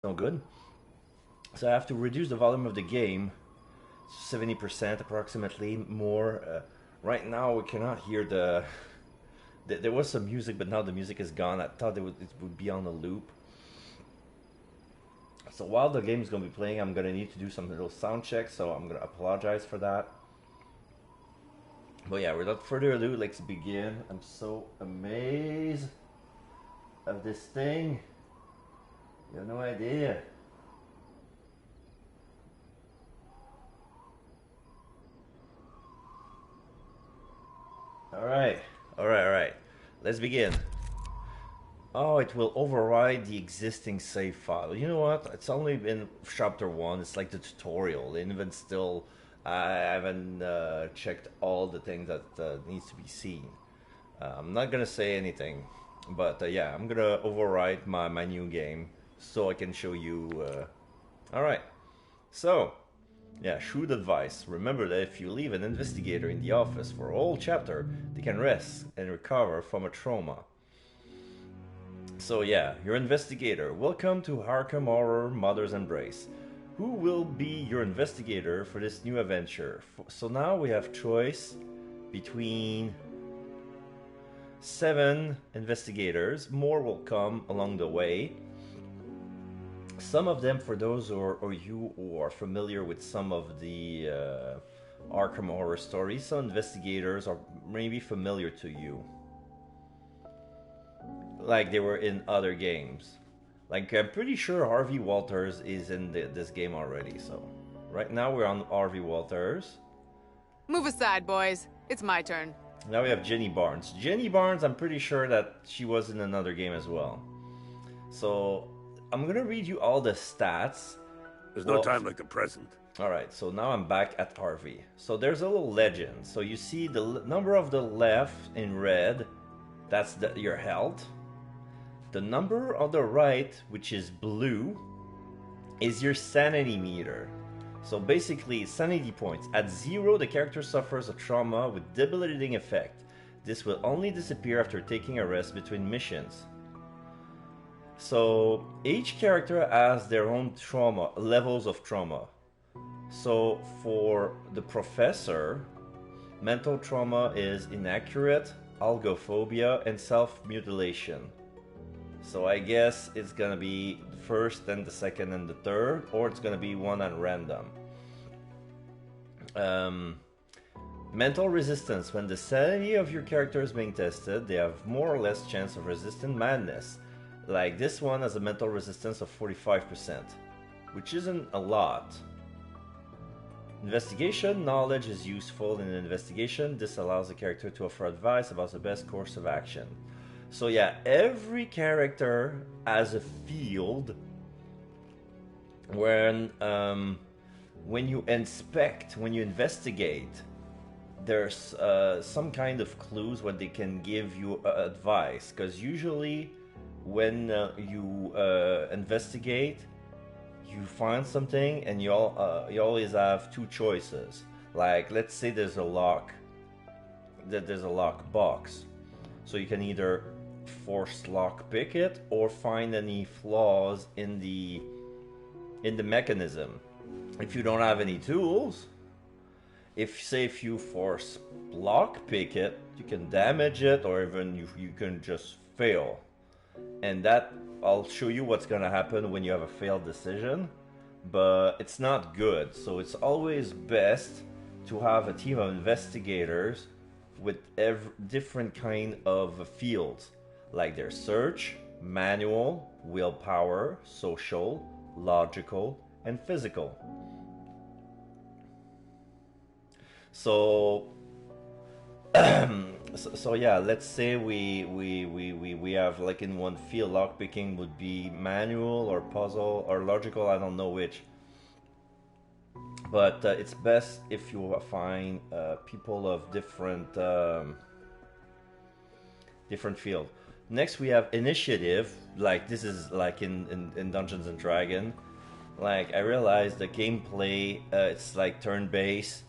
no good. So I have to reduce the volume of the game 70% approximately more. Right now we cannot hear there was some music, but now the music is gone. I thought it would be on a loop. So while the game is going to be playing, I'm going to need to do some little sound checks, so I'm going to apologize for that. But yeah, without further ado, let's begin. I'm so amazed of this thing. You have no idea. Alright, alright. Let's begin. Oh, it will override the existing save file. You know what? It's only been chapter 1. It's like the tutorial. And even still, I haven't checked all the things that needs to be seen. I'm not gonna say anything. But yeah, I'm gonna overwrite my new game so I can show you. Alright, so yeah, shrewd advice. Remember that if you leave an investigator in the office for a whole chapter, they can rest and recover from a trauma. So yeah, your investigator. Welcome to Arkham Horror Mother's Embrace. Who will be your investigator for this new adventure? So now we have choice between 7 investigators. More will come along the way. Some of them, for those or you who are familiar with some of the Arkham Horror stories, some investigators are maybe familiar to you. Like they were in other games. Like I'm pretty sure Harvey Walters is in this game already. So right now we're on Harvey Walters. Move aside, boys. It's my turn. Now we have Jenny Barnes. Jenny Barnes, I'm pretty sure that she was in another game as well. So I'm gonna read you all the stats. There's no time like the present. Alright, so now I'm back at Harvey. So there's a little legend. So you see the number of the left in red, that's your health. The number on the right, which is blue, is your sanity meter. So basically, sanity points. At 0, the character suffers a trauma with debilitating effect. This will only disappear after taking a rest between missions. So each character has their own trauma, levels of trauma. So for the professor, mental trauma is inaccurate, algophobia, and self-mutilation. So I guess it's gonna be the first, then the second, and the third, or it's gonna be one at random. Mental resistance. When the sanity of your character is being tested, they have more or less chance of resisting madness. Like this one has a mental resistance of 45%, which isn't a lot. Investigation. Knowledge is useful in an investigation. This allows the character to offer advice about the best course of action. So yeah, every character has a field when you inspect, when you investigate, there's some kind of clues what they can give you advice. Because usually when you investigate, you find something and you always have 2 choices. Like let's say there's a lock box, so you can either force lock pick it or find any flaws in the mechanism. If you don't have any tools, if you force lock pick it, you can damage it, or even you can just fail. And that, I'll show you what's gonna happen when you have a failed decision, but it's not good. So it's always best to have a team of investigators with different kind of fields, like their search, manual, willpower, social, logical, and physical. So so yeah, let's say we have, like, in one field, lockpicking would be manual or puzzle or logical, I don't know which. But it's best if you find people of different field. Next we have initiative. Like this is like in Dungeons and Dragons. Like I realized the gameplay, it's like turn-based,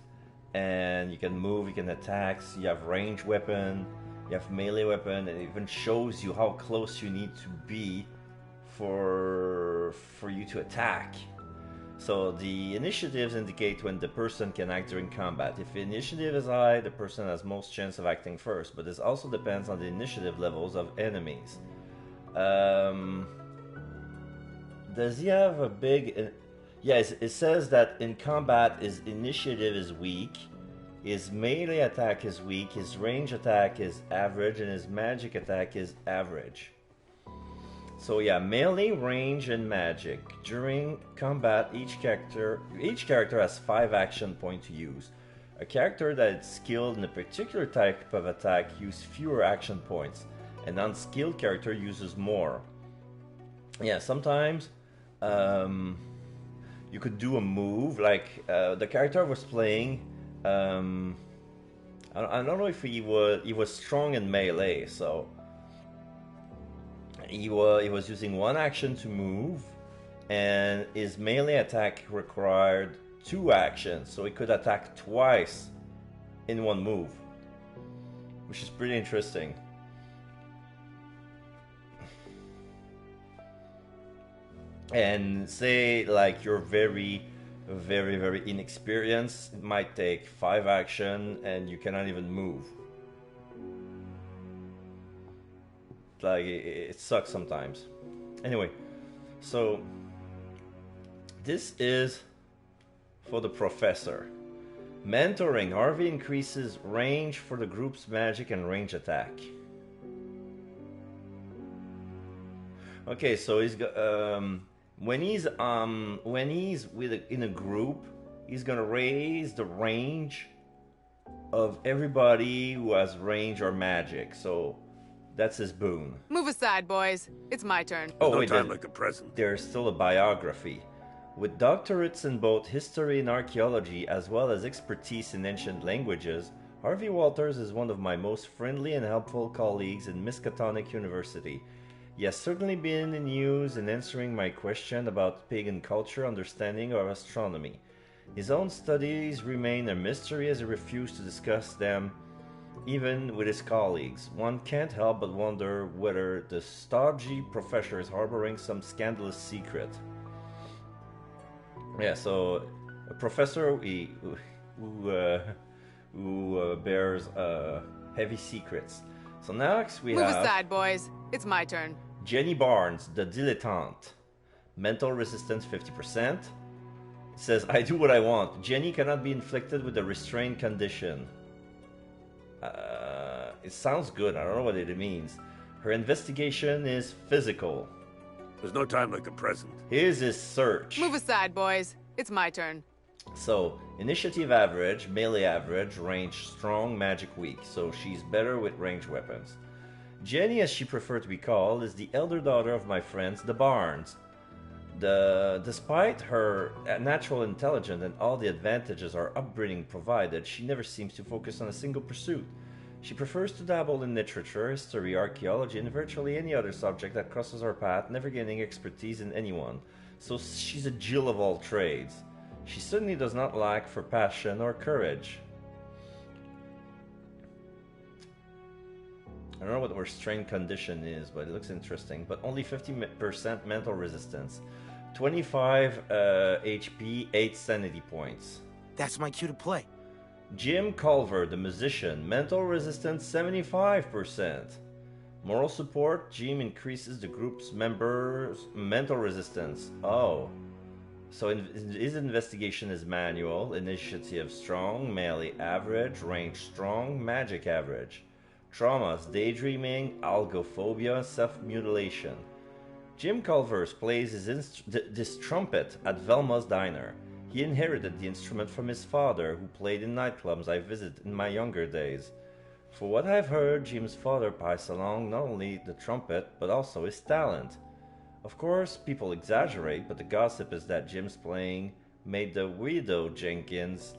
and you can move, you can attack, you have range weapon, you have melee weapon, and it even shows you how close you need to be for you to attack. So the initiatives indicate when the person can act during combat. If the initiative is high, the person has most chance of acting first, but this also depends on the initiative levels of enemies. Does he have a big... Yes, it says that in combat his initiative is weak, his melee attack is weak, his range attack is average, and his magic attack is average. So yeah, melee, range, and magic. During combat, each character has 5 action points to use. A character that is skilled in a particular type of attack uses fewer action points. An unskilled character uses more. Yeah, sometimes you could do a move, like the character I was playing, I don't know if he was strong in melee, so he was using 1 action to move, and his melee attack required 2 actions, so he could attack twice in 1 move, which is pretty interesting. And say like you're very inexperienced, it might take 5 action and you cannot even move. Like it sucks sometimes. Anyway, so this is for the professor. Mentoring. Harvey increases range for the group's magic and range attack. Okay, so he's got when he's in a group, he's gonna raise the range of everybody who has range or magic. So that's his boon. Move aside, boys. It's my turn. Oh, wait, time like a present. There's still a biography. With doctorates in both history and archaeology, as well as expertise in ancient languages, Harvey Walters is one of my most friendly and helpful colleagues in Miskatonic University. He has certainly been in use in answering my question about pagan culture, understanding, or astronomy. His own studies remain a mystery as he refused to discuss them even with his colleagues. One can't help but wonder whether the stodgy professor is harboring some scandalous secret. Yeah, so a professor who bears heavy secrets. So next we have... Move aside, boys. It's my turn. Jenny Barnes, the dilettante. Mental resistance 50%. It says, I do what I want. Jenny cannot be inflicted with a restrained condition. It sounds good. I don't know what it means. Her investigation is physical. There's no time like the present. Here's his search. Move aside, boys. It's my turn. So, initiative average, melee average, range strong, magic weak. So she's better with ranged weapons. Jenny, as she preferred to be called, is the elder daughter of my friends, the Barnes. Despite her natural intelligence and all the advantages our upbringing provided, she never seems to focus on a single pursuit. She prefers to dabble in literature, history, archaeology, and virtually any other subject that crosses her path, never gaining expertise in anyone. So she's a Jill of all trades. She certainly does not lack for passion or courage. I don't know what restrained condition is, but it looks interesting. But only 50% mental resistance. 25 HP, 8 sanity points. That's my cue to play. Jim Culver, the musician. Mental resistance 75%. Moral support. Jim increases the group's members' mental resistance. Oh. So his investigation is manual. Initiative strong. Melee average. Range strong. Magic average. Traumas, daydreaming, algophobia, self-mutilation. Jim Culvers plays this trumpet at Velma's Diner. He inherited the instrument from his father, who played in nightclubs I visited in my younger days. For what I've heard, Jim's father passed along not only the trumpet, but also his talent. Of course, people exaggerate, but the gossip is that Jim's playing made the widow Jenkins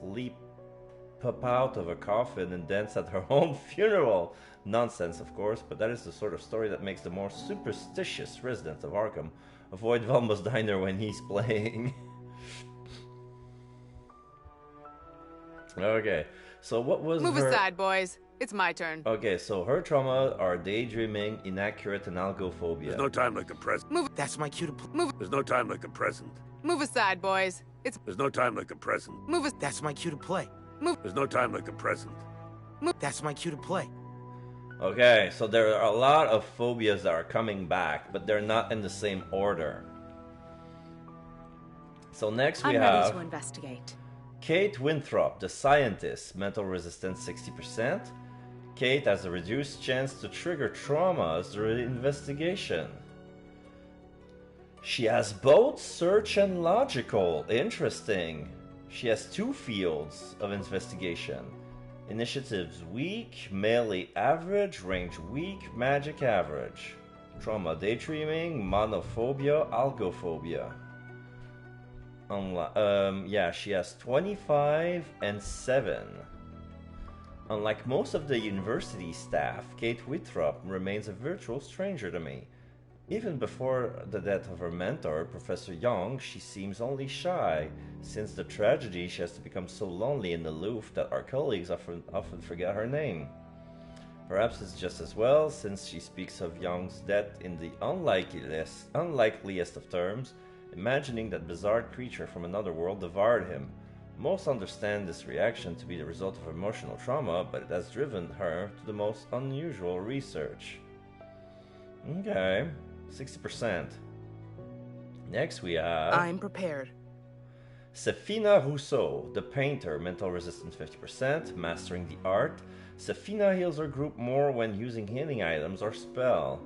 pop out of a coffin and dance at her own funeral. Nonsense, of course, but that is the sort of story that makes the more superstitious residents of Arkham avoid Velma's Diner when he's playing. Okay, so what was Move aside, boys. It's my turn. Okay, so her trauma are daydreaming, inaccurate, and There's algophobia. no time like the present. Move. That's my cue to There's no time like the present. Move aside, boys. There's no time like the present. That's my cue to play. There's no time like the present. That's my cue to play. Okay, so there are a lot of phobias that are coming back, but they're not in the same order. So next we I'm ready have to investigate. Kate Winthrop, the scientist, mental resistance 60%. Kate has a reduced chance to trigger traumas during the investigation. She has both search and logical. Interesting. She has 2 fields of investigation. Initiatives weak, melee average, range weak, magic average. Trauma daydreaming, monophobia, algophobia. Yeah, she has 25 and 7. Unlike most of the university staff, Kate Winthrop remains a virtual stranger to me. Even before the death of her mentor, Professor Young, she seems only shy. Since the tragedy, she has to become so lonely and aloof that our colleagues often forget her name. Perhaps it's just as well, since she speaks of Young's death in the unlikeliest of terms, imagining that bizarre creature from another world devoured him. Most understand this reaction to be the result of emotional trauma, but it has driven her to the most unusual research. Okay, 60%. Next we have I'm prepared. Sefina Rousseau, the painter, mental resistance 50%, mastering the art. Sefina heals her group more when using healing items or spell.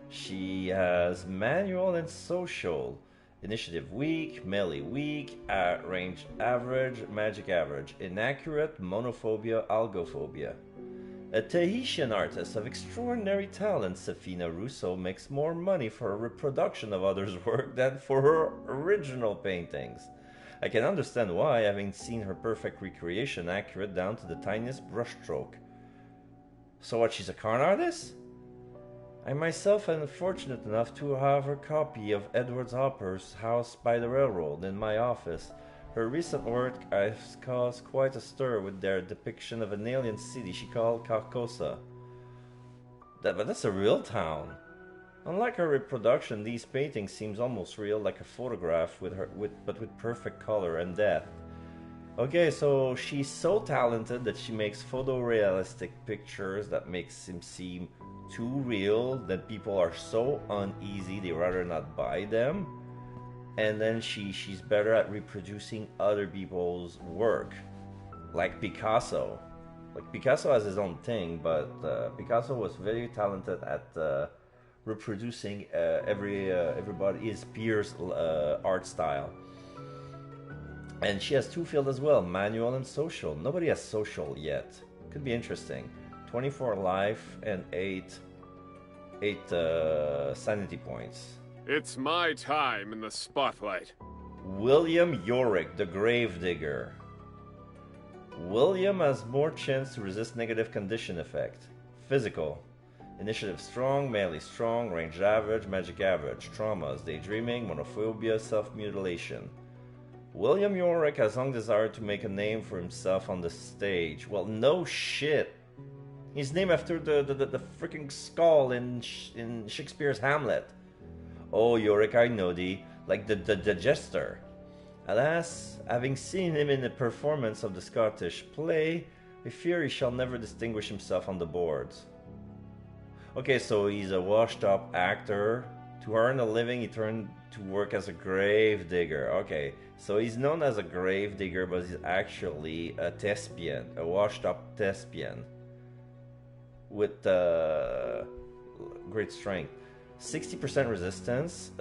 She has manual and social. Initiative weak, melee weak, range average, magic average, inaccurate, monophobia, algophobia. A Tahitian artist of extraordinary talent, Sefina Rousseau makes more money for a reproduction of others' work than for her original paintings. I can understand why, having seen her perfect recreation accurate down to the tiniest brushstroke. So what, she's a con artist? I myself am fortunate enough to have her copy of Edward Hopper's House by the Railroad in my office. Her recent work has caused quite a stir with their depiction of an alien city she called Carcosa. But that's a real town. Unlike her reproduction, these paintings seems almost real, like a photograph but with perfect color and depth. Okay, so she's so talented that she makes photorealistic pictures that makes him seem too real, that people are so uneasy they rather not buy them. And then she's better at reproducing other people's work, like Picasso. Like Picasso has his own thing, but Picasso was very talented at reproducing his peers' art style. And she has 2 fields as well, manual and social. Nobody has social yet. Could be interesting. 24 life and 8 sanity points. It's my time in the spotlight. William Yorick, the Gravedigger. William has more chance to resist negative condition effect. Physical. Initiative strong, melee strong, range average, magic average. Traumas, daydreaming, monophobia, self-mutilation. William Yorick has long desired to make a name for himself on the stage. Well, no shit. He's named after the freaking skull in Shakespeare's Hamlet. Oh, Yorick, I know thee, like the jester. Alas, having seen him in the performance of the Scottish play, I fear he shall never distinguish himself on the boards. Okay, so he's a washed-up actor. To earn a living, he turned to work as a grave digger. Okay, so he's known as a grave digger, but he's actually a thespian, a washed-up thespian with great strength. 60% resistance.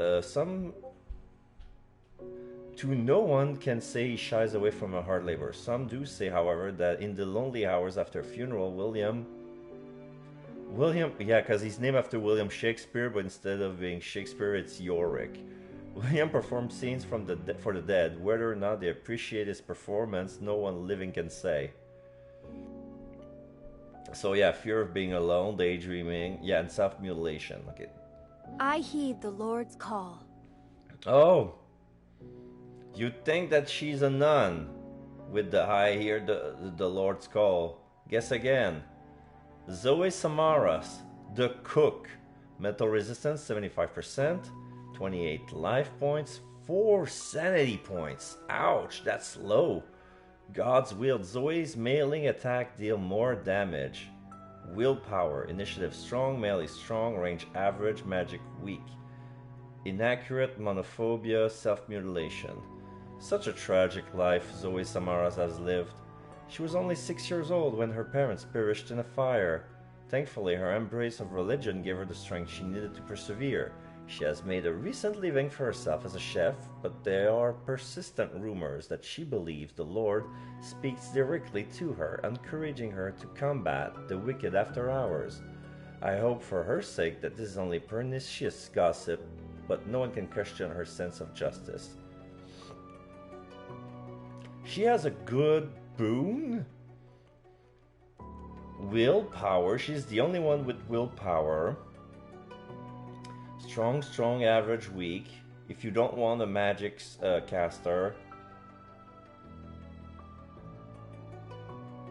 To no one can say he shies away from a hard labor. Some do say, however, that in the lonely hours after a funeral, William, yeah, because he's named after William Shakespeare, but instead of being Shakespeare, it's Yorick. William performed scenes for the dead. Whether or not they appreciate his performance, no one living can say. So yeah, fear of being alone, daydreaming, yeah, and self-mutilation. Okay. I heed the Lord's call. Oh, you think that she's a nun with the I hear the Lord's call. Guess again. Zoe Samaras, the cook. Mental resistance 75%, 28 life points, 4 sanity points. Ouch, that's low. God's will. Zoe's mailing attack deal more damage. Willpower. Initiative strong, melee strong, range average, magic weak. Inaccurate, monophobia, self-mutilation. Such a tragic life Zoe Samaras has lived. She was only 6 years old when her parents perished in a fire. Thankfully, her embrace of religion gave her the strength she needed to persevere. She has made a recent living for herself as a chef, but there are persistent rumors that she believes the Lord speaks directly to her, encouraging her to combat the wicked after hours. I hope for her sake that this is only pernicious gossip, but no one can question her sense of justice. She has a good boon? Willpower. She's the only one with willpower. Strong, average, weak. If you don't want a magic caster.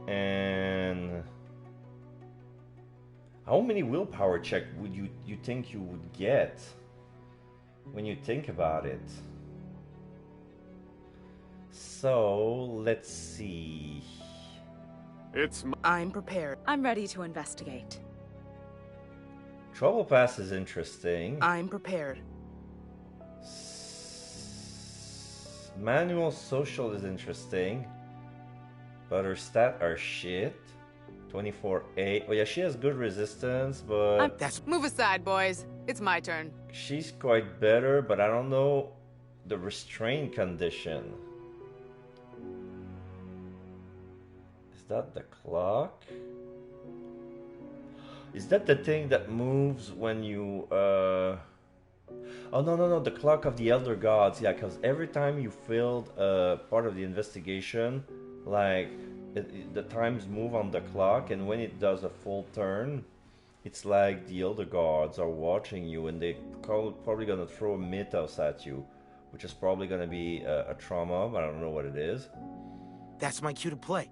And how many willpower check would you think you would get when you think about it? So let's see. I'm prepared. I'm ready to investigate. Trouble Pass is interesting. I'm prepared. Manual Social is interesting. But her stats are shit. 24-8. Oh yeah, she has good resistance, but Move aside, boys. It's my turn. she's quite better, but I don't know the restraint condition. Is that the clock? Is that the thing that moves when you Oh no, the clock of the Elder Gods. Yeah, because every time you failed part of the investigation, like the times move on the clock, and when it does a full turn, it's like the Elder Gods are watching you, and they probably gonna throw a mythos at you, which is probably gonna be a trauma, but I don't know what it is. That's my cue to play.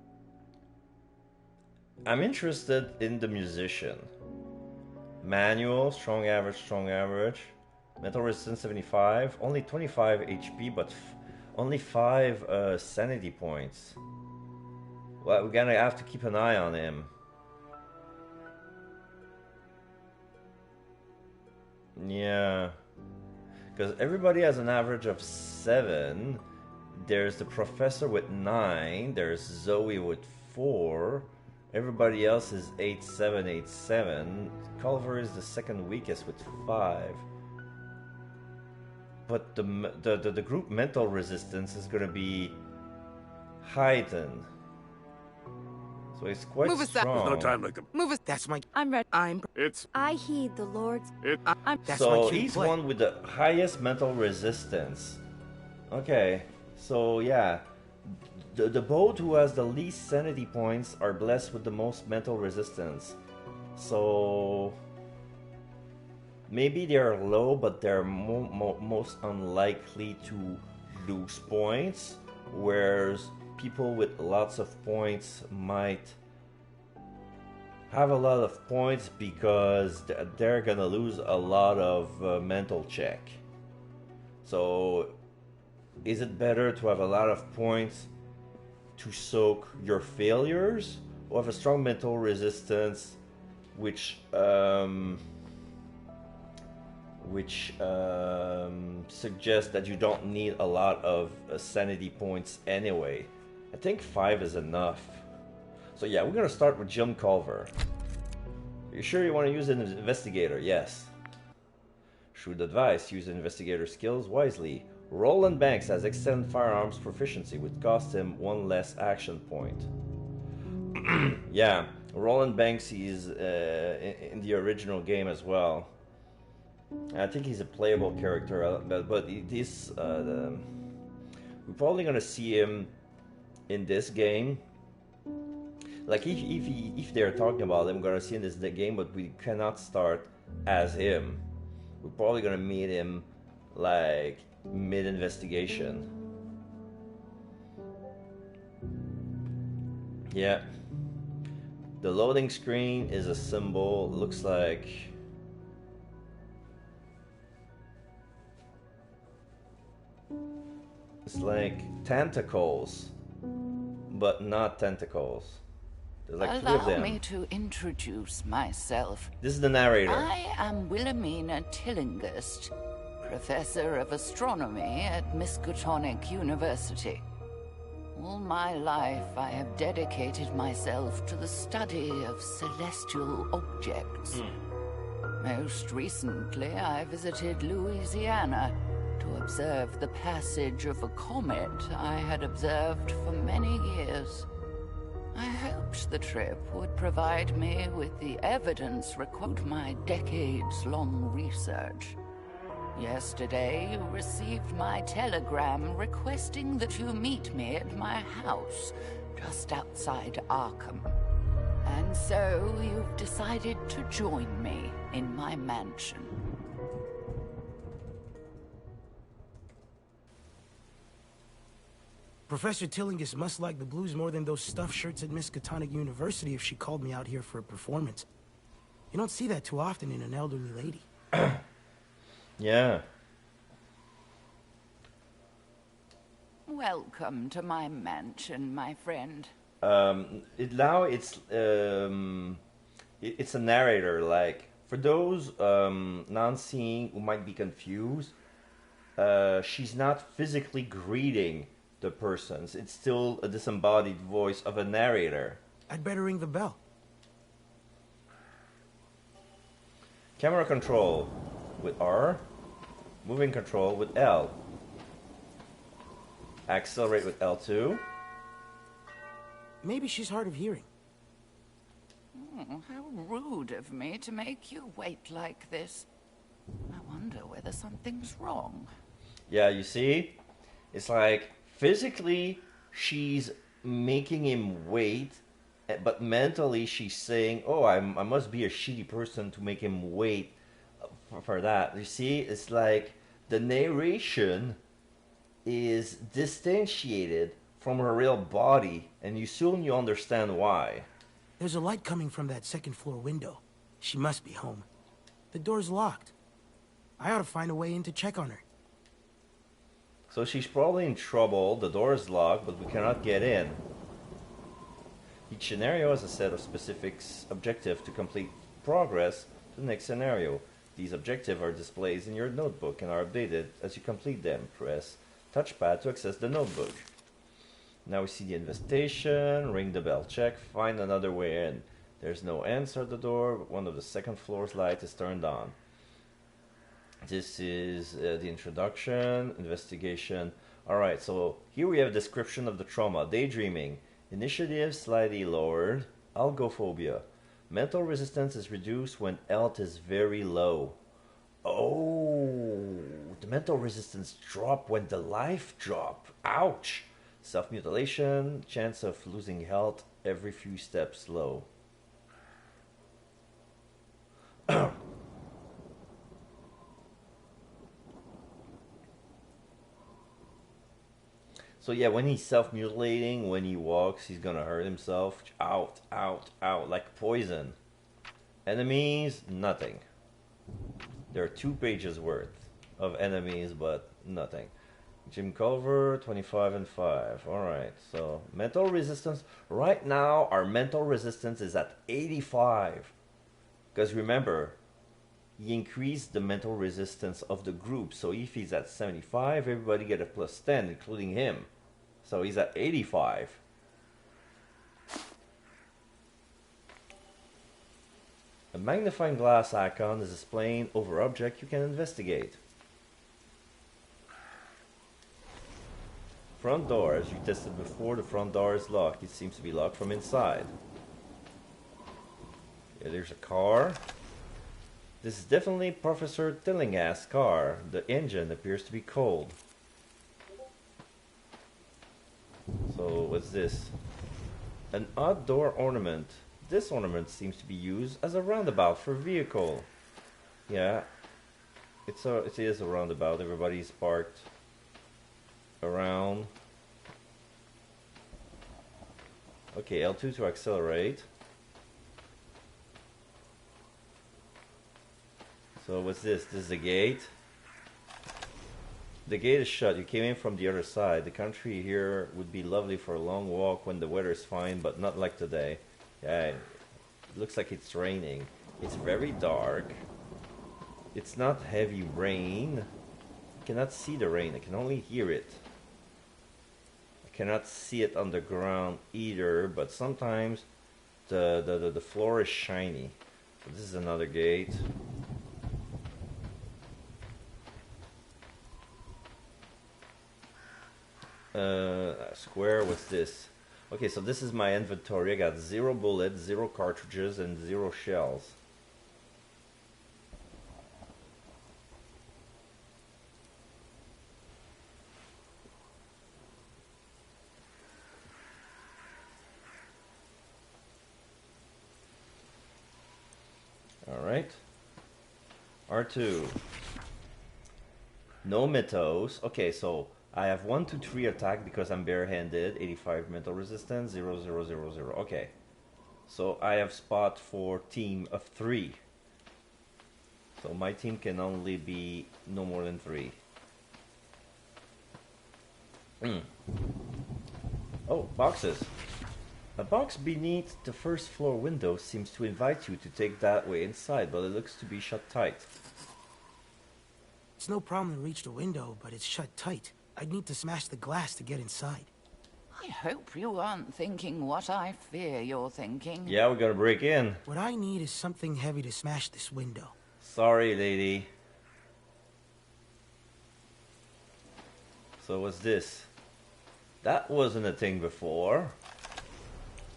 I'm interested in the musician. Manual, strong average. Mental resistance 75, only 25 HP, but only 5 sanity points. Well, we're gonna have to keep an eye on him. Yeah. Because everybody has an average of 7. There's the professor with 9. There's Zoe with 4. Everybody else is 8-7, 8-7. Culver is the second weakest with 5. But the group mental resistance is going to be heightened. So it's quite Move aside. strong. There's no time like That's my. I'm ready. It's I heed the Lord's. it. That's So my cue to he's play. one with the highest mental resistance. Okay, so yeah. The boat who has the least sanity points are blessed with the most mental resistance. So maybe they're low, but they're most unlikely to lose points, whereas people with lots of points might have a lot of points because they're gonna lose a lot of mental check. So is it better to have a lot of points to soak your failures, or have a strong mental resistance which suggests that you don't need a lot of sanity points anyway? I think 5 is enough. So yeah, we're gonna start with Jim Culver. You sure you want to use an investigator? Yes. Shrewd advice: use investigator skills wisely. Roland Banks has excellent firearms proficiency, which cost him 1 less action point. Yeah, Roland Banks is in the original game as well. I think he's a playable character, but this we're probably gonna see him in this game. Like if they're talking about him, we're gonna see him in this game, but we cannot start as him. We're probably gonna meet him like mid-investigation. Yeah. The loading screen is a symbol. Looks like... It's like tentacles, but not tentacles. There's like 3 of Allow them. me to introduce myself. This is the narrator. I am Wilhelmina Tillinghurst, professor of astronomy at Miskatonic University. All my life, I have dedicated myself to the study of celestial objects. Most recently, I visited Louisiana to observe the passage of a comet I had observed for many years. I hoped the trip would provide me with the evidence required my decades-long research. Yesterday, you received my telegram requesting that you meet me at my house, just outside Arkham. And so, you've decided to join me in my mansion. Professor Tillinghurst must like the blues more than those stuffed shirts at Miskatonic University if she called me out here for a performance. You don't see that too often in an elderly lady. Yeah. Welcome to my mansion, my friend. It's a narrator. Like for those non-seeing who might be confused, she's not physically greeting the persons. It's still a disembodied voice of a narrator. I'd better ring the bell. Camera control with R. Moving control with L. Accelerate with L2. Maybe she's hard of hearing. Oh, how rude of me to make you wait like this. I wonder whether something's wrong. Yeah, you see? It's like physically she's making him wait, but mentally she's saying, oh, I must be a shitty person to make him wait for that. You see? It's like the narration is distantiated from her real body, and soon you understand why. There's a light coming from that second floor window. She must be home. The door's locked. I ought to find a way in to check on her. So she's probably in trouble. The door is locked, but we cannot get in. Each scenario has a set of specific objectives to complete progress to the next scenario. These objectives are displayed in your notebook and are updated as you complete them. Press touchpad to access the notebook. Now we see the invitation, ring the bell, check, find another way in. There's no answer at the door, but one of the second floor's light is turned on. This is the introduction, investigation. Alright, so here we have a description of the trauma. Daydreaming. Initiative slightly lowered. Algophobia. Mental resistance is reduced when health is very low. Oh, the mental resistance drop when the life drop. Ouch. Self-mutilation. Chance of losing health every few steps low. So yeah, when he's self-mutilating, when he walks, he's gonna hurt himself. Out, out, out, like poison. Enemies, nothing. There are 2 pages worth of enemies, but nothing. Jim Culver, 25 and 5. Alright, so mental resistance. Right now, our mental resistance is at 85. Because remember, he increased the mental resistance of the group. So if he's at 75, everybody get a plus 10, including him. So he's at 85. A magnifying glass icon is displaying over object you can investigate. Front door, as you tested before, the front door is locked. It seems to be locked from inside. Yeah, there's a car. This is definitely Professor Tillinghast's car. The engine appears to be cold. So, what's this? An odd door ornament. This ornament seems to be used as a roundabout for a vehicle. Yeah, it is a roundabout. Everybody's parked around. Okay, L2 to accelerate. So what's this? This is the gate. The gate is shut. You came in from the other side. The country here would be lovely for a long walk when the weather is fine, but not like today. Yeah, it looks like it's raining. It's very dark. It's not heavy rain. I cannot see the rain. I can only hear it. I cannot see it on the ground either, but sometimes the floor is shiny. So this is another gate. Square, what's this? Okay, so this is my inventory. I got 0 bullets, 0 cartridges, and 0 shells. Alright. R2. No mythos. Okay, so I have 1, 2, 3 attack because I'm barehanded. 85 mental resistance. 0, 0, 0, 0. Okay. So I have spot for team of 3. So my team can only be no more than 3. Oh, boxes. A box beneath the first floor window seems to invite you to take that way inside, but it looks to be shut tight. It's no problem to reach the window, but it's shut tight. I'd need to smash the glass to get inside. I hope you aren't thinking what I fear you're thinking. Yeah, we're gonna break in. What I need is something heavy to smash this window. Sorry, lady. So what's this? That wasn't a thing before.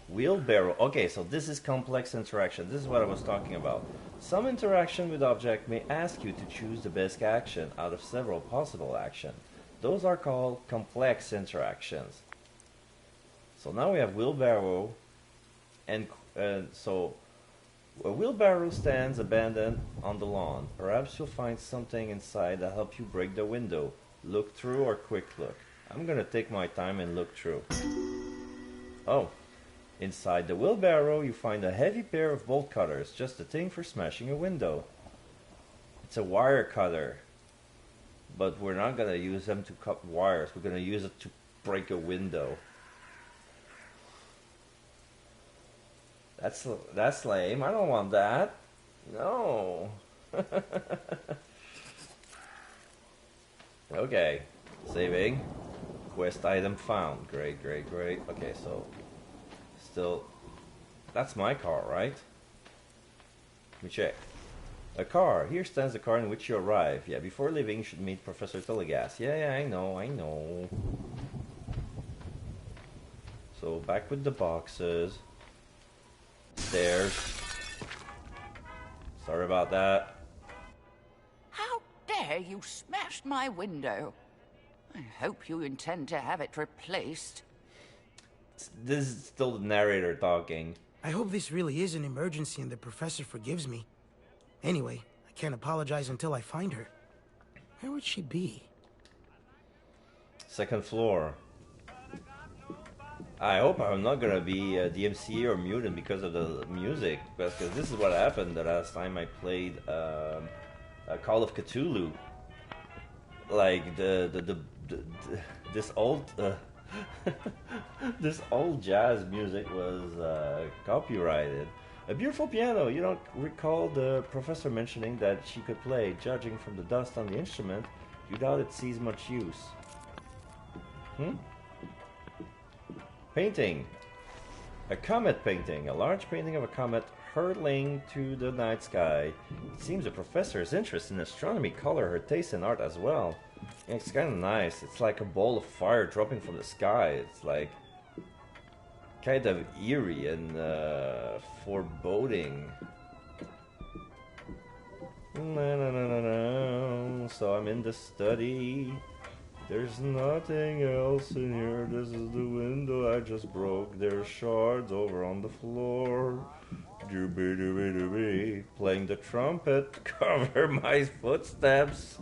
Wheelbarrow. Okay, so this is complex interaction. This is what I was talking about. Some interaction with object may ask you to choose the best action out of several possible actions. Those are called complex interactions. So now we have wheelbarrow, and so a wheelbarrow stands abandoned on the lawn. Perhaps you'll find something inside that help you break the window. Look through or quick look. I'm gonna take my time and look through. Oh. Inside the wheelbarrow, you find a heavy pair of bolt cutters, just the thing for smashing a window. It's a wire cutter, but we're not going to use them to cut wires. We're going to use it to break a window. That's lame. I don't want that. No. Okay. Saving. Quest item found. Great, great, great. Okay, so still, that's my car, right? Let me check. A car. Here stands the car in which you arrive. Yeah, before leaving, you should meet Professor Telegas. Yeah, I know. So, back with the boxes. Stairs. Sorry about that. How dare you smash my window? I hope you intend to have it replaced. This is still the narrator talking. I hope this really is an emergency and the professor forgives me. Anyway, I can't apologize until I find her. Where would she be? Second floor. I hope I'm not gonna be DMCA or mutant because of the music, because this is what happened the last time I played Call of Cthulhu. Like this old this old jazz music was copyrighted. A beautiful piano. You don't recall the professor mentioning that she could play. Judging from the dust on the instrument, you doubt it sees much use. Painting. A comet painting. A large painting of a comet hurtling to the night sky. It seems the professor's interest in astronomy color her taste in art as well. Yeah, it's kind of nice. It's like a ball of fire dropping from the sky. It's like kind of eerie and foreboding. So I'm in the study. There's nothing else in here. This is the window I just broke. There's shards over on the floor. Playing the trumpet. Cover my footsteps.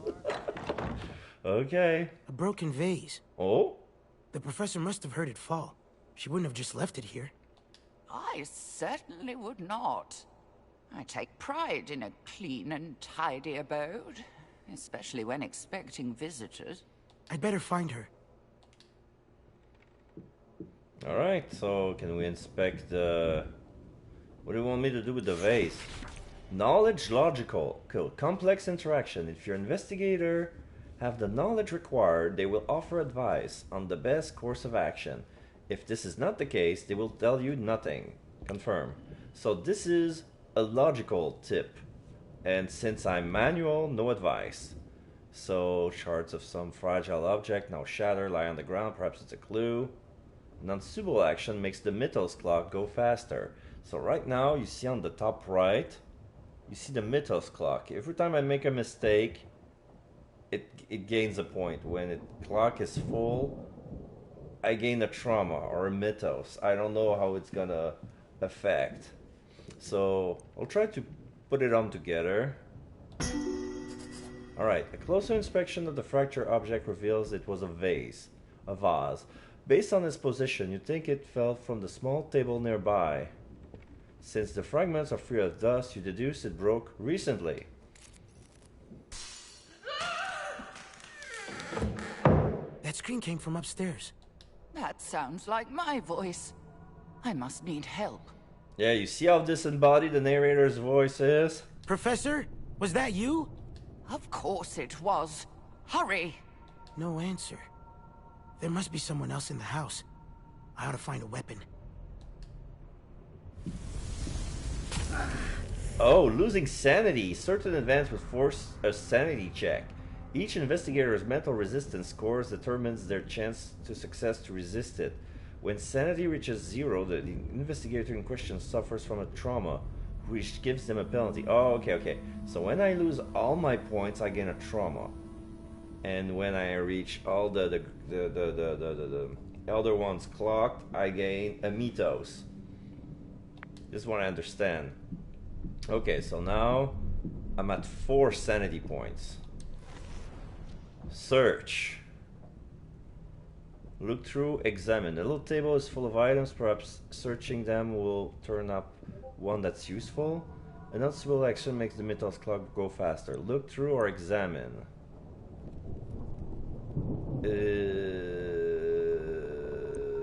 Okay. A broken vase. Oh? The professor must have heard it fall. She wouldn't have just left it here. I certainly would not. I take pride in a clean and tidy abode, especially when expecting visitors. I'd better find her. Alright, so can we inspect the... What do you want me to do with the vase? Knowledge logical. Cool. Complex interaction. If your investigator have the knowledge required, they will offer advice on the best course of action. If this is not the case, they will tell you nothing. Confirm. So this is a logical tip. And since I'm manual, no advice. So shards of some fragile object now shatter, lie on the ground. Perhaps it's a clue. Non-suitable action makes the Mythos clock go faster. So right now, you see on the top right, you see the Mythos clock. Every time I make a mistake, it gains a point. When the clock is full, I gain a trauma or a Mythos. I don't know how it's gonna affect. So I'll try to put it on together. Alright, a closer inspection of the fractured object reveals it was a vase. Based on its position, you think it fell from the small table nearby. Since the fragments are free of dust, you deduce it broke recently. That scream came from upstairs. That sounds like my voice. I must need help. Yeah, you see how disembodied the narrator's voice is? Professor? Was that you? Of course it was. Hurry! No answer. There must be someone else in the house. I ought to find a weapon. Oh, losing sanity. Certain events would force a sanity check. Each investigator's mental resistance scores determines their chance to success to resist it. When sanity reaches 0, the investigator in question suffers from a trauma, which gives them a penalty. Oh, okay. So when I lose all my points, I gain a trauma. And when I reach all the elder ones clocked, I gain a Mythos. This is what I understand. Okay, so now I'm at 4 sanity points. Search. Look through, examine. The little table is full of items. Perhaps searching them will turn up one that's useful. A noticeable action makes the Mythos clock go faster. Look through or examine.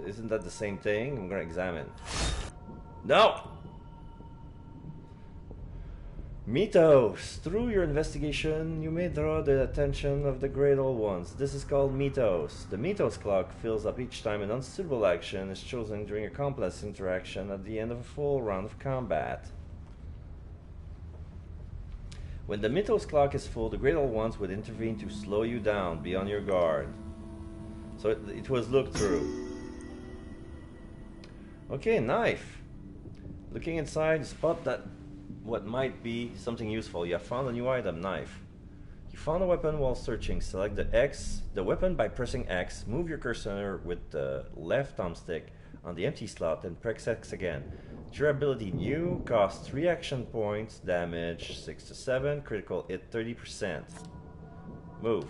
Isn't that the same thing? I'm gonna examine. No! Mythos. Through your investigation, you may draw the attention of the Great Old Ones. This is called Mythos. The Mythos clock fills up each time an unsuitable action is chosen during a complex interaction at the end of a full round of combat. When the Mythos clock is full, the Great Old Ones would intervene to slow you down. Be on your guard. So it was looked through. Okay, knife. Looking inside, spot that what might be something useful. You have found a new item, knife. You found a weapon while searching. Select the weapon by pressing X. Move your cursor with the left thumbstick on the empty slot and press X again. Durability new, cost 3 action points, damage 6 to 7, critical hit 30%. Move.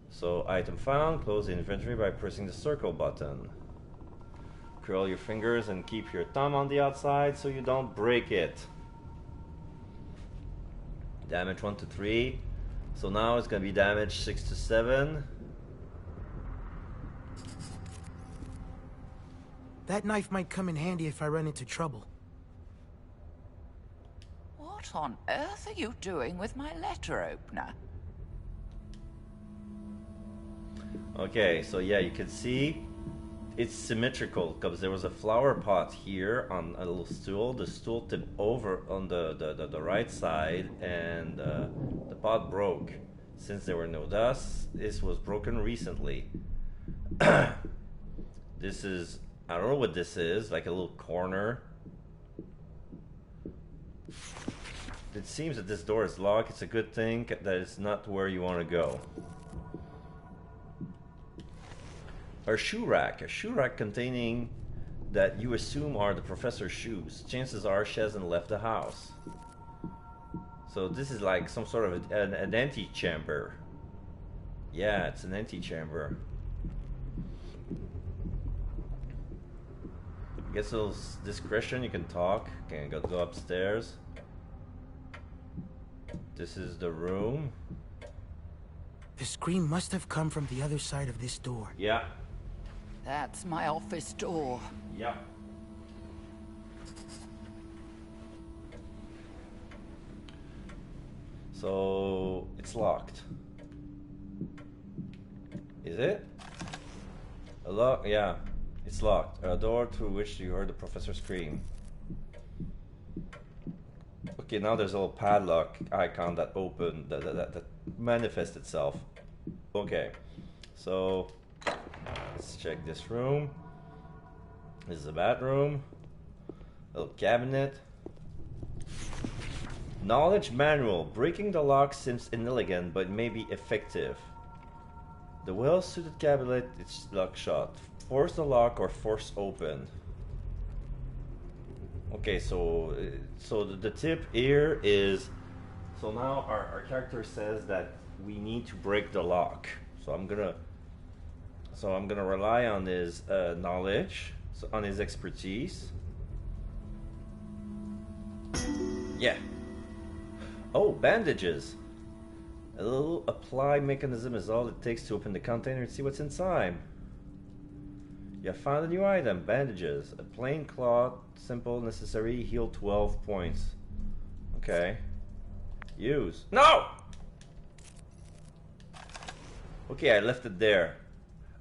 So item found, close the inventory by pressing the circle button. Curl your fingers and keep your thumb on the outside so you don't break it. Damage 1 to 3. So now it's going to be damage 6 to 7. That knife might come in handy if I run into trouble. What on earth are you doing with my letter opener? Okay, so yeah, you can see it's symmetrical because there was a flower pot here on a little stool. The stool tipped over on the right side and the pot broke. Since there were no dust, this was broken recently. This is, I don't know what this is, like a little corner. It seems that this door is locked. It's a good thing that it's not where you want to go. A shoe rack containing that you assume are the professor's shoes. Chances are she hasn't left the house. So this is like some sort of an antechamber. Yeah, it's an antechamber. Guess a little discretion. You can talk. Okay, go upstairs. This is the room. The scream must have come from the other side of this door. Yeah. That's my office door. Yeah. So it's locked. Is it? A lock? Yeah, it's locked. A door through which you heard the professor scream. Okay, now there's a little padlock icon that that manifests itself. Okay, so let's check this room. This is a bathroom. A little cabinet. Knowledge manual. Breaking the lock seems inelegant, but may be effective. The well-suited cabinet is lock shot. Force the lock or force open. Okay, so the tip here is, so now our character says that we need to break the lock. So I'm gonna rely on his knowledge, so on his expertise. Yeah. Oh, bandages. A little apply mechanism is all it takes to open the container and see what's inside. You have found a new item, bandages. A plain cloth, simple, necessary, heal 12 points. Okay. Use. No! Okay, I left it there.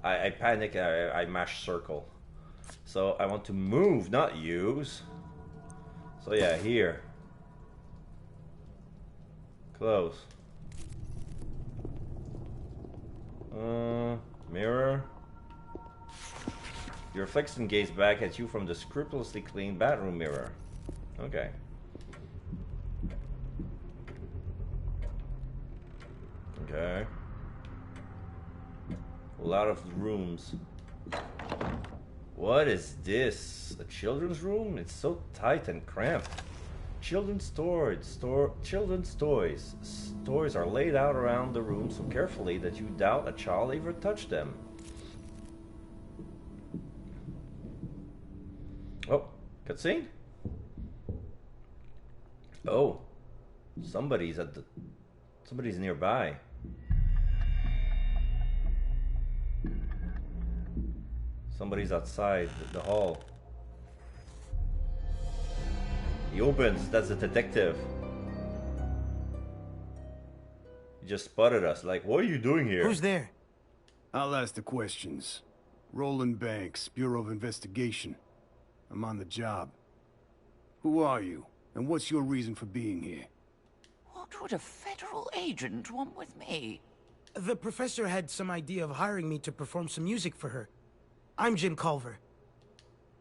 I panic, I mash circle. So I want to move, not use. So yeah, here. Close. Mirror. Your reflection gaze back at you from the scrupulously clean bathroom mirror. Okay. Okay. A lot of rooms. What is this? A children's room? It's so tight and cramped. Children's children's toys. Toys are laid out around the room so carefully that you doubt a child ever touched them. Oh, cutscene? Oh, somebody's nearby. Somebody's outside the hall. He opens. That's a detective. He just spotted us. Like, what are you doing here? Who's there? I'll ask the questions. Roland Banks, Bureau of Investigation. I'm on the job. Who are you, and what's your reason for being here? What would a federal agent want with me? The professor had some idea of hiring me to perform some music for her. I'm Jim Culver.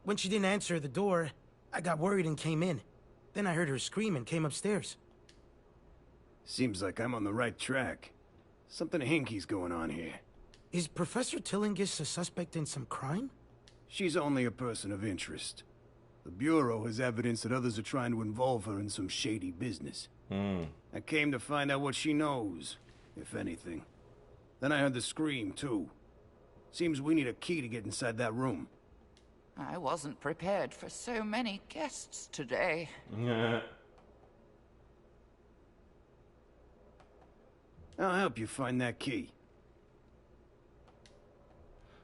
When she didn't answer the door, I got worried and came in. Then I heard her scream and came upstairs. Seems like I'm on the right track. Something hinky's going on here. Is Professor Tillinghast a suspect in some crime? She's only a person of interest. The Bureau has evidence that others are trying to involve her in some shady business. I came to find out what she knows, if anything. Then I heard the scream, too. Seems we need a key to get inside that room. I wasn't prepared for so many guests today. I'll help you find that key.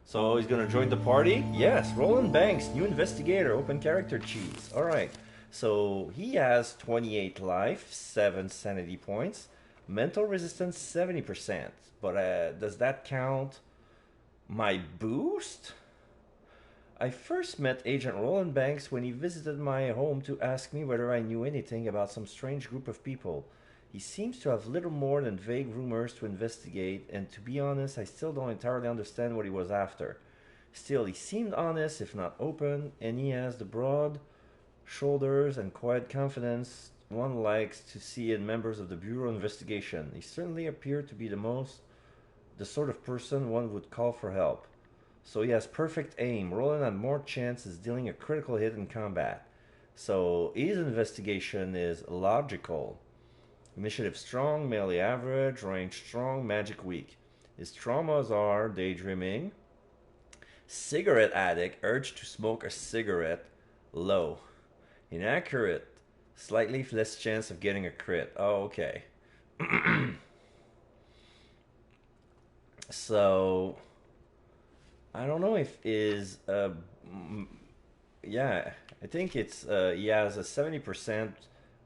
So he's gonna join the party? Yes, Roland Banks, new investigator, open character cheese. Alright, so he has 28 life, 7 sanity points, mental resistance 70%. But does that count my boost? I first met Agent Roland Banks when he visited my home to ask me whether I knew anything about some strange group of people. He seems to have little more than vague rumors to investigate, and to be honest, I still don't entirely understand what he was after. Still, he seemed honest, if not open, and he has the broad shoulders and quiet confidence one likes to see in members of the Bureau of Investigation. He certainly appeared to be the sort of person one would call for help. So he has perfect aim. Roland had more chances dealing a critical hit in combat. So his investigation is logical. Initiative strong, melee average, range strong, magic weak. His traumas are daydreaming, cigarette addict, urge to smoke a cigarette, Low. Inaccurate. Slightly less chance of getting a crit. Oh, okay. So I don't know if is yeah, I think it's he has a 70%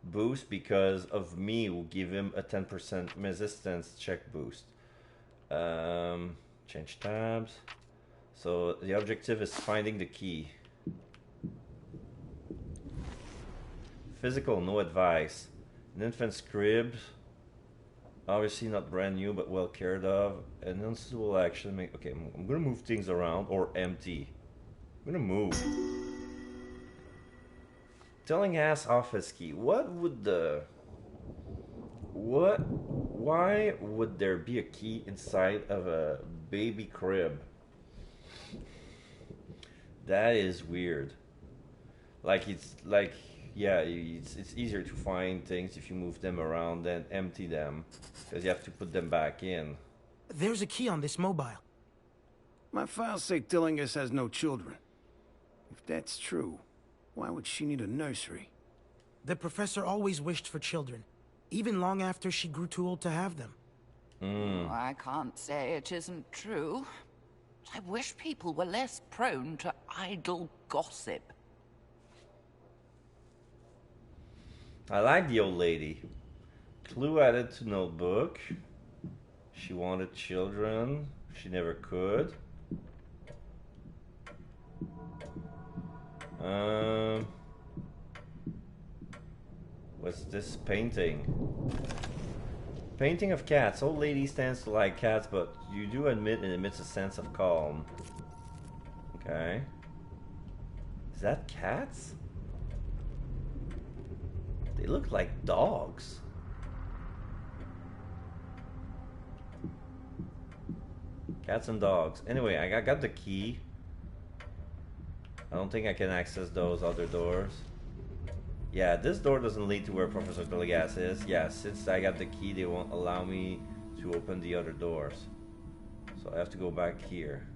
boost because of me will give him a 10% resistance check boost. Change tabs. So the objective is finding the key. Physical, no advice. An infant's crib. Obviously not brand new, but well cared of. An unsuitable action. Okay, I'm gonna move things around or empty. I'm gonna move. Telling ass office key. What would the... Why would there be a key inside of a baby crib? That is weird. Like, it's like... Yeah, it's easier to find things if you move them around than empty them. Because you have to put them back in. There's a key on this mobile. My files say Tillinghast has no children. If that's true, why would she need a nursery? The professor always wished for children, even long after she grew too old to have them. I can't say it isn't true. I wish people were less prone to idle gossip. I like the old lady. Clue added to notebook. She wanted children. She never could. What's this painting? Painting of cats. Old lady stands to like cats, but you do admit it emits a sense of calm. Okay. Is that cats? They look like dogs. Cats and dogs. Anyway, I got the key. I don't think I can access those other doors. Yeah, this door doesn't lead to where Professor Tillinghast is. Yeah, since I got the key, they won't allow me to open the other doors. So I have to go back here.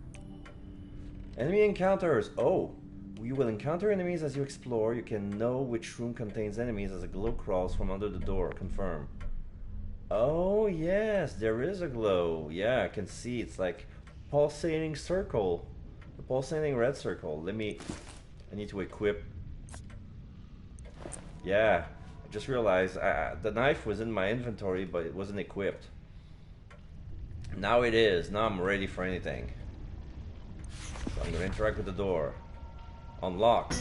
Enemy encounters. Oh, you will encounter enemies as you explore. You can know which room contains enemies as a glow crawls from under the door. Confirm. Oh, yes, there is a glow. Yeah, I can see. It's like pulsating circle. The pulsating red circle. I need to equip. Yeah, I just realized the knife was in my inventory, but it wasn't equipped. Now it is. Now I'm ready for anything. So I'm gonna interact with the door. Unlocked.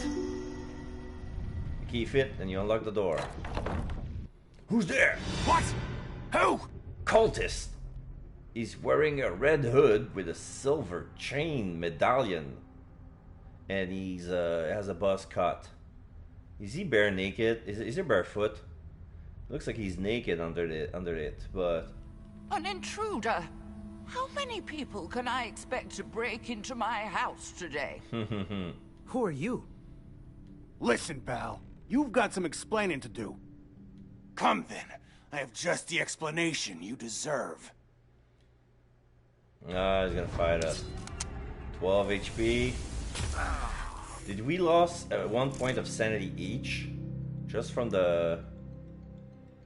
Key fit, and you unlock the door. Who's there? What? Who? Cultist. He's wearing a red hood with a silver chain medallion, and he's has a buzz cut. Is he bare naked? Is he barefoot? Looks like he's naked under it, but... An intruder! How many people can I expect to break into my house today? Who are you? Listen, pal. You've got some explaining to do. Come then. I have just the explanation you deserve. Ah, he's gonna fight us. 12 HP. Did we lose 1 point of sanity each? Just from the...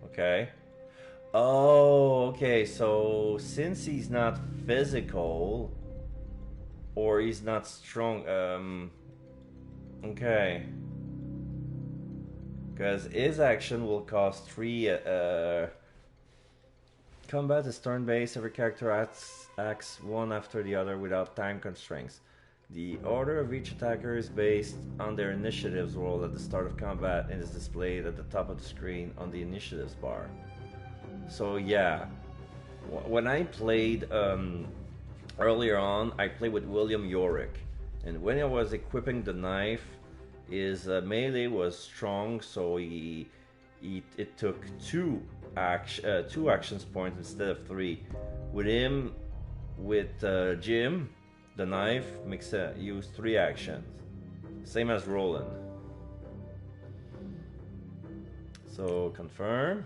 Okay. Oh, okay, so since he's not physical, or he's not strong, okay. Because his action will cost 3, combat is turn-based, every character acts one after the other without time constraints. The order of each attacker is based on their initiatives roll at the start of combat and is displayed at the top of the screen on the initiatives bar. So yeah, when I played earlier on, I played with William Yorick, and when I was equipping the knife, his melee was strong, so it took two actions points instead of 3. With him, with Jim, the knife used 3 actions, same as Roland. So confirm.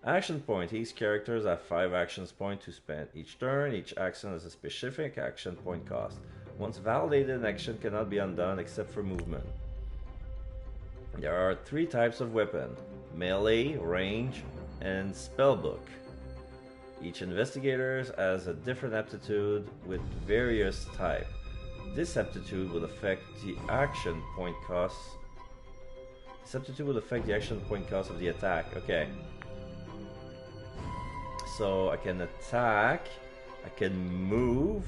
Action point. Each characters have 5 actions points to spend each turn. Each action has a specific action point cost. Once validated, an action cannot be undone except for movement. There are 3 types of weapon: melee, range, and spellbook. Each investigator has a different aptitude with various type. This aptitude will affect the action point cost. This aptitude will affect the action point cost of the attack. Okay. So I can attack, I can move,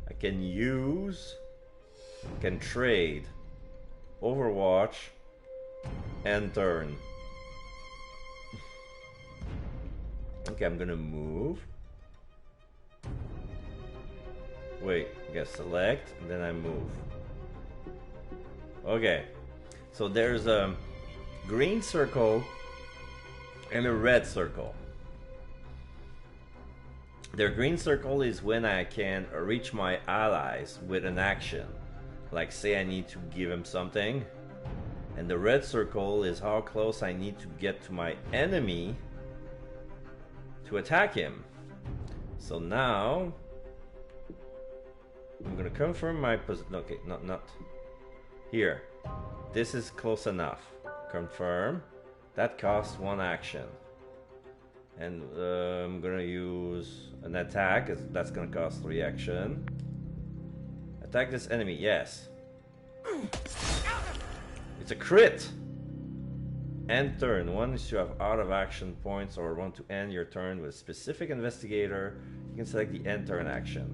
I can use, I can trade, overwatch, and turn. Okay, I'm gonna move. Wait, I gotta select, and then I move. Okay, so there's a green circle and a red circle. The green circle is when I can reach my allies with an action. Like say I need to give him something. And the red circle is how close I need to get to my enemy to attack him. So now I'm gonna confirm my position. Okay, not here. This is close enough. Confirm. That costs 1 action. And I'm gonna use an attack. That's gonna cost 3 action. Attack this enemy. Yes. It's a crit. End turn. One is to have out of action points or want to end your turn with a specific investigator. You can select the end turn action.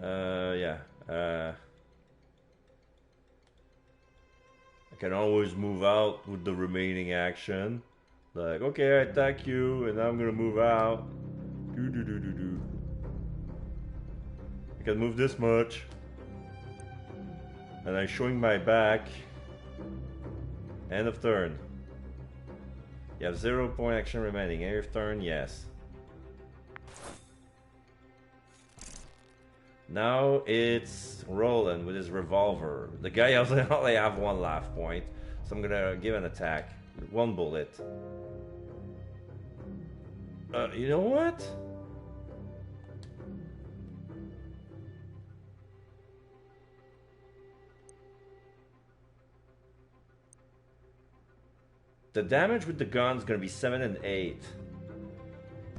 Yeah. I can always move out with the remaining action. Like, okay, I attack you, and I'm gonna move out. Do. I can move this much. And I'm showing my back. End of turn. You have 0 point action remaining. End of turn, yes. Now it's Roland with his revolver. The guy only have 1 life point, so I'm gonna give an attack. 1 bullet. You know what? The damage with the gun is gonna be 7 and 8.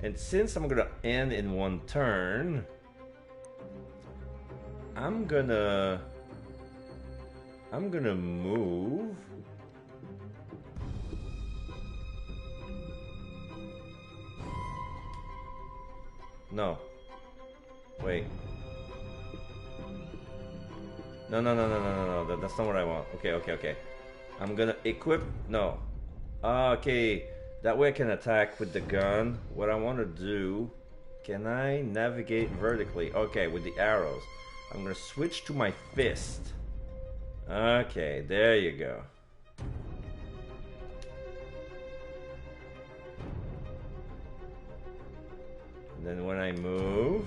And since I'm gonna end in 1 turn, I'm gonna move. No. Wait. No. That's not what I want. Okay. I'm gonna equip. No. Okay. That way I can attack with the gun. What I want to do. Can I navigate vertically? Okay, with the arrows. I'm gonna switch to my fist. Okay, there you go. And then when I move,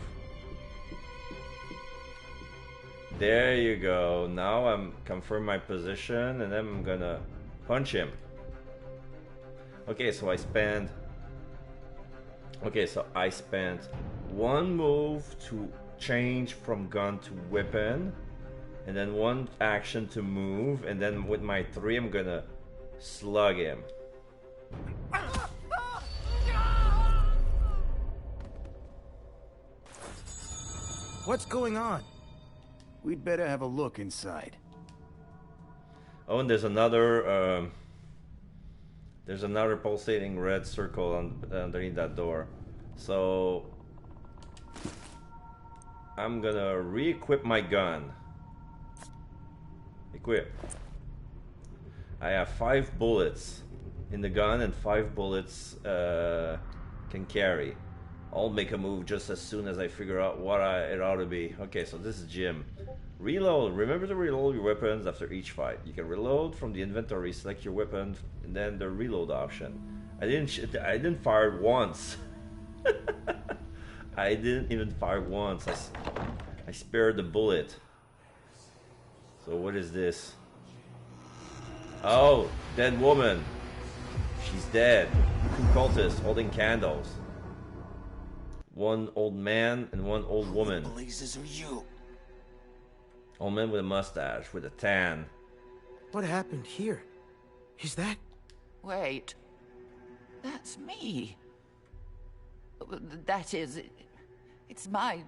there you go. Now I'm confirm my position, and then I'm gonna punch him. Okay, so I spent 1 move to change from gun to weapon, and then 1 action to move, and then with my 3 I'm gonna slug him. What's going on? We'd better have a look inside. Oh, and there's another pulsating red circle underneath that door. So I'm gonna re-equip my gun. Equip. I have 5 bullets in the gun, and 5 bullets can carry. I'll make a move just as soon as I figure out what it ought to be. Okay, so this is Jim. Reload. Remember to reload your weapons after each fight. You can reload from the inventory, select your weapon, and then the reload option. I didn't fire once. I didn't even fire once. I spared the bullet. So what is this? Oh, dead woman. She's dead. 2 cultists holding candles. 1 old man and 1 old woman. Blazes are you? Old man with a mustache, with a tan. What happened here? Is that... Wait. That's me. That is... It's my...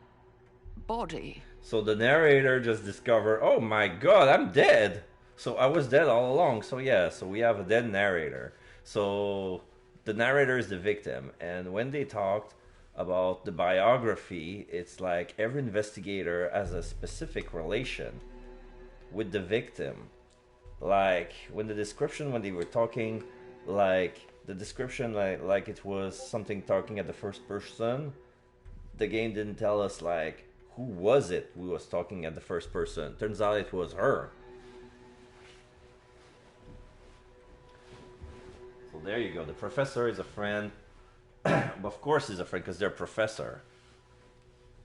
body. So the narrator just discovered, oh my god, I'm dead. So I was dead all along. So yeah, so we have a dead narrator. So the narrator is the victim. And when they talked about the biography, it's like every investigator has a specific relation with the victim. Like when when they were talking, like the description, like it was something talking at the first person, the game didn't tell us like who was it who was talking at the first person. Turns out it was her. So there you go. The professor is a friend. Of course he's a friend because they're a professor.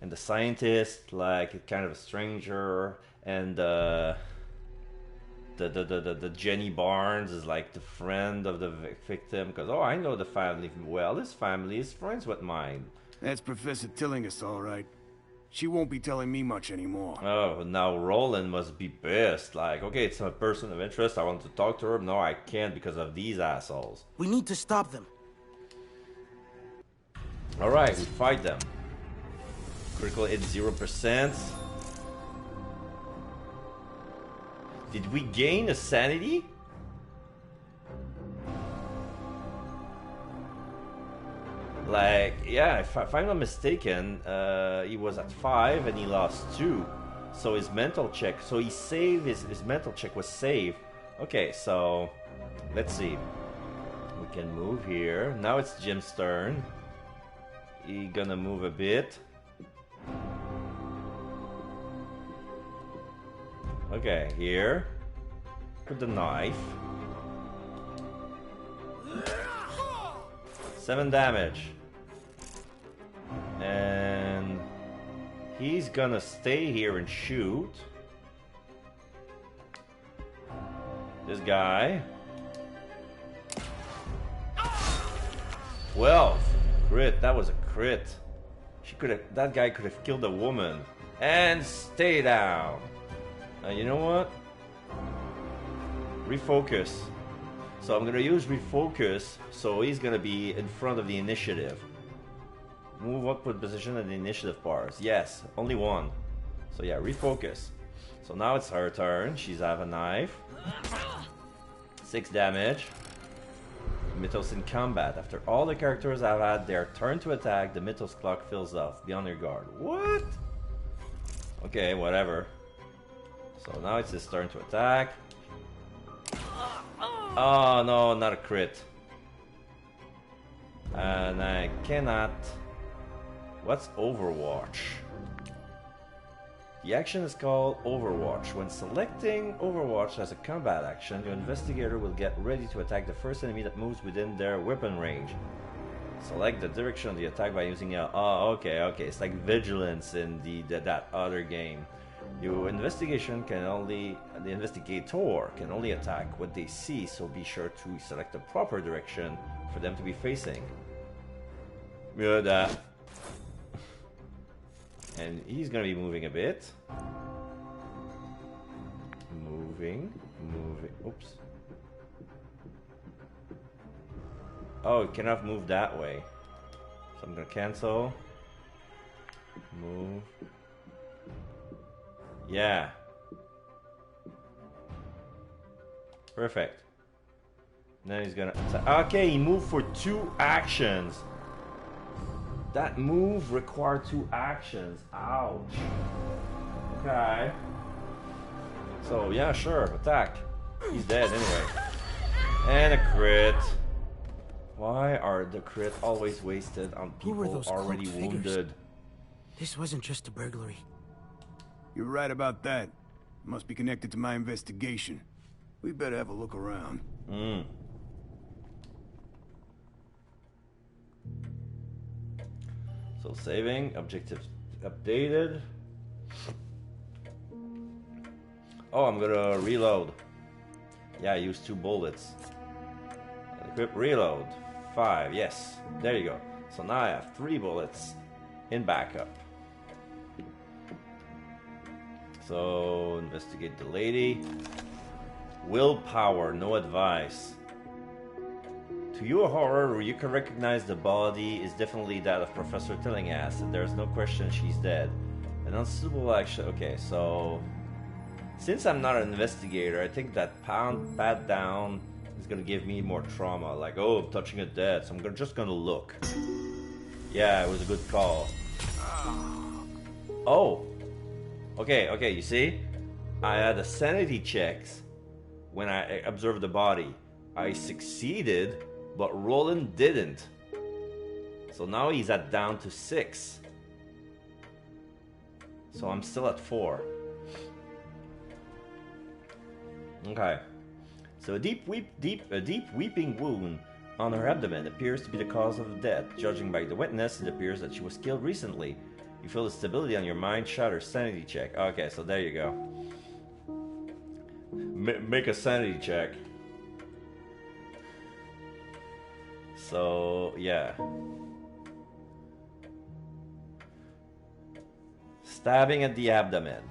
And the scientist, like kind of a stranger, and the Jenny Barnes is like the friend of the victim because, oh, I know the family well. This family is friends with mine. That's Professor Tillinghast, all right. She won't be telling me much anymore. Oh, now Roland must be pissed. Like, okay, it's a person of interest. I want to talk to her. No, I can't because of these assholes. We need to stop them. Alright, we fight them. Critical hit 0%. Did we gain a sanity? Like, yeah, if I'm not mistaken, he was at 5 and he lost 2. So his mental check, so he saved, his mental check was saved. Okay, so let's see. We can move here. Now it's Jim's turn. He gonna move a bit. Okay, here. With the knife. 7 damage. And he's gonna stay here and shoot this guy. 12. Crit. That was a crit. She could have. That guy could have killed a woman. And stay down. You know what? Refocus. So I'm gonna use refocus. So he's gonna be in front of the initiative. Move upward position at the initiative bars. Yes, only one. So yeah, refocus. So now it's her turn. She's have a knife. 6 damage. Mythos in combat. After all the characters have had their turn to attack, the Mythos clock fills off. Be on your guard. What? Okay, whatever. So now it's his turn to attack. Oh no, not a crit. And I cannot... What's Overwatch? The action is called Overwatch. When selecting Overwatch as a combat action, your investigator will get ready to attack the first enemy that moves within their weapon range. Select the direction of the attack by using a... Oh, okay. It's like Vigilance in that other game. Your investigation can only... The investigator can only attack what they see, so be sure to select the proper direction for them to be facing. Good. And he's gonna be moving a bit. Moving. Oops. Oh, it cannot move that way. So I'm gonna cancel. Move. Yeah. Perfect. Then he's gonna attack. Okay, he moved for 2 actions. That move required 2 actions. Ouch. Okay. So, yeah, sure. Attack. He's dead anyway. And a crit. Why are the crit always wasted on people already wounded? This wasn't just a burglary. You're right about that. Must be connected to my investigation. We better have a look around. So saving, objectives updated. Oh, I'm gonna reload. Yeah, I used 2 bullets. And equip reload. 5, yes. There you go. So now I have 3 bullets in backup. So investigate the lady. Willpower, no advice. To you, a horror, you can recognize the body is definitely that of Professor Tillinghast, and there's no question she's dead. An unsuitable action. Okay, so since I'm not an investigator, I think that pat down is gonna give me more trauma. Like, oh, I'm touching a dead, so I'm just gonna look. Yeah, it was a good call. Oh, okay. You see, I had a sanity checks when I observed the body. I succeeded, but Roland didn't. So now he's at down to 6. So I'm still at 4. Okay. So a deep weeping wound on her abdomen appears to be the cause of the death. Judging by the witness, it appears that she was killed recently. You feel the stability on your mind shatter. Sanity check. Okay, so there you go. Make a sanity check. So, yeah. Stabbing at the abdomen.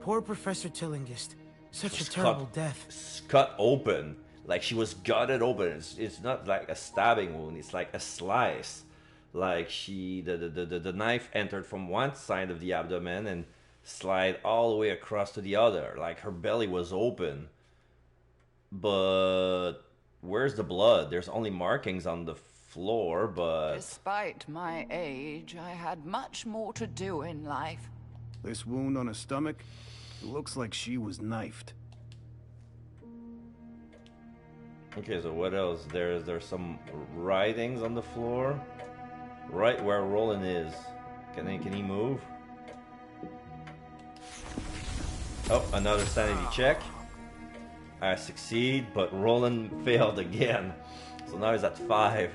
Poor Professor Tillinghast. Such a terrible death. Cut open. Like she was gutted open. It's not like a stabbing wound. It's like a slice. Like the knife entered from one side of the abdomen and slide all the way across to the other. Like her belly was open. But where's the blood? There's only markings on the floor, but... Despite my age, I had much more to do in life. This wound on her stomach, it looks like she was knifed. Okay, so what else? There's some writings on the floor. Right where Roland is. Can he move? Oh, another sanity check. I succeed, but Roland failed again. So now he's at 5.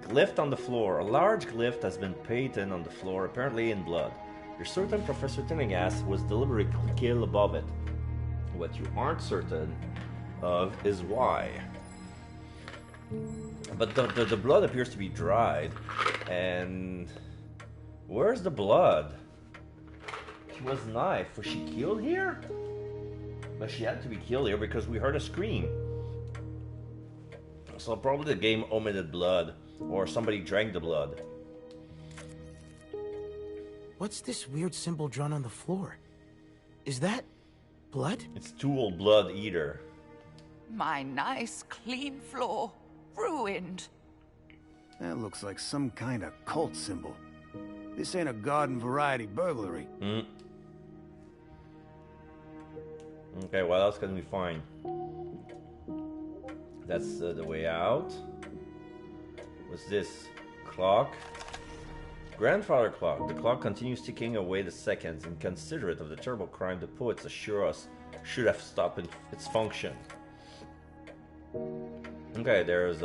Glyph on the floor. A large glyph has been painted on the floor, apparently in blood. You're certain Professor Tillinghast was deliberately killed above it. What you aren't certain of is why. But the blood appears to be dried. And where's the blood? She was knifed. Was she killed here? But she had to be killed here because we heard a scream. So probably the game omitted blood. Or somebody drank the blood. What's this weird symbol drawn on the floor? Is that blood? It's Tool Blood Eater. My nice, clean floor, ruined. That looks like some kind of cult symbol. This ain't a garden variety burglary. Okay, what else can we find? That's the way out. What's this? Clock. Grandfather clock. The clock continues ticking away the seconds. Inconsiderate of the terrible crime the poets assure us should have stopped its function. Okay, there's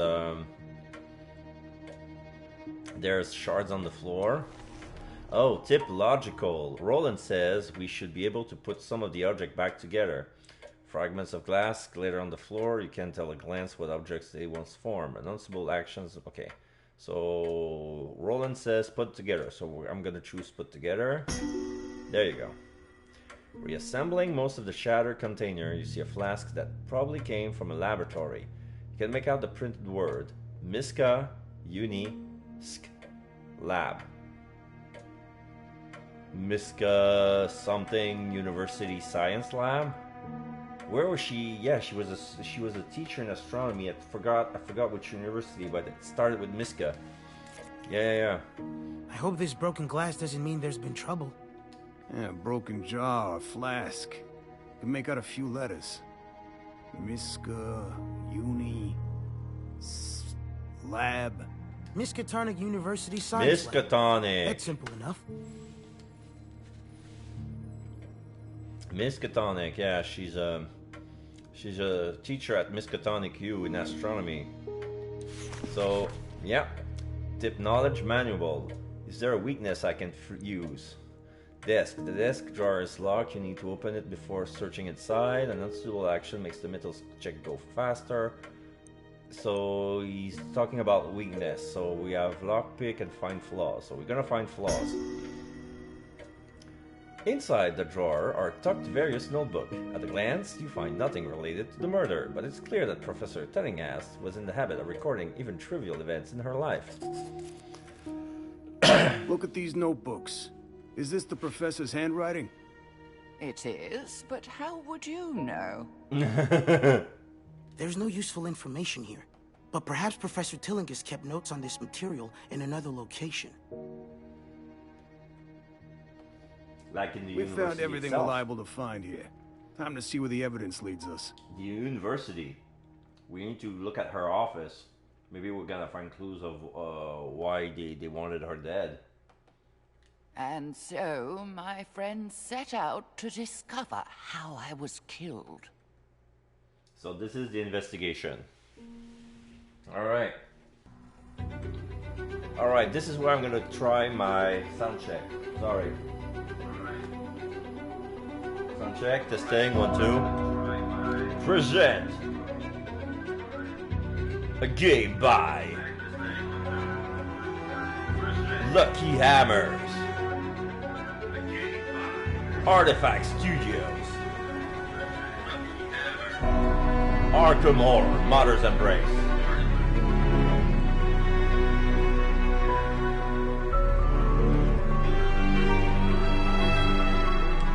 shards on the floor. Oh, tip logical. Roland says we should be able to put some of the object back together. Fragments of glass glitter on the floor. You can tell at a glance what objects they once formed. Announceable actions. Okay. So Roland says put together. So I'm going to choose put together. There you go. Reassembling most of the shattered container, you see a flask that probably came from a laboratory. You can make out the printed word Miska Uni Sk Lab. Miska something University Science Lab. Where was she? Yeah, she was a teacher in astronomy. I forgot which university, but it started with Miska. Yeah. I hope this broken glass doesn't mean there's been trouble. Yeah, a broken jar or flask. Can make out a few letters. Miska, Uni, Lab. Miskatonic University Science Lab. Miskatonic. That's simple enough. Miskatonic, yeah, she's a teacher at Miskatonic U in astronomy. So, yeah. Tip knowledge manual. Is there a weakness I can use? Desk. The desk drawer is locked. You need to open it before searching inside. An unsuitable action makes the metal check go faster. So he's talking about weakness. So we have lockpick and find flaws. So we're gonna find flaws. Inside the drawer are tucked various notebooks. At a glance, you find nothing related to the murder, but it's clear that Professor Tellinghast was in the habit of recording even trivial events in her life. Look at these notebooks. Is this the professor's handwriting? It is, but how would you know? There's no useful information here, but perhaps Professor Tillinghast kept notes on this material in another location. Like in the We university found everything itself. reliable to find here. Time to see where the evidence leads us. The university. We need to look at her office. Maybe we're gonna find clues of why they wanted her dead. And so my friend set out to discover how I was killed. So this is the investigation. Alright. Alright, this is where I'm gonna try my sound check. Sorry. Sound check, testing, 1, 2. Present a game by Lucky Hammers, Artifact Studios, Arkham Horror, Mother's Embrace.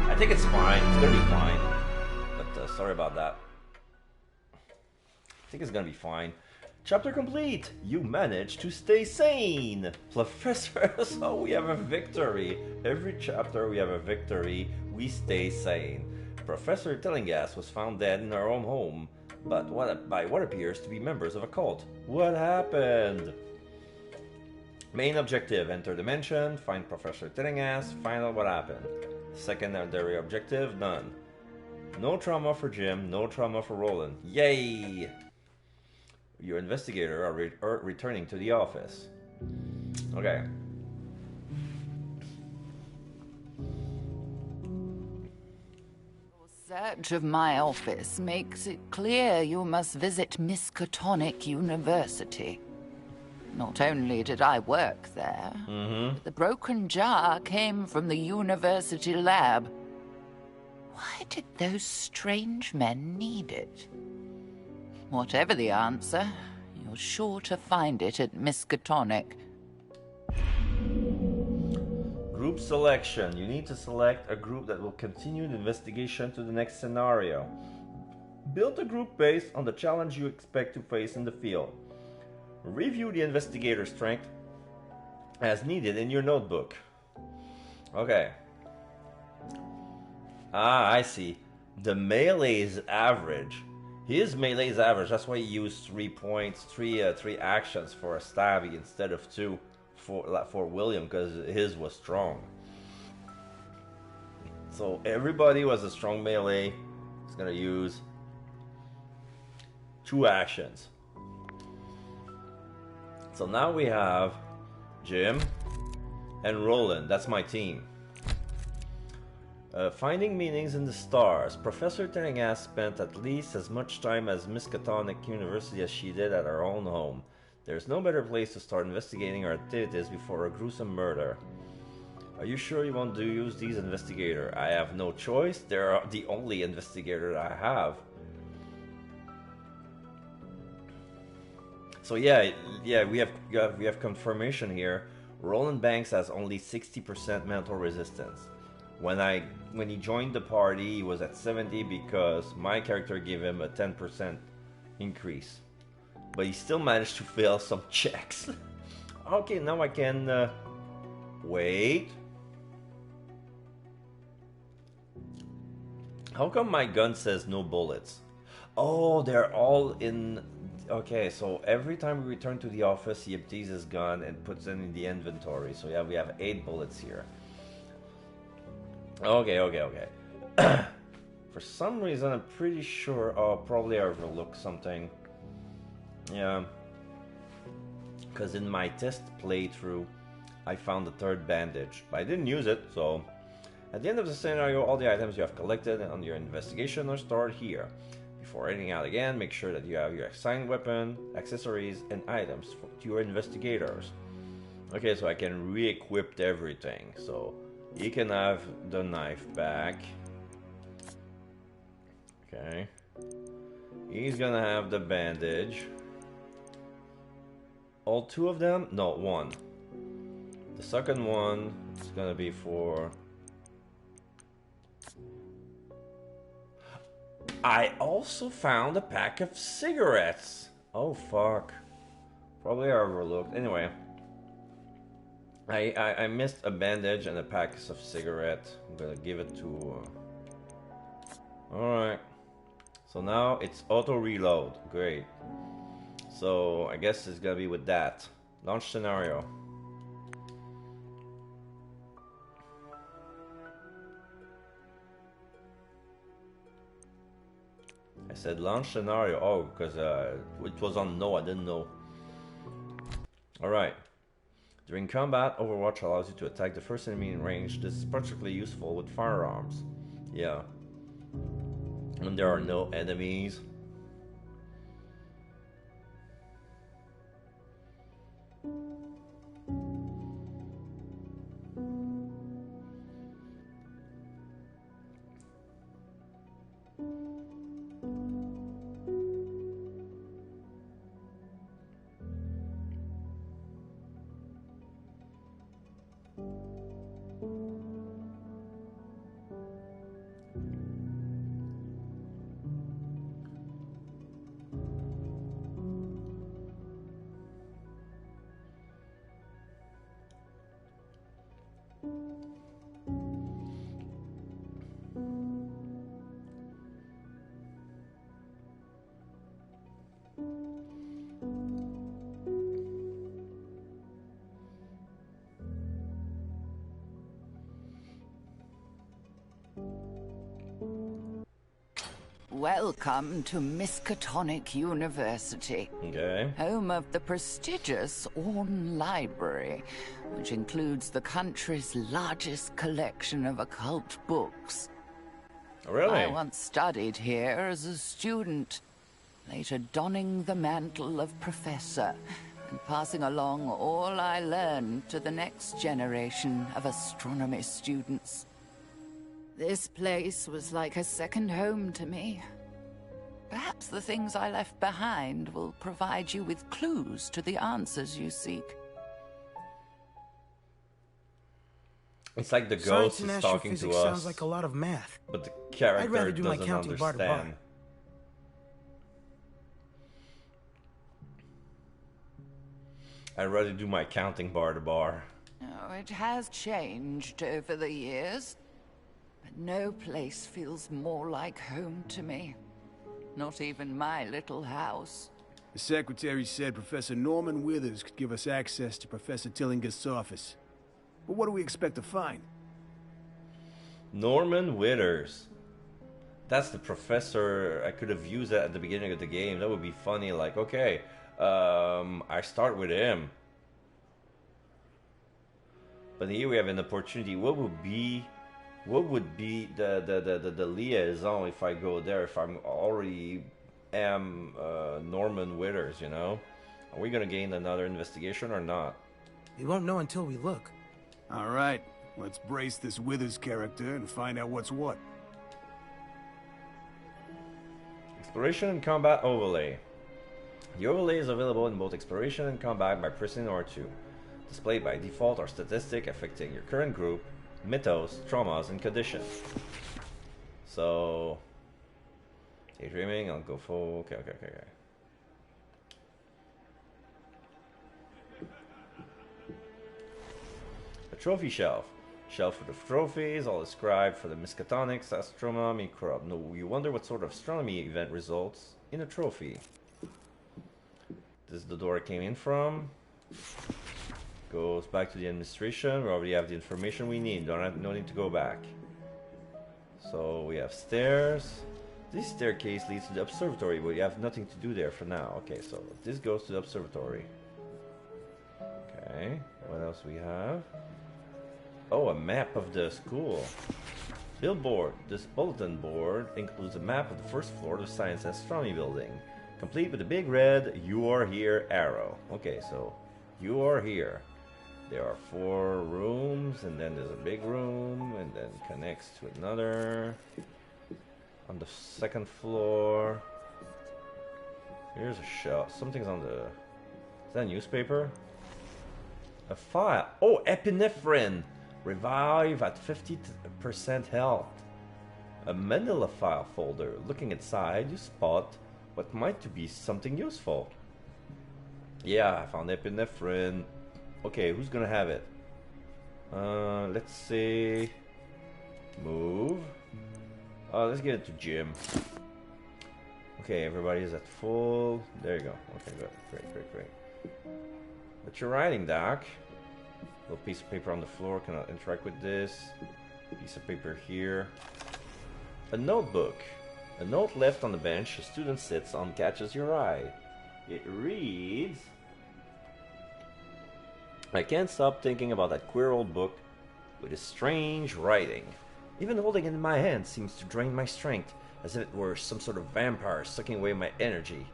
I think it's fine. It's gonna be fine. But sorry about that. I think it's gonna be fine. Chapter complete! You managed to stay sane! Professor, so we have a victory. Every chapter we have a victory. We stay sane. Professor Tillinghast was found dead in her own home, but by what appears to be members of a cult. What happened? Main objective, enter dimension, find Professor Tillinghast, find out what happened. Secondary objective, none. No trauma for Jim, no trauma for Roland. Yay! Your investigator are returning to the office. Okay. Search of my office makes it clear you must visit Miskatonic University. Not only did I work there, but the broken jar came from the university lab. Why did those strange men need it? Whatever the answer, you're sure to find it at Miskatonic. Group selection. You need to select a group that will continue the investigation to the next scenario. Build a group based on the challenge you expect to face in the field. Review the investigator's strength as needed in your notebook. Okay. Ah, I see. The melee is average. His melee is average. That's why he used 3 points, three actions for a stabby instead of 2 for William, because his was strong. So everybody was a strong melee. He's gonna use 2 actions. So now we have Jim and Roland. That's my team. Finding meanings in the stars. Professor Tillinghast spent at least as much time as Miskatonic University as she did at her own home. There's no better place to start investigating her activities before a gruesome murder. Are you sure you want to use these investigator? I have no choice. They're the only investigator I have. So yeah, we have confirmation here. Roland Banks has only 60% mental resistance. When he joined the party, he was at 70 because my character gave him a 10% increase. But he still managed to fail some checks. Okay, now I can wait. How come my gun says no bullets? Oh, they're all in. Okay, so every time we return to the office, he empties his gun and puts it in the inventory. So yeah, we have 8 bullets here. Okay. For some reason, I'm pretty sure. Oh, probably I overlooked something. Yeah. Because in my test playthrough, I found the 3rd bandage, but I didn't use it. So, at the end of the scenario, all the items you have collected on your investigation are stored here. Before heading out again, make sure that you have your assigned weapon, accessories, and items to your investigators. Okay, so I can re-equip everything. So He can have the knife back. Okay. He's gonna have the bandage. All two of them? No, one. The second one is gonna be for... I also found a pack of cigarettes. Oh fuck. Probably overlooked. Anyway. I missed a bandage and a pack of cigarettes. I'm gonna give it to... Alright. So now it's auto reload. Great. So I guess it's gonna be with that. Launch scenario. I said launch scenario. Oh, because it was on no, I didn't know. Alright. During combat, Overwatch allows you to attack the first enemy in range. This is particularly useful with firearms. Yeah. When there are no enemies. Welcome to Miskatonic University. Okay. Home of the prestigious Orne Library, which includes the country's largest collection of occult books. Really? I once studied here as a student, later donning the mantle of professor and passing along all I learned to the next generation of astronomy students. This place was like a second home to me. Perhaps the things I left behind will provide you with clues to the answers you seek. It's like the Science ghost and is talking to astrophysics us. sounds like a lot of math. But the character I'd rather do my doesn't counting bar to bar. understand. I'd rather do my counting bar to bar. Oh, it has changed over the years, but no place feels more like home to me. Not even my little house. The secretary said Professor Norman Withers could give us access to Professor Tillingast's office. But what do we expect to find? Norman Withers. That's the professor. I could have used that at the beginning of the game. That would be funny. Like, okay, I start with him. But here we have an opportunity. What would be the liaison if I go there? If I'm already Norman Withers, you know? Are we gonna gain another investigation or not? We won't know until we look. All right, let's brace this Withers character and find out what's what. Exploration and Combat Overlay. The overlay is available in both Exploration and Combat by pressing R2. Displayed by default are statistics affecting your current group, mythos, traumas, and conditions. So, daydreaming, I'll go for... Okay. A trophy shelf. Shelf for the trophies, all described for the Miskatonics, Astronomy Club. No, you wonder what sort of astronomy event results in a trophy. This is the door it came in from. Goes back to the administration. We already have the information we need. No need to go back. So we have stairs. This staircase leads to the observatory, but you have nothing to do there for now. Okay, so this goes to the observatory. Okay, what else we have? Oh, a map of the school. Billboard. This bulletin board includes a map of the first floor of the Science and Astronomy building, complete with a big red "You Are Here" arrow. Okay, so you are here. There are 4 rooms, and then there's a big room, and then connects to another. On the 2nd floor. Here's a shelf. Something's on the... Is that a newspaper? A file. Oh, epinephrine! Revive at 50% health. A manila file folder. Looking inside, you spot what might be something useful. Yeah, I found epinephrine. Okay, who's gonna have it? Let's see. Move. Let's get it to Jim. Okay, everybody's at full. There you go. Okay, good. Great. What you're writing, Doc? Little piece of paper on the floor. Cannot interact with this. Piece of paper here. A notebook. A note left on the bench a student sits on catches your eye. It reads... I can't stop thinking about that queer old book with its strange writing. Even holding it in my hand seems to drain my strength, as if it were some sort of vampire sucking away my energy.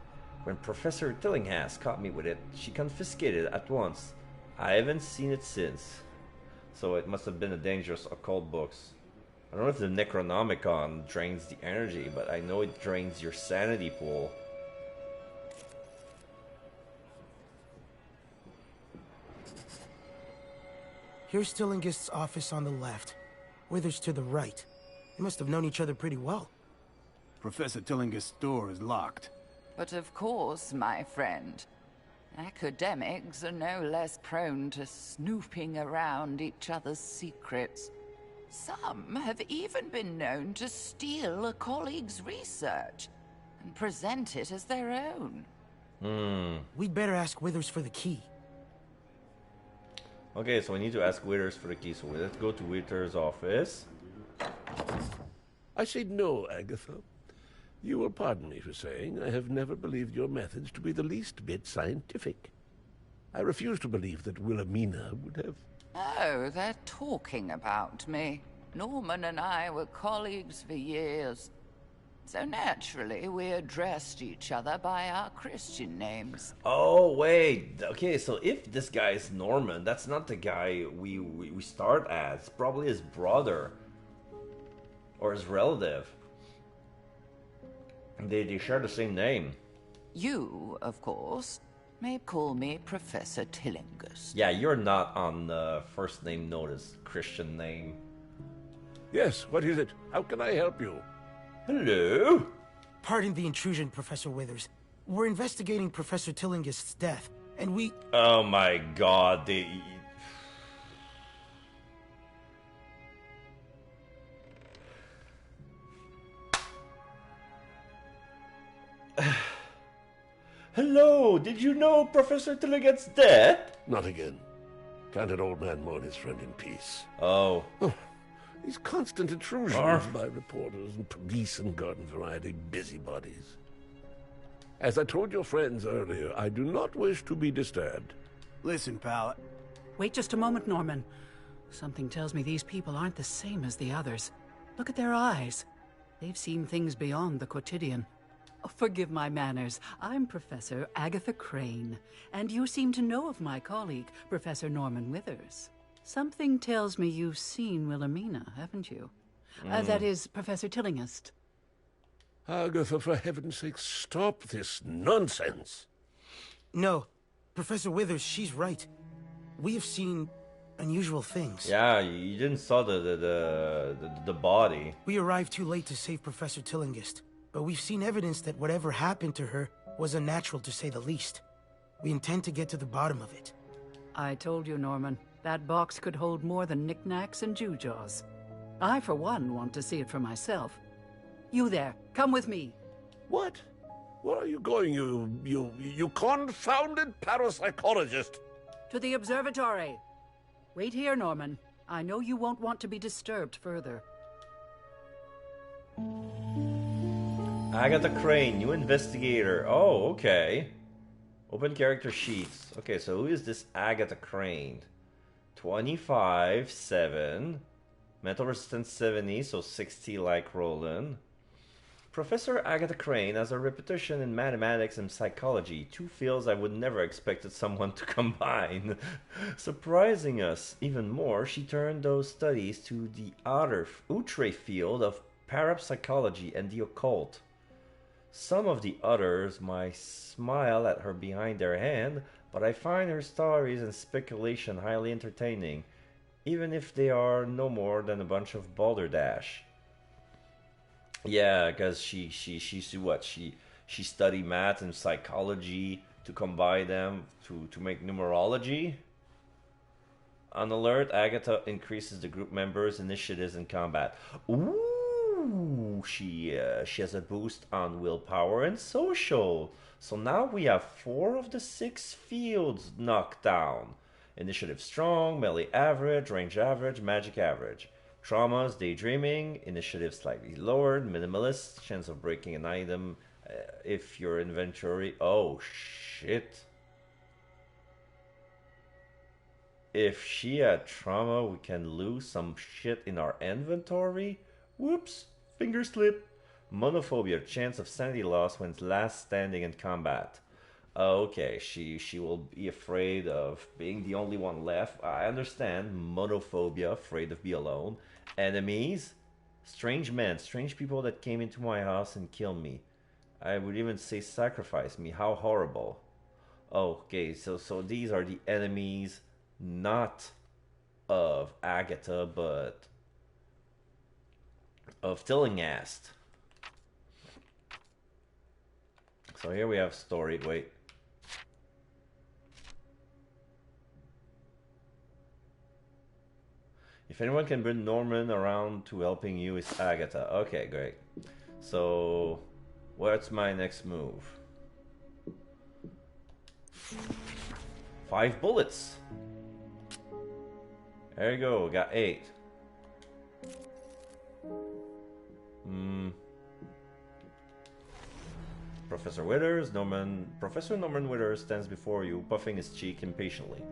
When Professor Tillinghast caught me with it, she confiscated it at once. I haven't seen it since. So it must have been a dangerous occult book. I don't know if the Necronomicon drains the energy, but I know it drains your sanity pool. Here's Tillinghast's office on the left. Withers to the right. They must have known each other pretty well. Professor Tillinghast's door is locked. But of course, my friend. Academics are no less prone to snooping around each other's secrets. Some have even been known to steal a colleague's research and present it as their own. We'd better ask Withers for the key. Okay, so we need to ask Withers for the key. So let's go to Withers' office. I say no, Agatha. You will pardon me for saying I have never believed your methods to be the least bit scientific. I refuse to believe that Wilhelmina would have... Oh, they're talking about me. Norman and I were colleagues for years. So naturally, we addressed each other by our Christian names. Oh, wait. Okay, so if this guy is Norman, that's not the guy we start as. Probably his brother. Or his relative. They share the same name. You, of course, may call me Professor Tillinghast. Yeah, you're not on the first name notice, Christian name. Yes, what is it? How can I help you? Hello? Pardon the intrusion, Professor Withers. We're investigating Professor Tillinghast's death, and we... Oh my god, they... Hello, did you know Professor Tillinghast's dead? Not again. Can't an old man mourn his friend in peace? Oh. These constant intrusions by reporters and police and garden variety busybodies. As I told your friends earlier, I do not wish to be disturbed. Listen, pal. Wait just a moment, Norman. Something tells me these people aren't the same as the others. Look at their eyes. They've seen things beyond the quotidian. Oh, forgive my manners. I'm Professor Agatha Crane, and you seem to know of my colleague, Professor Norman Withers. Something tells me you've seen Wilhelmina, haven't you? That is, Professor Tillinghast. Agatha, for heaven's sake, stop this nonsense. No. Professor Withers, she's right. We have seen unusual things. Yeah, you didn't saw the body. We arrived too late to save Professor Tillinghast, but we've seen evidence that whatever happened to her was unnatural, to say the least. We intend to get to the bottom of it. I told you, Norman. That box could hold more than knickknacks and gewgaws. I, for one, want to see it for myself. You there, come with me. What? Where are you going, you confounded parapsychologist? To the observatory. Wait here, Norman. I know you won't want to be disturbed further. Agatha Crane, new investigator. Oh, okay. Open character sheets. Okay, so who is this Agatha Crane? 25, 7. Mental resistance 70, so 60 like Roland. Professor Agatha Crane has a reputation in mathematics and psychology, two fields I would never expected someone to combine. Surprising us even more, she turned those studies to the outre field of parapsychology and the occult. Some of the others might smile at her behind their hand, but I find her stories and speculation highly entertaining, even if they are no more than a bunch of balderdash. Yeah, because she studied math and psychology to combine them to make numerology. On alert, Agatha increases the group members' initiatives in combat. Ooh, she has a boost on willpower and social. So now we have 4 of the 6 fields knocked down. Initiative strong, melee average, range average, magic average. Traumas, daydreaming, initiative slightly lowered, minimalist, chance of breaking an item if your inventory... Oh, shit. If she had trauma, we can lose some shit in our inventory? Whoops, finger slip. Monophobia, chance of sanity loss when last standing in combat. Okay, she will be afraid of being the only one left. I understand. Monophobia, afraid of being alone. Enemies, strange men, strange people that came into my house and killed me. I would even say sacrifice me. How horrible. Okay, so these are the enemies, not of Agatha, but of Tillinghast. So here we have story. Wait. If anyone can bring Norman around to helping you, it's Agatha. Okay, great. So, what's my next move? 5 bullets. There you go. Got 8. Professor Withers, Professor Norman Withers stands before you, puffing his cheek impatiently.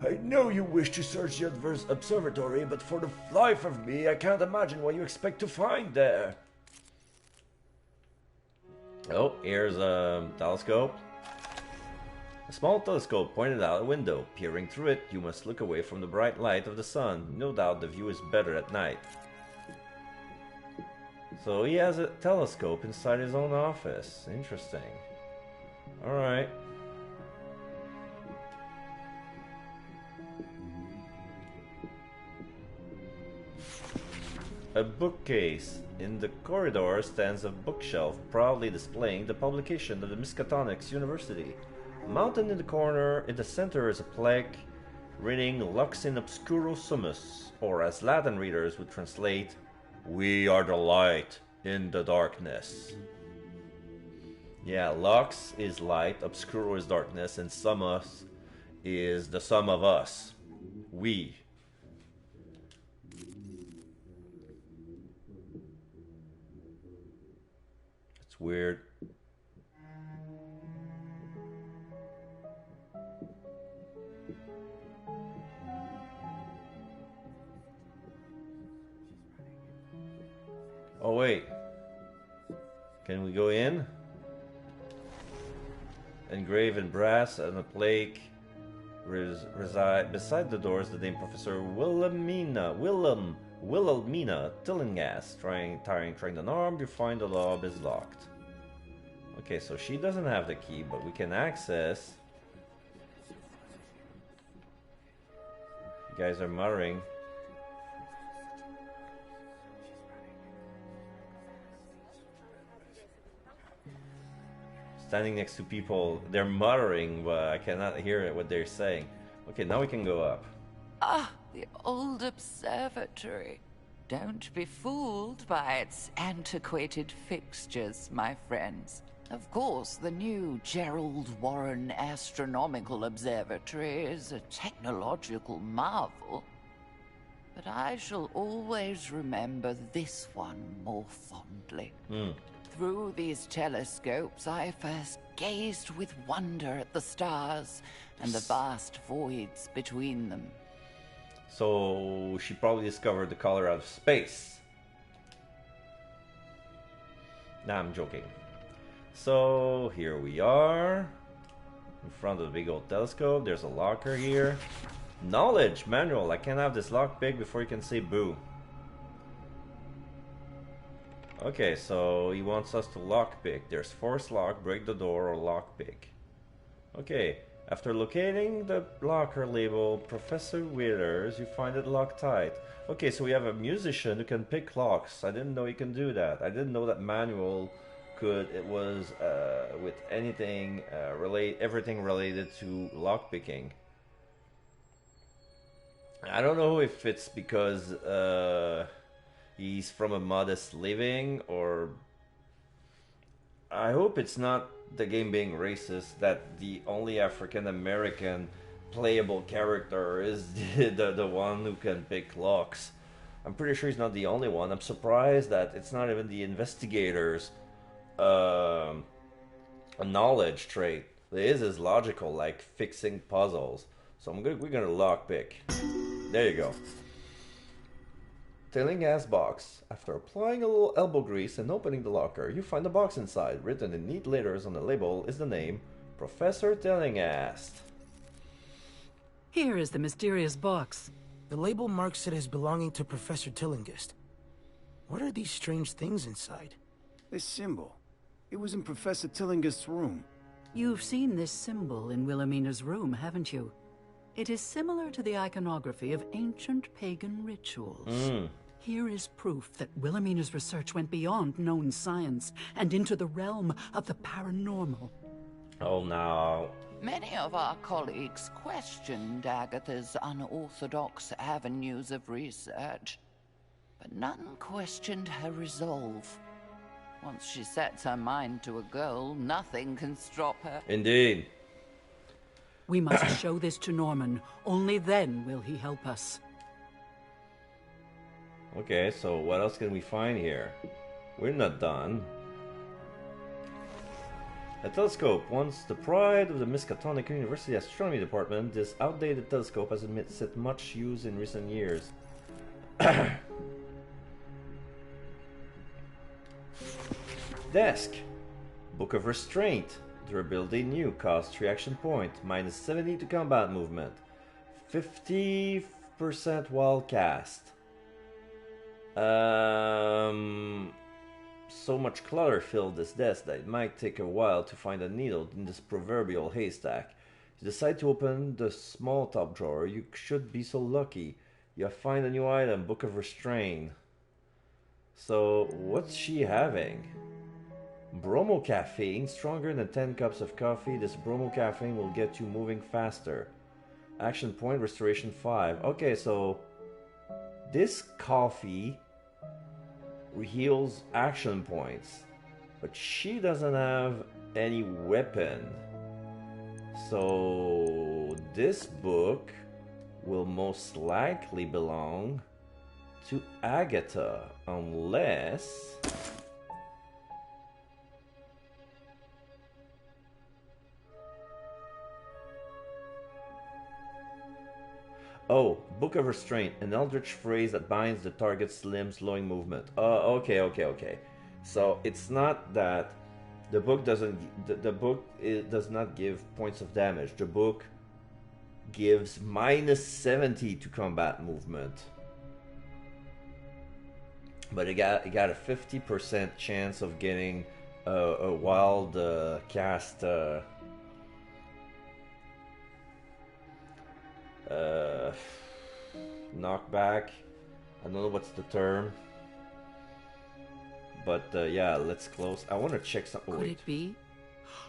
I know you wish to search the adverse observatory, but for the life of me, I can't imagine what you expect to find there. Oh, here's a telescope. A small telescope pointed out a window. Peering through it, you must look away from the bright light of the sun. No doubt the view is better at night. So he has a telescope inside his own office. Interesting. Alright. A bookcase. In the corridor stands a bookshelf proudly displaying the publication of the Miskatonic University. Mounted in the corner, in the center is a plaque reading Lux in Obscuro Summus, or as Latin readers would translate, We are the light in the darkness. Yeah, Lux is light, Obscuro is darkness, and Summus is the sum of us. We. It's weird. Oh wait, can we go in? Engraved in brass on a plaque reside beside the doors the name Professor Wilhelmina Tillinghast. Trying the knob, you find the knob is locked. Okay, so she doesn't have the key, but we can access. You guys are muttering. Standing next to people, they're muttering, but I cannot hear what they're saying. Okay, now we can go up. Ah, the old observatory. Don't be fooled by its antiquated fixtures, my friends. Of course, the new Gerald Warren Astronomical Observatory is a technological marvel. But I shall always remember this one more fondly. Through these telescopes, I first gazed with wonder at the stars and the vast voids between them. So she probably discovered the color out of space. Nah, I'm joking. So here we are in front of the big old telescope. There's a locker here. Knowledge manual. I can't have this lockpick before you can say boo. Okay, so he wants us to lockpick. There's force lock, break the door, or lockpick. Okay, after locating the locker label, Professor Withers, you find it loctite. Okay, so we have a musician who can pick locks. I didn't know he can do that. I didn't know that manual could. It was with anything everything related to lockpicking. I don't know if it's because he's from a modest living, or I hope it's not the game being racist that the only African American playable character is the one who can pick locks. I'm pretty sure he's not the only one. I'm surprised that it's not even the investigator's a knowledge trait. It is logical, like fixing puzzles. So we're gonna lockpick. There you go. Tailing gas box. After applying a little elbow grease and opening the locker, you find a box inside. Written in neat letters on the label is the name Professor Tellingast. Here is the mysterious box. The label marks it as belonging to Professor Tillingist. What are these strange things inside? This symbol. It was in Professor Tillingist's room. You've seen this symbol in Wilhelmina's room, haven't you? It is similar to the iconography of ancient pagan rituals. Here is proof that Wilhelmina's research went beyond known science and into the realm of the paranormal. Oh no. Many of our colleagues questioned Agatha's unorthodox avenues of research, but none questioned her resolve. Once she sets her mind to a goal, nothing can stop her. Indeed. We must show this to Norman. Only then will he help us. Okay, so what else can we find here? We're not done. A telescope. Once the pride of the Miskatonic University Astronomy Department, this outdated telescope has seen much use in recent years. Desk. Book of Restraint. Durability new. Cost reaction point. Minus 70 to combat movement. 50% while cast. So much clutter filled this desk that it might take a while to find a needle in this proverbial haystack. You decide to open the small top drawer. You should be so lucky. You find a new item, Book of Restraint. So, what's she having? Bromo caffeine, stronger than 10 cups of coffee. This bromo caffeine will get you moving faster. Action point, restoration 5. Okay, so this coffee heals action points, but she doesn't have any weapon. So this book will most likely belong to Agatha, unless... Oh, Book of Restraint, an eldritch phrase that binds the target's limbs, slowing movement. Okay. So it's not that the book doesn't. The book does not give points of damage. The book gives minus 70 to combat movement, but it got a 50% chance of getting a wild cast. Knockback. I don't know what's the term, but yeah, let's close. I want to check something. Could it be?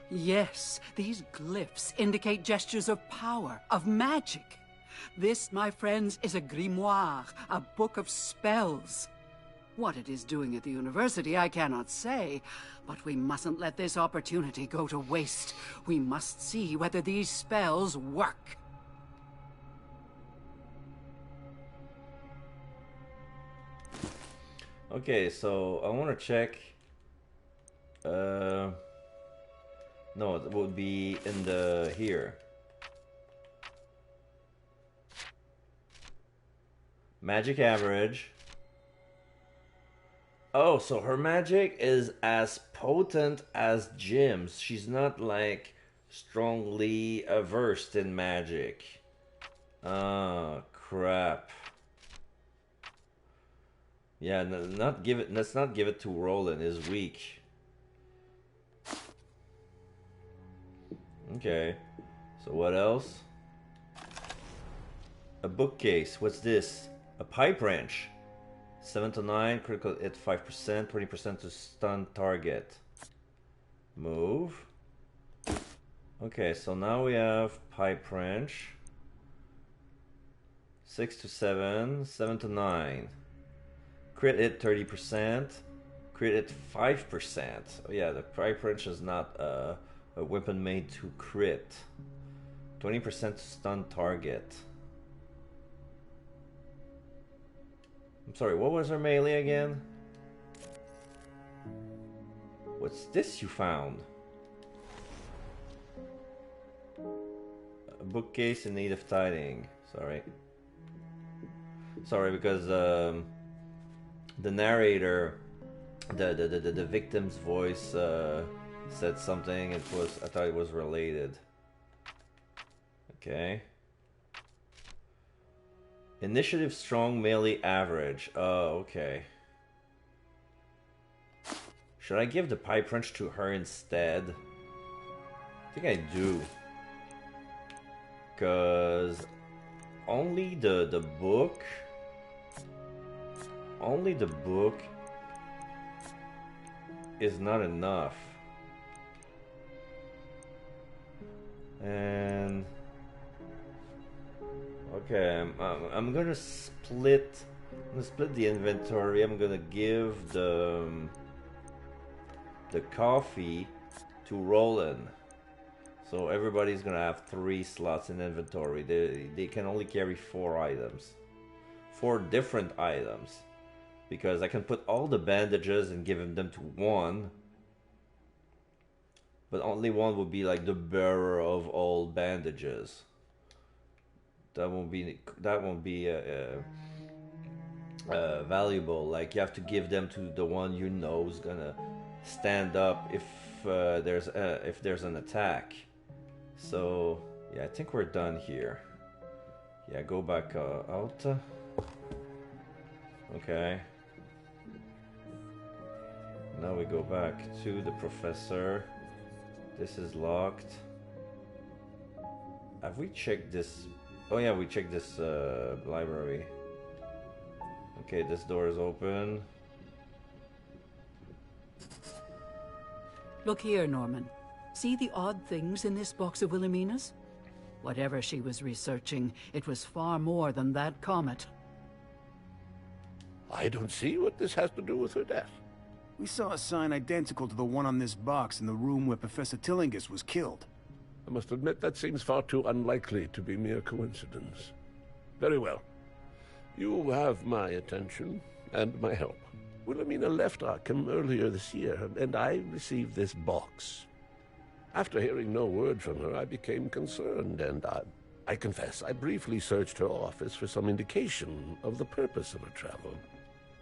Yes, these glyphs indicate gestures of power, of magic. This, my friends, is a grimoire, a book of spells. What it is doing at the university, I cannot say, but we mustn't let this opportunity go to waste. We must see whether these spells work. Okay, so I want to check. No, it would be in the here. Magic average. Oh, so her magic is as potent as Jim's. She's not like strongly versed in magic. Oh, crap. Yeah, not give it. Let's not give it to Roland. Is weak. Okay. So what else? A bookcase. What's this? A pipe wrench. 7 to 9, critical hit 5%, 20% to stun target. Move. Okay, so now we have pipe wrench. 6 to 7, 7 to 9. Crit hit 30%, crit hit 5%. Oh yeah, the pipe wrench is not a weapon made to crit. 20% to stun target. I'm sorry, what was her melee again? What's this you found? A bookcase in need of tidying. Sorry. Sorry, because the narrator, the victim's voice said something. It was, I thought it was related. Okay. Initiative strong melee average. Oh, okay. Should I give the pipe wrench to her instead? I think I do. Cause only the book is not enough. And okay, I'm gonna split the inventory. I'm gonna give the coffee to Roland. So everybody's gonna have 3 slots in inventory. They can only carry 4 items. 4 different items. Because I can put all the bandages and give them to one. But only one would be like the bearer of all bandages. That won't be valuable. Like you have to give them to the one you know is gonna stand up if there's an attack. So yeah, I think we're done here. Yeah, go back out. Okay. Now we go back to the professor. This is locked. Have we checked this? Oh yeah, we checked this library. Okay, this door is open. Look here, Norman. See the odd things in this box of Wilhelmina's? Whatever she was researching, it was far more than that comet. I don't see what this has to do with her death. We saw a sign identical to the one on this box in the room where Professor Tillinghast was killed. I must admit that seems far too unlikely to be mere coincidence. Very well. You have my attention and my help. Wilhelmina left Arkham earlier this year, and I received this box. After hearing no word from her, I became concerned, and I confess, I briefly searched her office for some indication of the purpose of her travel.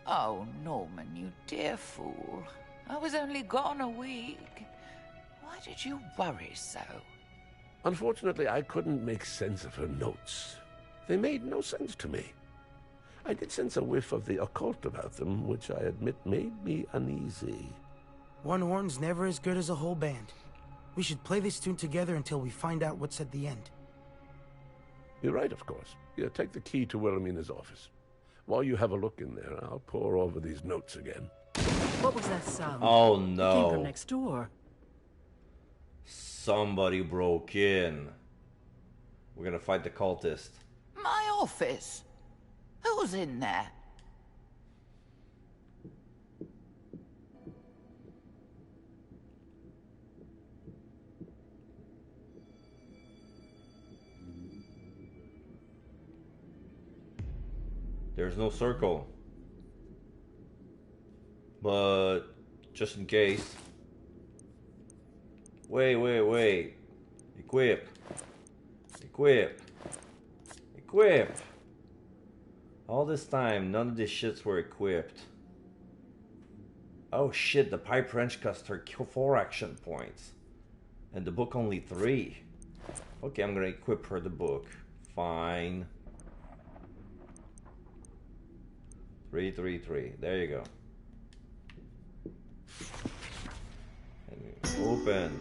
Oh, Norman, you dear fool. I was only gone a week. Why did you worry so? Unfortunately, I couldn't make sense of her notes. They made no sense to me. I did sense a whiff of the occult about them, which I admit made me uneasy. One horn's never as good as a whole band. We should play this tune together until we find out what's at the end. You're right, of course. Here, take the key to Wilhelmina's office. While you have a look in there, I'll pore over these notes again. What was that sound? Oh It came no. from next door. Somebody broke in. We're gonna fight the cultist. My office? Who's in there? There's no circle. But just in case. Wait. Equip. All this time, none of these shits were equipped. Oh shit, the pipe wrench cost her 4 action points. And the book only 3. Okay, I'm gonna equip her the book. Fine. 3, 3, 3. There you go. And open.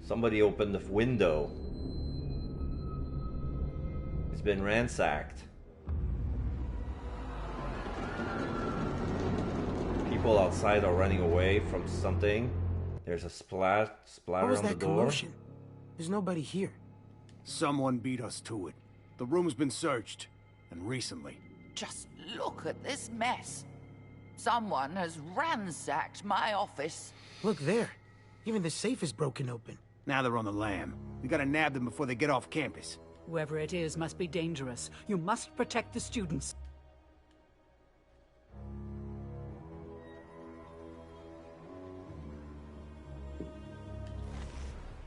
Somebody opened the window. It's been ransacked. People outside are running away from something. There's a splatter What was on the that door. commotion? There's nobody here. Someone beat us to it. The room's been searched, and recently. Just look at this mess. Someone has ransacked my office. Look there. Even the safe is broken open. Now they're on the lam. We gotta nab them before they get off campus. Whoever it is must be dangerous. You must protect the students.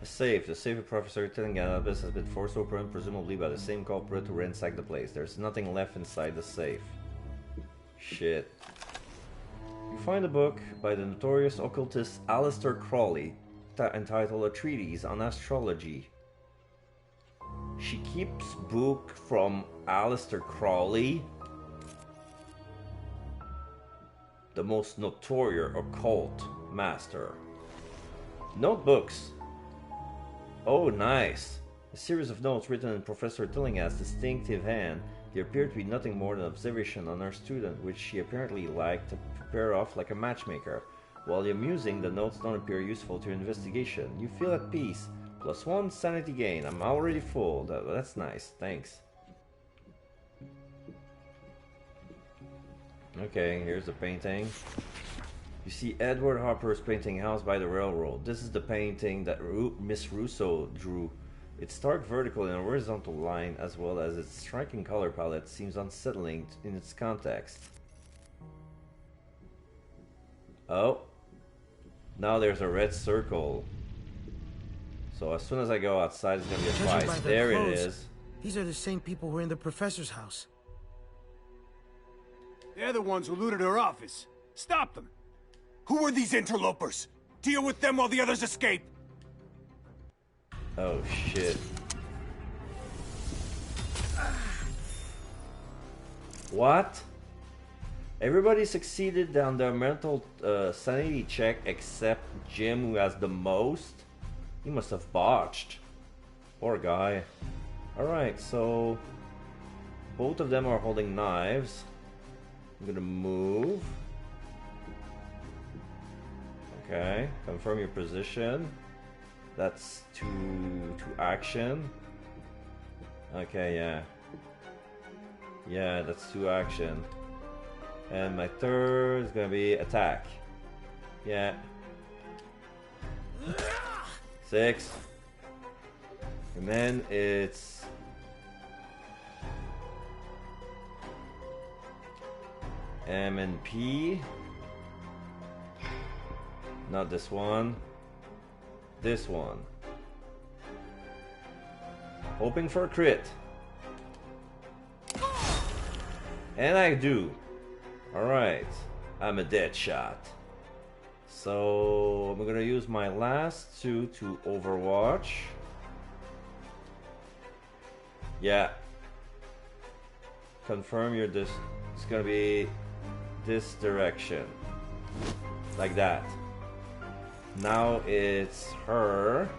A safe. The safe of Professor Tillingham has been forced open, presumably by the same culprit who ransacked the place. There's nothing left inside the safe. Shit. You find a book by the notorious occultist Aleister Crowley entitled A Treatise on Astrology. She keeps book from Aleister Crowley, the most notorious occult master. Notebooks. Oh, nice. A series of notes written in Professor Tillingham's distinctive hand. They appear to be nothing more than observation on her student, which she apparently liked to prepare off like a matchmaker. While amusing, the notes don't appear useful to your investigation. You feel at peace. +1 sanity gain. I'm already full. That's nice. Thanks. Okay, here's the painting. You see Edward Hopper's painting House by the Railroad. This is the painting that Miss Russo drew. Its stark vertical and horizontal line, as well as its striking color palette, seems unsettling in its context. Oh. Now there's a red circle. So as soon as I go outside, it's gonna be a Judging by fight. their There it clothes, is. These are the same people who were in the professor's house. They're the ones who looted her office. Stop them! Who are these interlopers? Deal with them while the others escape. Oh shit. What? Everybody succeeded on their mental sanity check except Jim, who has the most. He must have botched. Poor guy. Alright, so both of them are holding knives. I'm gonna move. Okay, confirm your position. That's to action. Okay, yeah. Yeah, that's 2 action. And my third is gonna be attack. Yeah. 6. And then it's M and P. Not this one. This one. Hoping for a crit. And I do. Alright. I'm a dead shot. So I'm gonna use my last 2 to overwatch. Yeah. Confirm your it's gonna be this direction. Like that. Now it's her.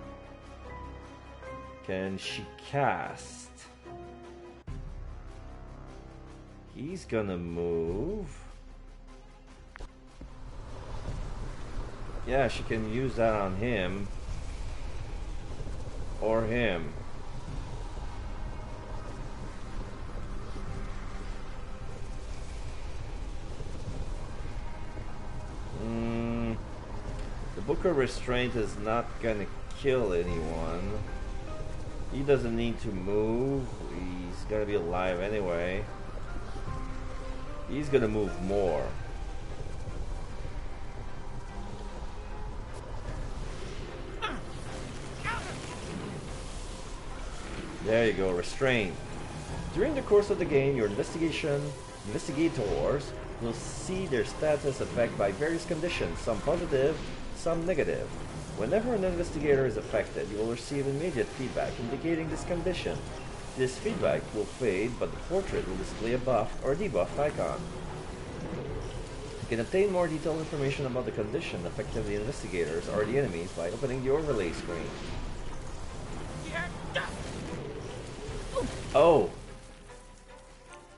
Can she cast? He's gonna move. Yeah, she can use that on him. Or him. The Book of Restraint is not gonna kill anyone. He doesn't need to move. He's gonna be alive anyway. He's gonna move more. There you go, restraint. During the course of the game, your investigators will see their status affected by various conditions, some positive, some negative. Whenever an investigator is affected, you will receive immediate feedback indicating this condition. This feedback will fade, but the portrait will display a buffed or debuffed icon. You can obtain more detailed information about the condition affecting the investigators or the enemies by opening the overlay screen. Oh!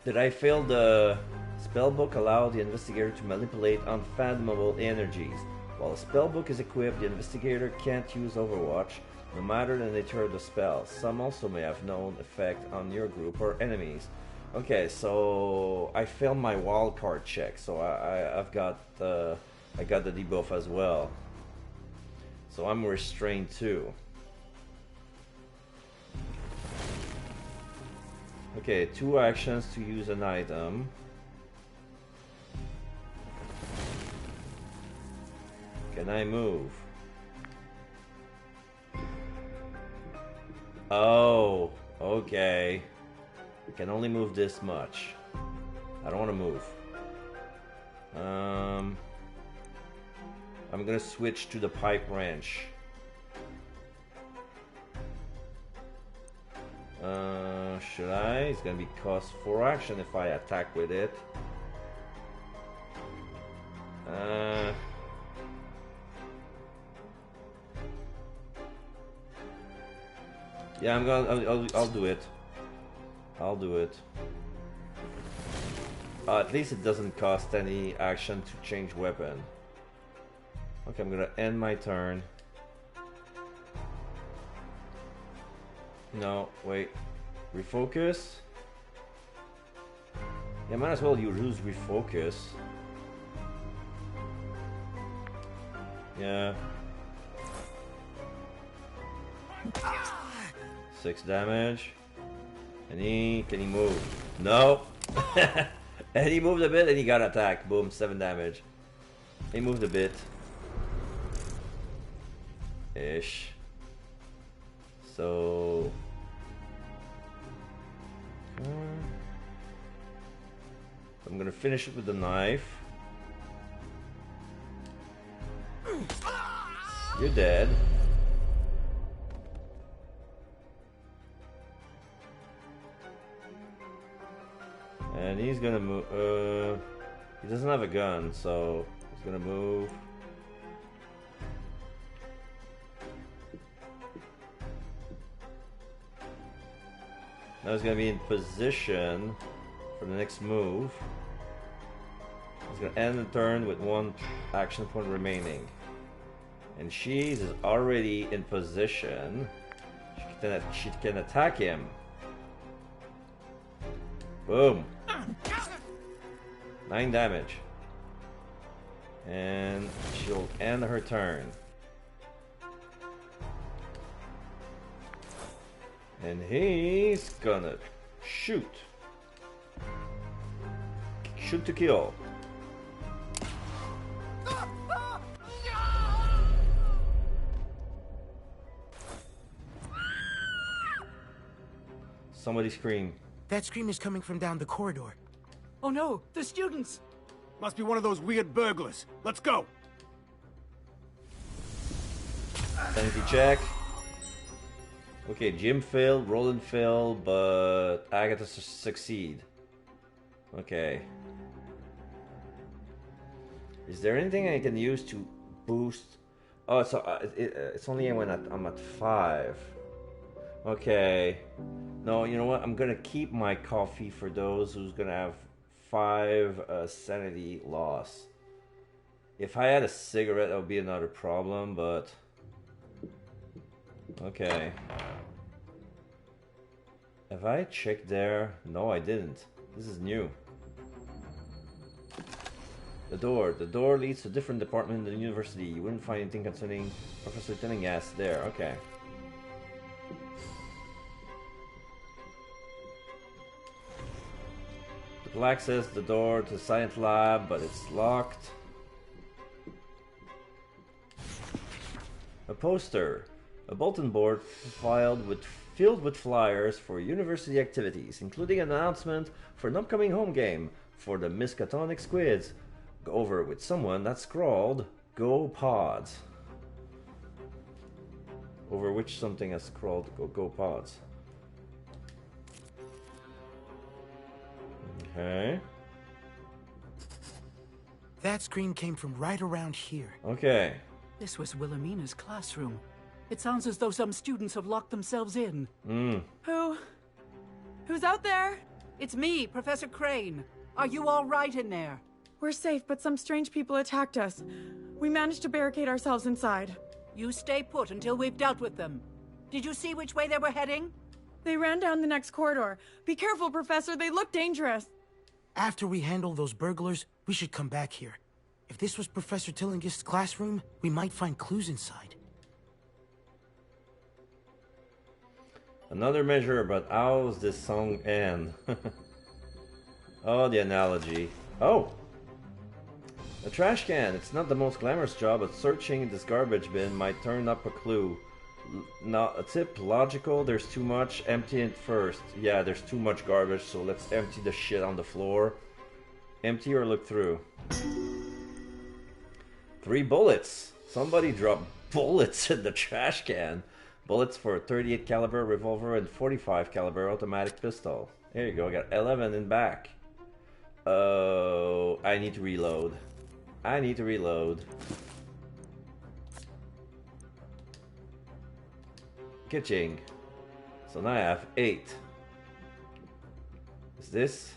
Did I fail the spellbook? Allow the investigator to manipulate unfathomable energies. While a spellbook is equipped, the investigator can't use Overwatch, no matter the nature of the spell. Some also may have no effect on your group or enemies. Okay, so I failed my wildcard check, so I got the debuff as well. So I'm restrained too. Okay, 2 actions to use an item. Can I move? Oh, okay. I can only move this much. I don't want to move. I'm gonna switch to the pipe wrench. Should I? It's gonna be cost 4 action if I attack with it. Yeah, I'll do it. I'll do it. At least it doesn't cost any action to change weapon. Okay, I'm gonna end my turn. No, wait. Refocus? Yeah, might as well you use refocus. Yeah. 6 damage. Can he move? No! And he moved a bit and he got attacked. Boom, 7 damage. He moved a bit. Ish. So... I'm gonna finish it with the knife. You're dead. And he's gonna move. He doesn't have a gun, so he's gonna move. Now he's gonna be in position for the next move. He's gonna end the turn with 1 action point remaining. And she is already in position. She can attack him. Boom. 9 damage. And she'll end her turn. And he's gonna shoot. Shoot to kill. Somebody scream. That scream is coming from down the corridor. Oh no, the students! Must be one of those weird burglars. Let's go. Sanity check. Okay, Jim failed, Roland failed, but Agatha succeed. Okay. Is there anything I can use to boost? Oh, so it's only when I'm at 5. Okay. No, you know what? I'm gonna keep my coffee for those who's gonna have 5 sanity loss. If I had a cigarette, that would be another problem, but... Okay. Have I checked there? No, I didn't. This is new. The door leads to a different department in the university. You wouldn't find anything concerning Professor Tillinghast there. Okay. The plaque says the door to the science lab, but it's locked. A poster. A bulletin board filed with filled with flyers for university activities, including an announcement for an upcoming home game for the Miskatonic Squids. Go over it with someone that scrawled, "Go Pods." Over which something has scrawled, Go Pods. Okay. That scream came from right around here. Okay. This was Wilhelmina's classroom. It sounds as though some students have locked themselves in. Who's out there? It's me, Professor Crane. Are you all right in there? We're safe, but some strange people attacked us. We managed to barricade ourselves inside. You stay put until we've dealt with them. Did you see which way they were heading? They ran down the next corridor. Be careful, Professor. They look dangerous. After we handle those burglars, we should come back here. If this was Professor Tillingist's classroom, we might find clues inside. Another measure about how's this song end. Oh, the analogy. Oh! A trash can. It's not the most glamorous job, but searching this garbage bin might turn up a clue. Not a tip, logical, there's too much, empty it first. Yeah, there's too much garbage, so let's empty the shit on the floor. Empty or look through. 3 bullets. Somebody dropped bullets in the trash can. Bullets for a 38 caliber revolver and 45 caliber automatic pistol. There you go, I got 11 in back. Oh, I need to reload. I need to reload. Kitching. So now I have 8. Is this?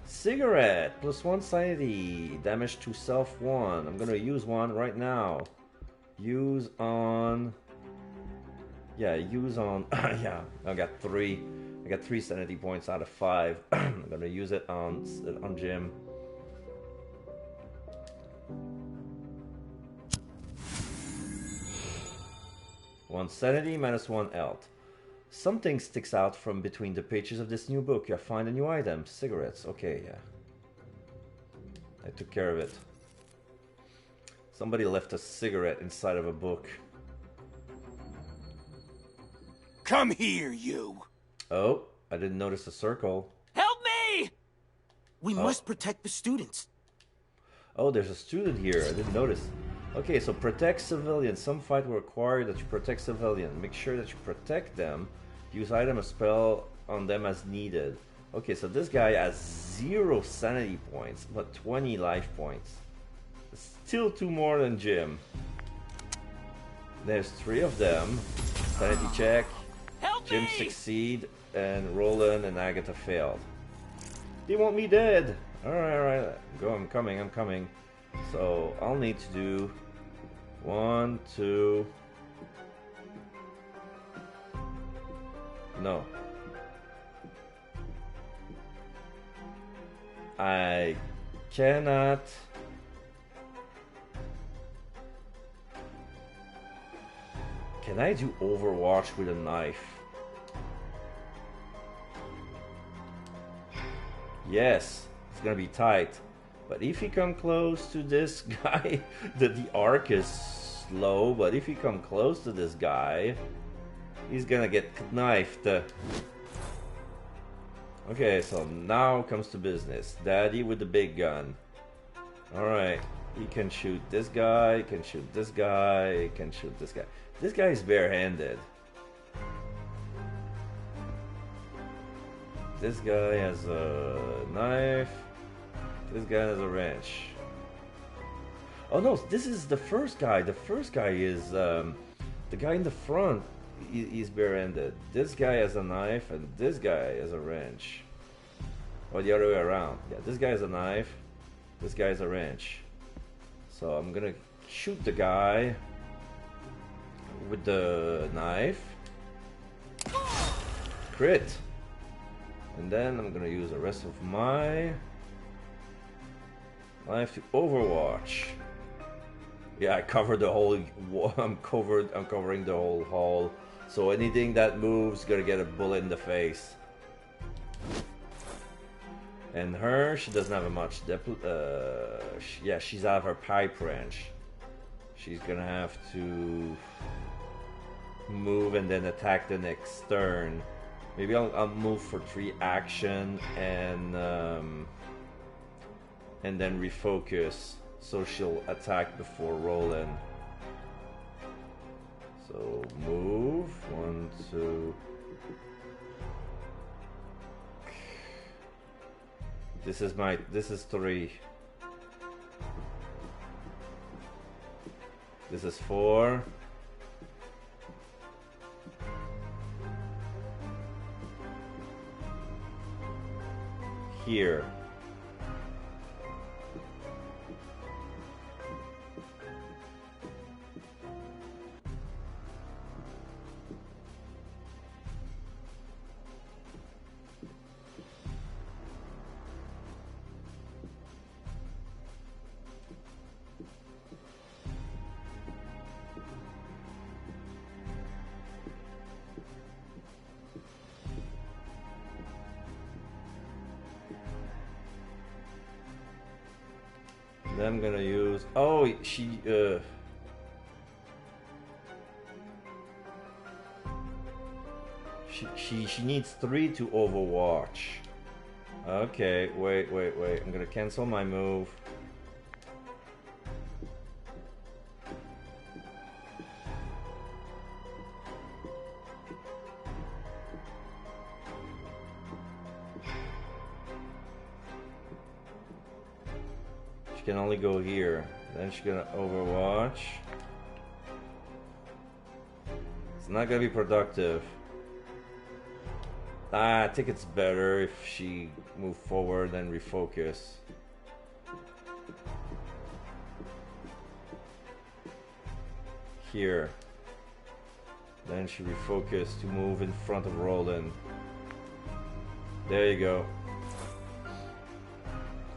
Cigarette. +1 sanity. Damage to self 1. I'm gonna use one right now. Use on... Yeah, use on... yeah, I got 3. I got 3 sanity points out of 5. I'm gonna use it on Jim. One sanity, -1 health. Something sticks out from between the pages of this new book. You find a new item. Cigarettes. Okay, yeah. I took care of it. Somebody left a cigarette inside of a book. Come here, you! Oh, I didn't notice a circle. Help me! We must protect the students. Oh, there's a student here. I didn't notice. Okay, so protect civilians. Some fight will require that you protect civilians. Make sure that you protect them. Use item or spell on them as needed. Okay, so this guy has 0 sanity points, but 20 life points. Still 2 more than Jim. There's 3 of them. Sanity check. Help Jim me! succeed, and Roland and Agatha failed. They want me dead. Alright. Go, I'm coming. So I'll need to do 1, 2. No. I cannot. Can I do Overwatch with a knife? Yes, it's gonna be tight. But if you come close to this guy, the arc is slow, but if you come close to this guy, he's gonna get knifed. Okay, so now comes to business. Daddy with the big gun. Alright, he can shoot this guy, he can shoot this guy, he can shoot this guy. This guy is barehanded. This guy has a knife. This guy has a wrench. Oh no, this is the first guy. The first guy is the guy in the front. He's barehanded. This guy has a knife, and this guy has a wrench. Or the other way around. Yeah, this guy has a knife. This guy has a wrench. So I'm gonna shoot the guy with the knife. Crit. And then I'm gonna use the rest of my life to Overwatch. Yeah, I covered the whole. I'm covering the whole hall. So anything that moves gonna get a bullet in the face. And her, she doesn't have a much. Yeah, she's out of her pipe wrench. She's gonna have to. move and then attack the next turn. Maybe I'll move for 3 action and then refocus, so she'll attack before rolling. So move 1, 2. This is 3. This is 4. Here. Then I'm gonna use. Oh, she needs 3 to overwatch. Okay, wait. I'm gonna cancel my move. Can only go here. Then she's gonna overwatch. It's not gonna be productive. I think it's better if she move forward and refocus. Here. Then she refocus to move in front of Roland. There you go.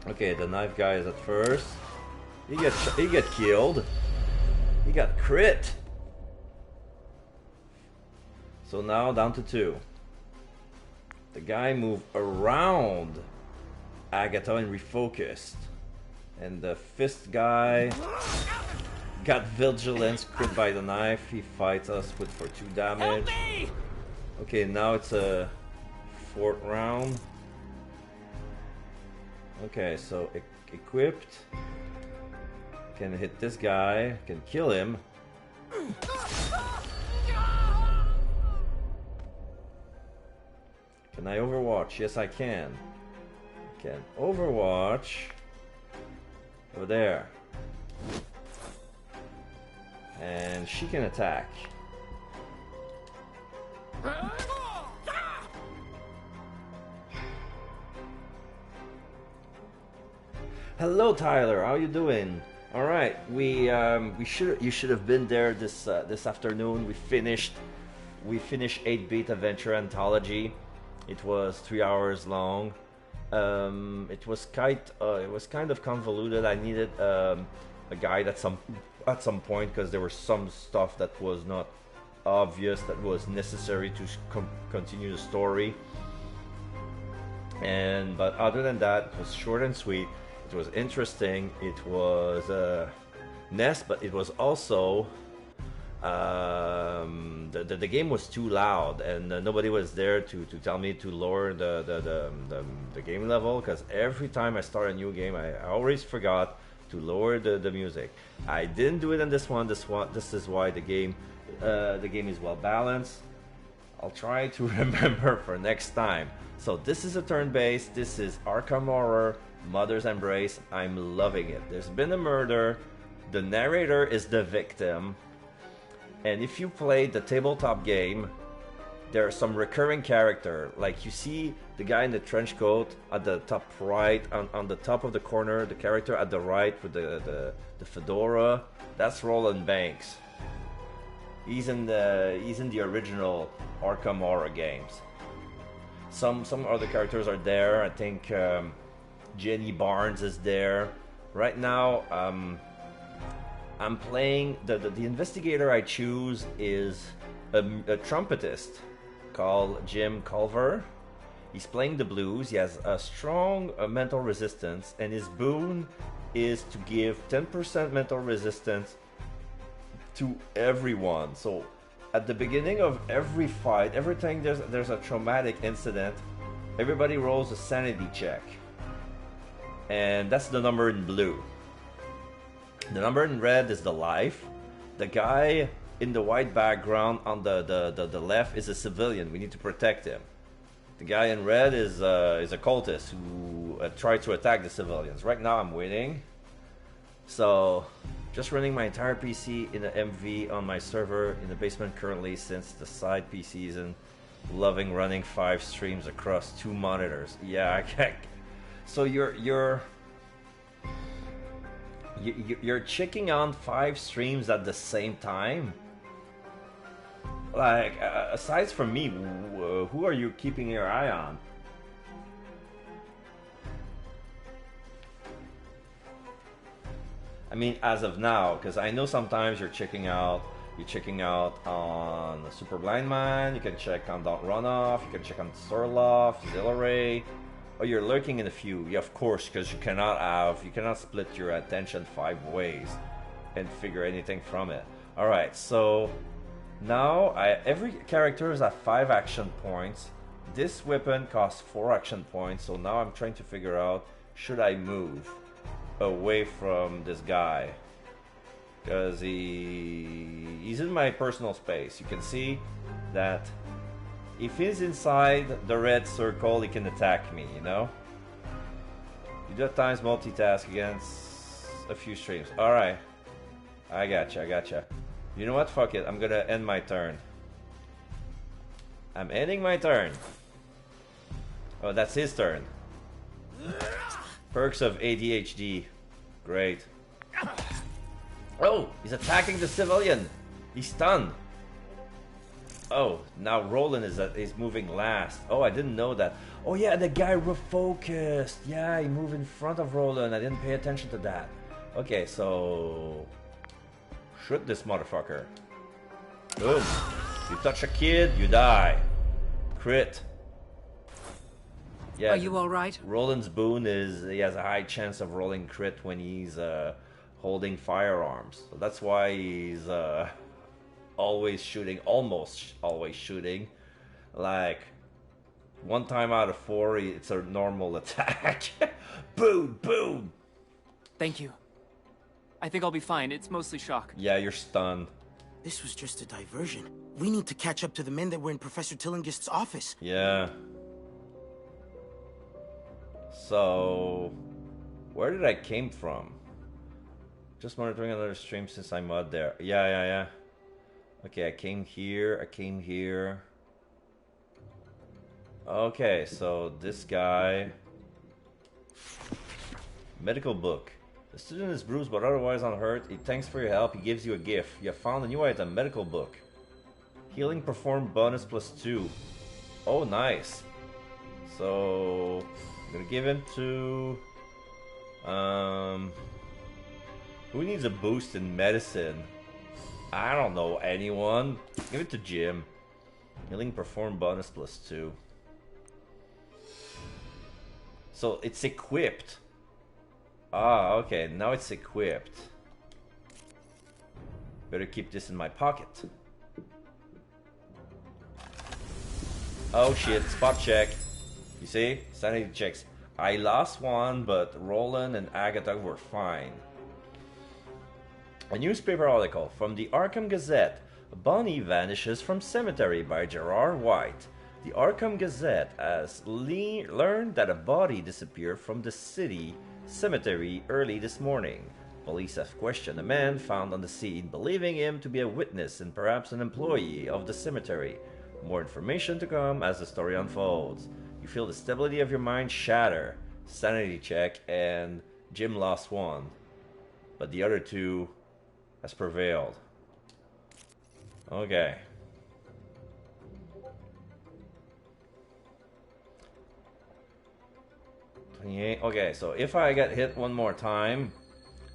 Okay, the knife guy is at first. He get killed. He got crit. So now down to 2. The guy moved around Agatha and refocused. And the fist guy got vigilance, crit by the knife. He fights us with for 2 damage. Okay, now it's a 4th round. Okay, so equipped. Can hit this guy, can kill him. Can I overwatch? Yes, I can. Can overwatch. Over there. And she can attack. Hello, Tyler. How you doing? All right, you should have been there this afternoon. We finished 8-Bit Adventure Anthology. It was 3 hours long. It was kind of convoluted. I needed a guide at some point because there was some stuff that was not obvious that was necessary to continue the story. But other than that, it was short and sweet. It was interesting. It was Nest, but it was also the game was too loud, and nobody was there to tell me to lower the game level. Because every time I start a new game, I always forgot to lower the music. I didn't do it in this one. This is why the game is well balanced. I'll try to remember for next time. So this is a turn-based. This is Arkham Horror. Mother's Embrace. I'm loving it. There's been a murder. The narrator is the victim. And if you played the tabletop game, there are some recurring character. Like you see the guy in the trench coat at the top right, on the top of the corner, the character at the right with the fedora. That's Roland Banks. He's in the original Arkham Horror games. Some other characters are there. I think Jenny Barnes is there. Right now, I'm playing the investigator I choose is a trumpetist called Jim Culver. He's playing the blues. He has a strong mental resistance, and his boon is to give 10% mental resistance to everyone. So at the beginning of every fight, every time there's a traumatic incident, everybody rolls a sanity check. And that's the number in blue. The number in red is the life. The guy in the white background on the left is a civilian. We need to protect him. The guy in red is a cultist who tried to attack the civilians. Right now I'm waiting. So, just running my entire PC in the MV on my server in the basement currently, since the side PC isn't loving running 5 streams across 2 monitors. Yeah, I can't. So you're checking on 5 streams at the same time? Like, aside from me, who are you keeping your eye on? I mean, as of now, because I know sometimes you're checking out on Super Blind Man, you can check on Don't Run Off, you can check on Sorloff, Zillary, or you're lurking in a few. Yeah, of course, because you cannot split your attention 5 ways and figure anything from it. Alright, so now every character is at 5 action points. This weapon costs 4 action points, so now I'm trying to figure out, should I move away from this guy? Because he's in my personal space. You can see that if he's inside the red circle, he can attack me, you know? You do at times multitask against a few streams. Alright. I gotcha. You know what? Fuck it. I'm gonna end my turn. I'm ending my turn. Oh, that's his turn. Perks of ADHD. Great. Oh, he's attacking the civilian. He's stunned. Oh, now Roland is moving last. Oh, I didn't know that. Oh yeah, the guy refocused. Yeah, he moved in front of Roland. I didn't pay attention to that. Okay, so shoot this motherfucker. Boom. You touch a kid, you die. Crit. Yeah. Are you all right? Roland's boon is he has a high chance of rolling crit when he's holding firearms. So that's why he's always shooting, almost always shooting. Like 1 time out of 4, it's a normal attack. Boom, boom. Thank you. I think I'll be fine. It's mostly shock. Yeah, you're stunned. This was just a diversion. We need to catch up to the men that were in Professor Tillingist's office. Yeah. So, where did I came from? Just monitoring another stream since I'm out there. Yeah. Okay, I came here. Okay, so this guy. Medical book. The student is bruised but otherwise unhurt. He thanks for your help. He gives you a gift. You have found a new item, medical book. Healing performed bonus +2. Oh, nice. So, I'm gonna give him to... who needs a boost in medicine? I don't know anyone. Give it to Jim. Healing performed bonus +2. So, it's equipped. Ah, okay, now it's equipped. Better keep this in my pocket. Oh shit, spot check. You see? Sanity checks. I lost 1, but Roland and Agatha were fine. A newspaper article from the Arkham Gazette. Bonnie vanishes from cemetery by Gerard White. The Arkham Gazette has learned that a body disappeared from the city cemetery early this morning. Police have questioned a man found on the scene, believing him to be a witness and perhaps an employee of the cemetery. More information to come as the story unfolds. You feel the stability of your mind shatter. Sanity check, and Jim lost 1. But the other 2 has prevailed. Okay. Okay, so if I get hit 1 more time,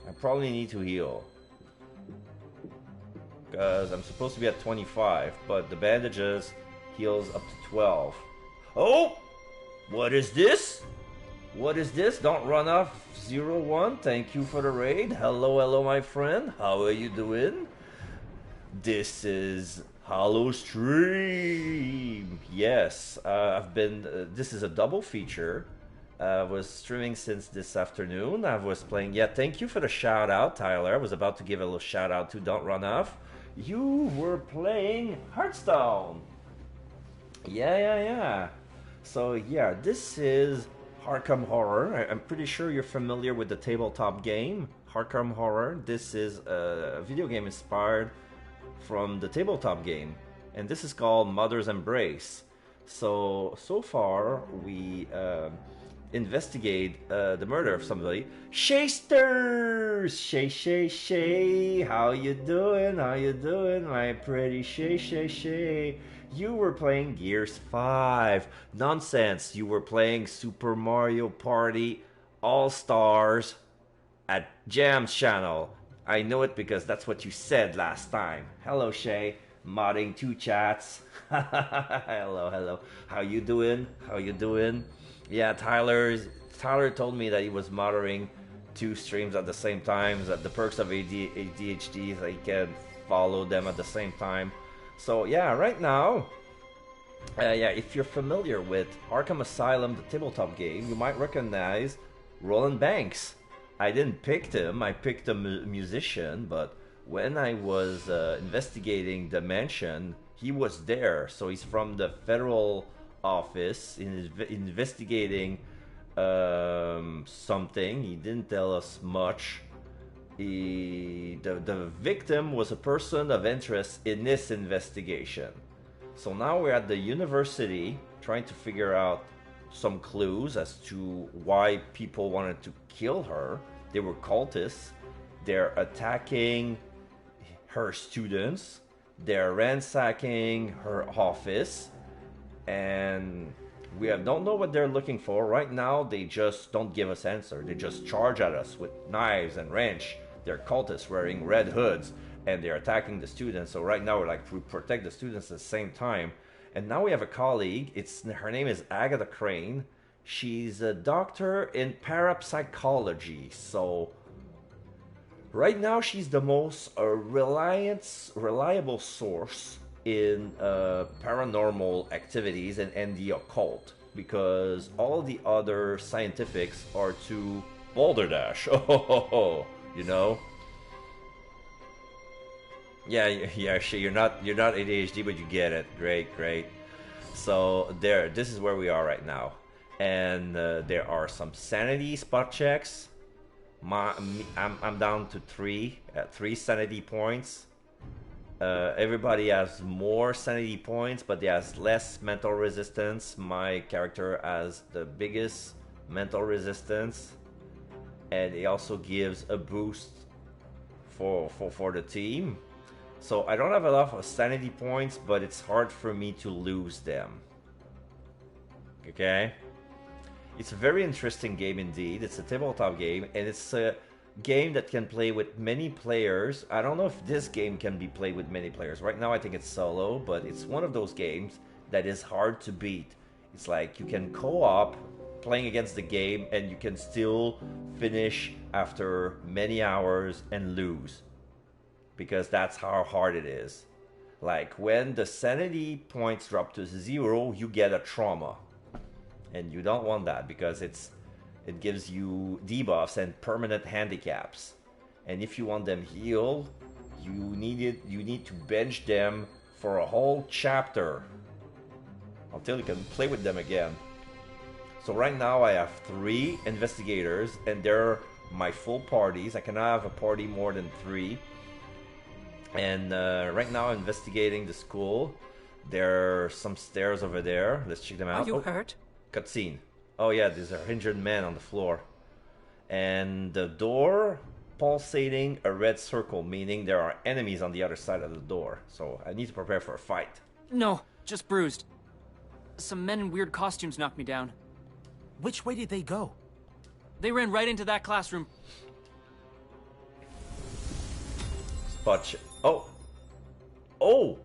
I probably need to heal. Because I'm supposed to be at 25, but the bandages heals up to 12. Oh! What is this? What is this? Don't run off 01. Thank you for the raid. Hello, my friend. How are you doing? This is Hello stream. Yes, I've been. This is a double feature. I was streaming since this afternoon. I was playing. Yeah, thank you for the shout out, Tyler. I was about to give a little shout out to Don't Run Off. You were playing Hearthstone. Yeah. So yeah, this is Arkham Horror. I'm pretty sure you're familiar with the tabletop game Arkham Horror. This is a video game inspired from the tabletop game, and this is called Mother's Embrace. So far we investigate the murder of somebody. Shasters! Shay, how you doing, my pretty Shay. You were playing Gears 5. Nonsense, you were playing Super Mario Party All-Stars at Jam's channel. I know it because that's what you said last time. Hello, Shay. Modding 2 chats. Hello. How you doing? Yeah, Tyler told me that he was monitoring 2 streams at the same time. That the perks of ADHD is that he can follow them at the same time. So yeah, right now, if you're familiar with Arkham Asylum, the tabletop game, you might recognize Roland Banks. I didn't pick him, I picked a musician, but when I was investigating the mansion, he was there. So he's from the federal office investigating something. He didn't tell us much. The victim was a person of interest in this investigation. So now we're at the university trying to figure out some clues as to why people wanted to kill her. They were cultists. They're attacking her students. They're ransacking her office. And we don't know what they're looking for. Right now, they just don't give us answer. They just charge at us with knives and wrench. They're cultists wearing red hoods, and they're attacking the students. So right now, we're like, we protect the students at the same time. And now we have a colleague. Her name is Agatha Crane. She's a doctor in parapsychology. So right now, she's the most reliable source in paranormal activities and the occult, because all the other scientifics are too balderdash. You know. Yeah. You're not ADHD, but you get it. Great. So this is where we are right now, and there are some sanity spot checks. I'm down to 3 sanity points. Everybody has more sanity points, but they has less mental resistance. My character has the biggest mental resistance, and it also gives a boost for the team. So I don't have a lot of sanity points, but it's hard for me to lose them. Okay? It's a very interesting game indeed. It's a tabletop game, and it's a game that can play with many players. I don't know if this game can be played with many players. Right now I think it's solo, but it's one of those games that is hard to beat. It's like you can co-op playing against the game, and you can still finish after many hours and lose, because that's how hard it is. Like when the sanity points drop to 0, you get a trauma, and you don't want that because it gives you debuffs and permanent handicaps. And if you want them healed, you need to bench them for a whole chapter until you can play with them again. So right now I have 3 investigators, and they're my full parties. I cannot have a party more than 3. And right now I'm investigating the school. There are some stairs over there. Let's check them out. Are you hurt? Cutscene. Oh yeah, there's an injured man on the floor. And the door pulsating a red circle, meaning there are enemies on the other side of the door. So I need to prepare for a fight. No, just bruised. Some men in weird costumes knocked me down. Which way did they go? They ran right into that classroom. Spot check. Oh!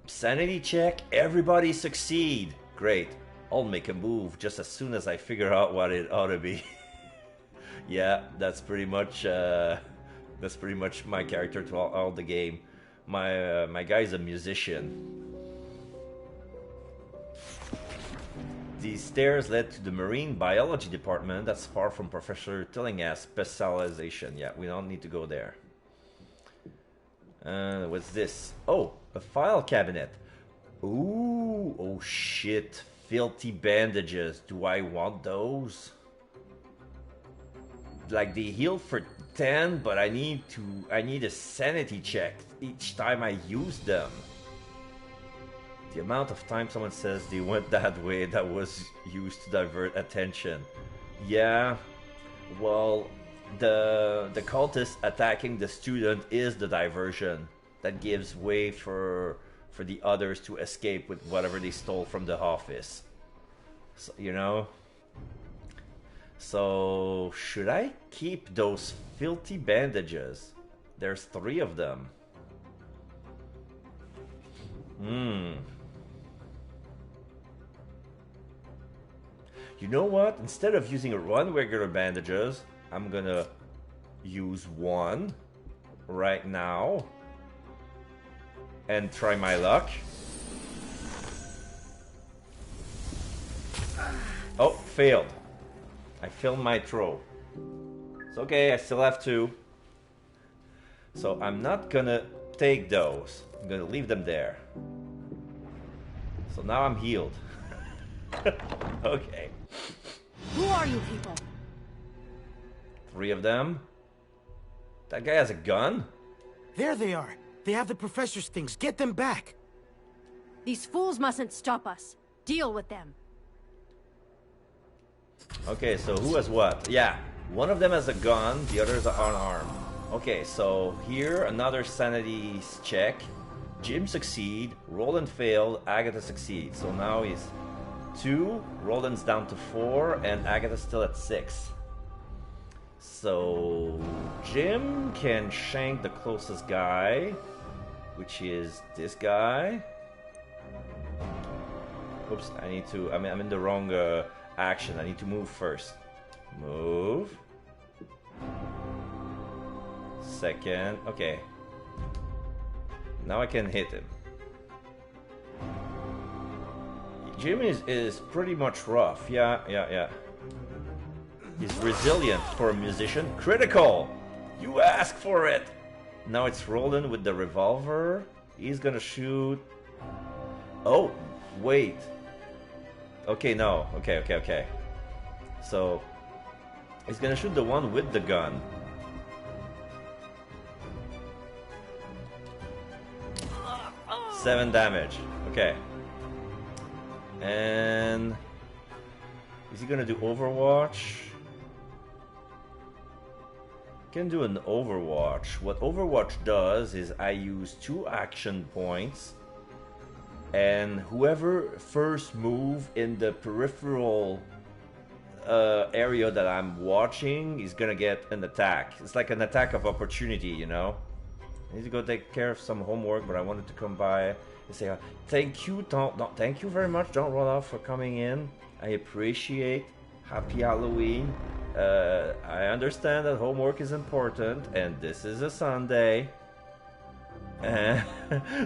Sanity check. Everybody succeed. Great. I'll make a move just as soon as I figure out what it ought to be. Yeah, that's pretty much my character throughout all the game. My guy's a musician. These stairs led to the marine biology department. That's far from Professor Tillinghast's specialization. Yeah, we don't need to go there. What's this? Oh, a file cabinet. Ooh, oh shit. Filthy bandages. Do I want those? Like, they heal for 10, but I need a sanity check each time I use them. The amount of time someone says they went that way, that was used to divert attention. Yeah, well, the cultist attacking the student is the diversion that gives way for the others to escape with whatever they stole from the office. So, you know? So, should I keep those filthy bandages? There's 3 of them. You know what? Instead of using 1 regular bandages, I'm gonna use 1 right now and try my luck. Oh, failed. I failed my throw. It's okay, I still have 2. So I'm not gonna take those. I'm gonna leave them there. So now I'm healed. Okay. Who are you people? 3 of them. That guy has a gun? There they are. They have the professor's things. Get them back. These fools mustn't stop us. Deal with them. Okay, so who has what? Yeah, one of them has a gun, the others are unarmed. Okay, so here, another sanity check. Jim succeed, Roland failed, Agatha succeeds. So now he's 2, Roland's down to 4, and Agatha's still at 6. So Jim can shank the closest guy, which is this guy. Oops, I need to, I'm in the wrong action. I need to move first. Move. Second, okay. Now I can hit him. Jim is pretty much rough. Yeah. He's resilient for a musician. Critical! You asked for it! Now it's Roland with the revolver. He's gonna shoot... Oh, wait. Okay, no. Okay. So, he's gonna shoot the one with the gun. Seven damage. Okay. And... is he gonna do Overwatch? Can do an Overwatch. What Overwatch does is I use 2 action points, and whoever first move in the peripheral area that I'm watching is gonna get an attack. It's like an attack of opportunity, you know? I need to go take care of some homework, but I wanted to come by and say thank you. Thank you very much, Don't Roll Off, for coming in. I appreciate. Happy Halloween. I understand that homework is important, and this is a Sunday.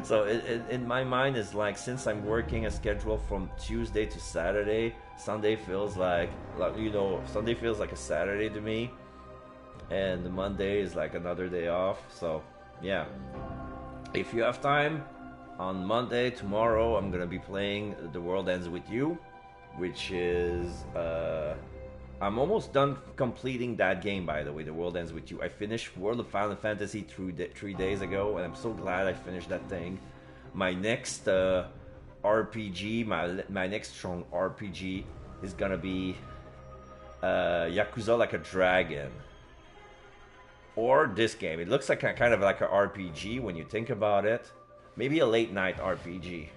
So in my mind, it's like, since I'm working a schedule from Tuesday to Saturday, Sunday feels like you know, Sunday feels like a Saturday to me, and Monday is like another day off. So yeah, if you have time, on Monday, tomorrow, I'm gonna be playing The World Ends With You, which is I'm almost done completing that game, by the way. The World Ends With You. I finished World of Final Fantasy 3 days ago, and I'm so glad I finished that thing. My next RPG, my next strong RPG is gonna be Yakuza Like a Dragon. Or this game. It looks like kind of like an RPG when you think about it. Maybe a late night RPG.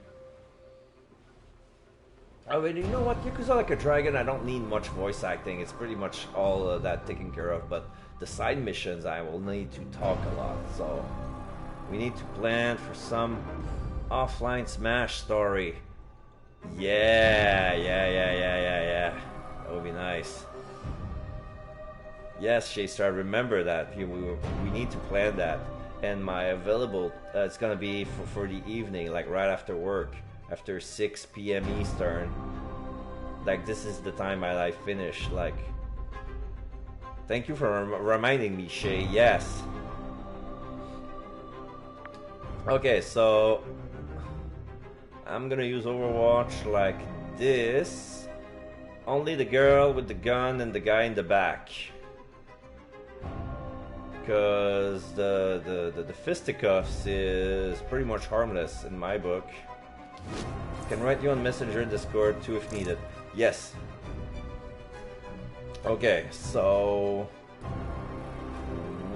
I mean, you know what? Yakuza Like a Dragon, I don't need much voice acting. It's pretty much all that taken care of. But the side missions, I will need to talk a lot. So we need to plan for some offline Smash story. Yeah. That would be nice. Yes, Shaster, I remember that. We need to plan that. and my available it's gonna be for the evening, like right after work, after 6 p.m. Eastern. Like this is the time I finish. Like, thank you for reminding me, Shay. Yes. Okay, so I'm gonna use Overwatch like this. Only the girl with the gun and the guy in the back. Because the fisticuffs is pretty much harmless in my book. Can write you on Messenger and Discord too if needed. Yes. Okay, so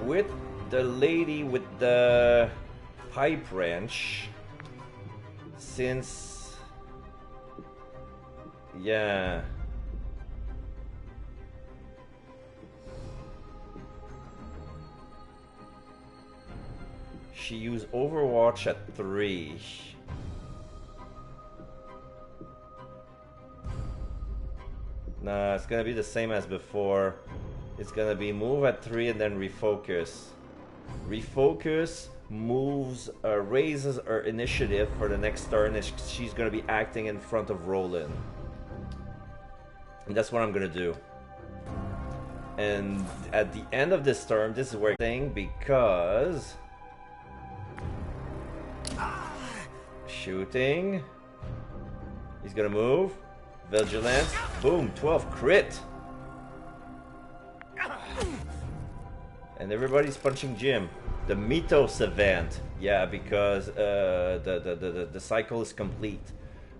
with the lady with the pipe wrench, since yeah. She used Overwatch at 3. Nah, it's gonna be the same as before. It's gonna be move at 3 and then refocus. Refocus moves, raises her initiative for the next turn, and she's gonna be acting in front of Roland. And that's what I'm gonna do. And at the end of this turn, this is where thing because shooting. He's gonna move. Vigilance. Boom. 12 crit. And everybody's punching Jim. The Mythos event. Yeah, because the cycle is complete.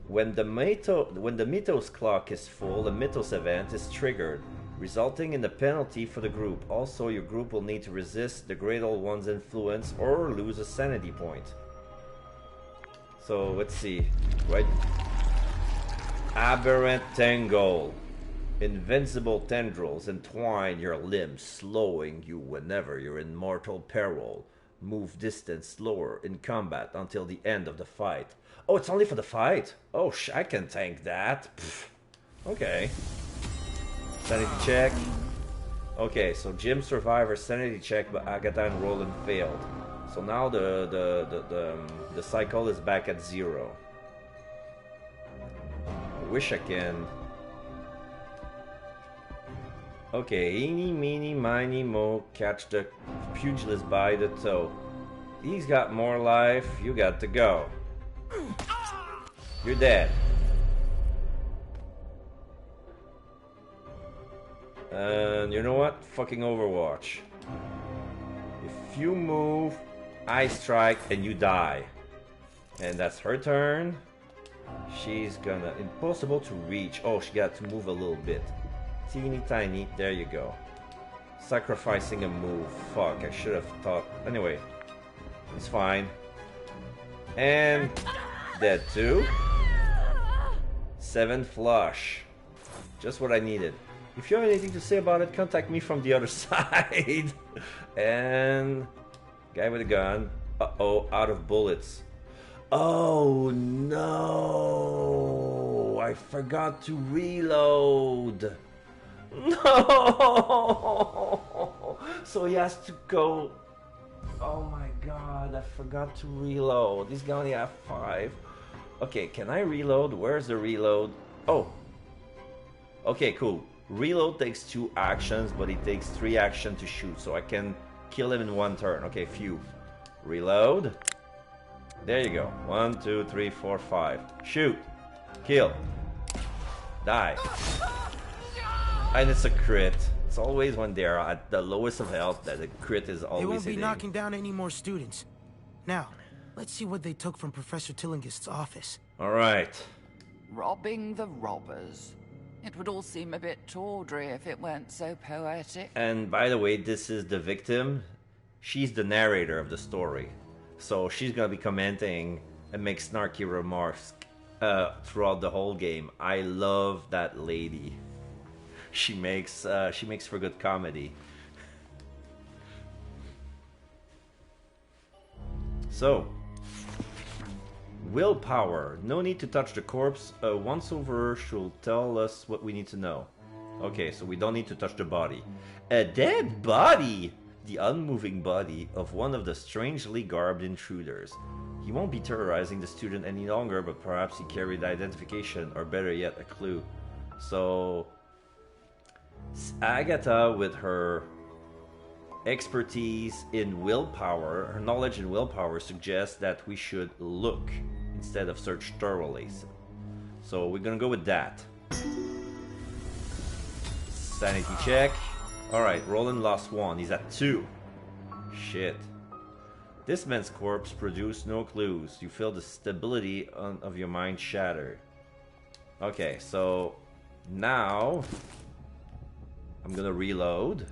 When the Mythos clock is full, the Mythos event is triggered, resulting in the penalty for the group. Also, your group will need to resist the Great Old One's influence or lose a sanity point. So let's see, right? Aberrant Tangle. Invincible tendrils entwine your limbs, slowing you whenever you're in mortal peril. Move distance slower in combat until the end of the fight. Oh, it's only for the fight? Oh, I can tank that. Pfft. Okay. Sanity check. Okay, so Jim survivor sanity check, but Agatha and Roland failed. So now the cycle is back at 0. I wish I can. Okay, eeny, meeny, miny, mo, catch the pugilist by the toe. He's got more life, you got to go. You're dead. And you know what? Fucking Overwatch. If you move, I strike and you die. And that's her turn. She's gonna... Impossible to reach. Oh, she got to move a little bit. Teeny tiny. There you go. Sacrificing a move. Fuck, I should have thought... Anyway. It's fine. And... Dead too. 7 flush. Just what I needed. If you have anything to say about it, contact me from the other side. And... Guy with a gun. Uh-oh, out of bullets. Oh no! I forgot to reload. No! So he has to go... Oh my god, I forgot to reload. He's gonna only have 5. Okay, can I reload? Where's the reload? Oh. Okay, cool. Reload takes 2 actions, but it takes 3 actions to shoot, so I can kill him in 1 turn. Okay, phew. Reload. There you go. 1, 2, 3, 4, 5. Shoot. Kill. Die. And it's a crit. It's always when they're at the lowest of health that the crit is always They won't be hitting. knocking down any more students. Now, let's see what they took from Professor Tillingist's office. Alright. Robbing the robbers. It would all seem a bit tawdry if it weren't so poetic. And by the way, this is the victim. She's the narrator of the story. So she's gonna be commenting and make snarky remarks throughout the whole game. I love that lady. She makes for good comedy. So, willpower. No need to touch the corpse. Once over, she'll tell us what we need to know. Okay, so we don't need to touch the body. A dead body? the unmoving body of one of the strangely garbed intruders. He won't be terrorizing the student any longer, but perhaps he carried identification, or better yet, a clue. So, Agatha, with her expertise in willpower, her knowledge in willpower, suggests that we should look instead of search thoroughly. So we're gonna go with that. Sanity check. Alright, Roland lost 1. He's at 2. Shit. This man's corpse produced no clues. You feel the stability of your mind shatter. Okay, so now I'm gonna reload.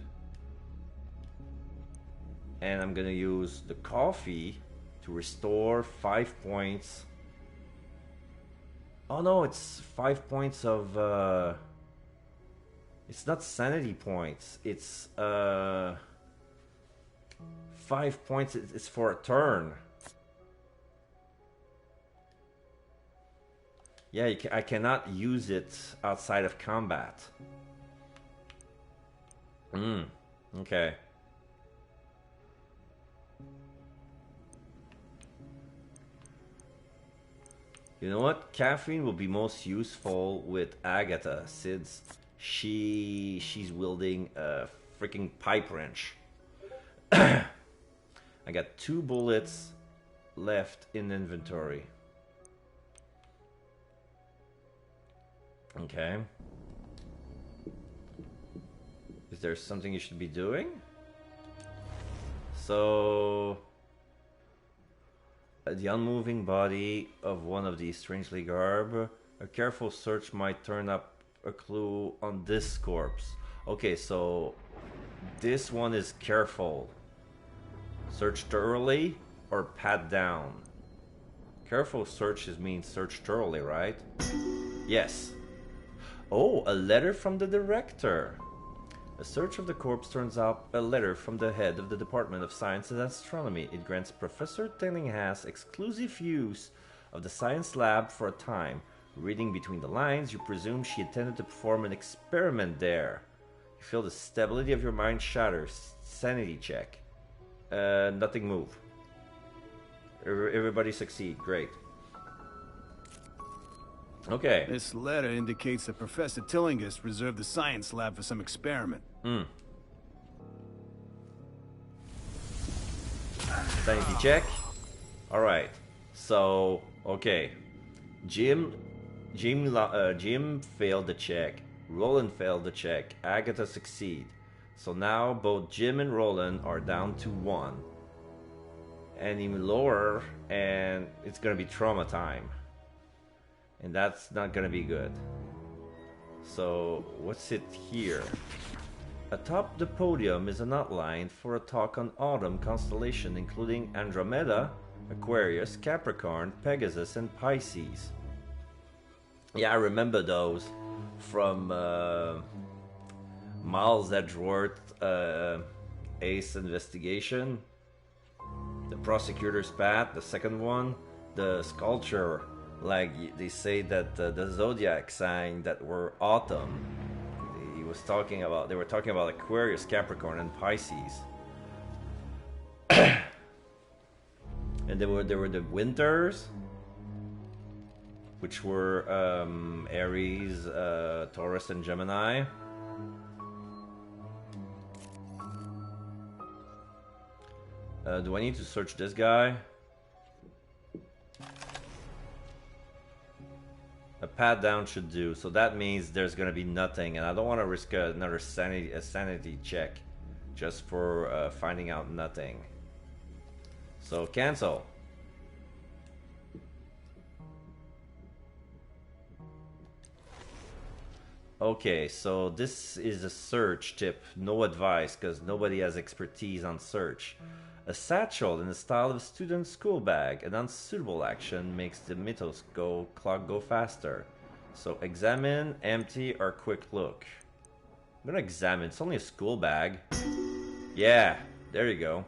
And I'm gonna use the coffee to restore 5 points. Oh no, it's 5 points of it's not sanity points. It's 5 points. It's for a turn. Yeah, I cannot use it outside of combat. Okay. You know what? Caffeine will be most useful with Agatha, since she's wielding a freaking pipe wrench. I got 2 bullets left in inventory. Okay. Is there something you should be doing? So, the unmoving body of one of these strangely garbed. A careful search might turn up a clue on this corpse. Okay, so this one is careful. Search thoroughly or pat down. Careful searches means search thoroughly, right? Yes. Oh, a letter from the director. A search of the corpse turns up a letter from the head of the Department of Science and Astronomy. It grants Professor Tillinghast exclusive use of the science lab for a time. Reading between the lines, you presume she intended to perform an experiment there. You feel the stability of your mind shatter. Sanity check. Nothing move. Everybody succeed. Great. Okay. This letter indicates that Professor Tillinghast reserved the science lab for some experiment. Sanity check. Alright. So, okay. Jim failed the check. Roland failed the check. Agatha succeed. So now both Jim and Roland are down to 1. And even lower, and it's gonna be trauma time. And that's not gonna be good. So, what's it here? Atop the podium is an outline for a talk on autumn constellation, including Andromeda, Aquarius, Capricorn, Pegasus, and Pisces. Yeah, I remember those from Miles Edgeworth Ace Investigation. The Prosecutor's Path, the second one. The sculpture, like they say that the zodiac sign that were autumn. They were talking about Aquarius, Capricorn, and Pisces. And there were the winters, which were Aries, Taurus, and Gemini. Do I need to search this guy? A pat down should do, so that means there's gonna be nothing, and I don't want to risk another sanity check just for finding out nothing. So cancel. Okay, so this is a search tip, no advice, because nobody has expertise on search. A satchel in the style of a student's school bag. An unsuitable action makes the mythos clock go faster. So examine, empty, or quick look. I'm gonna examine. It's only a school bag. Yeah, there you go.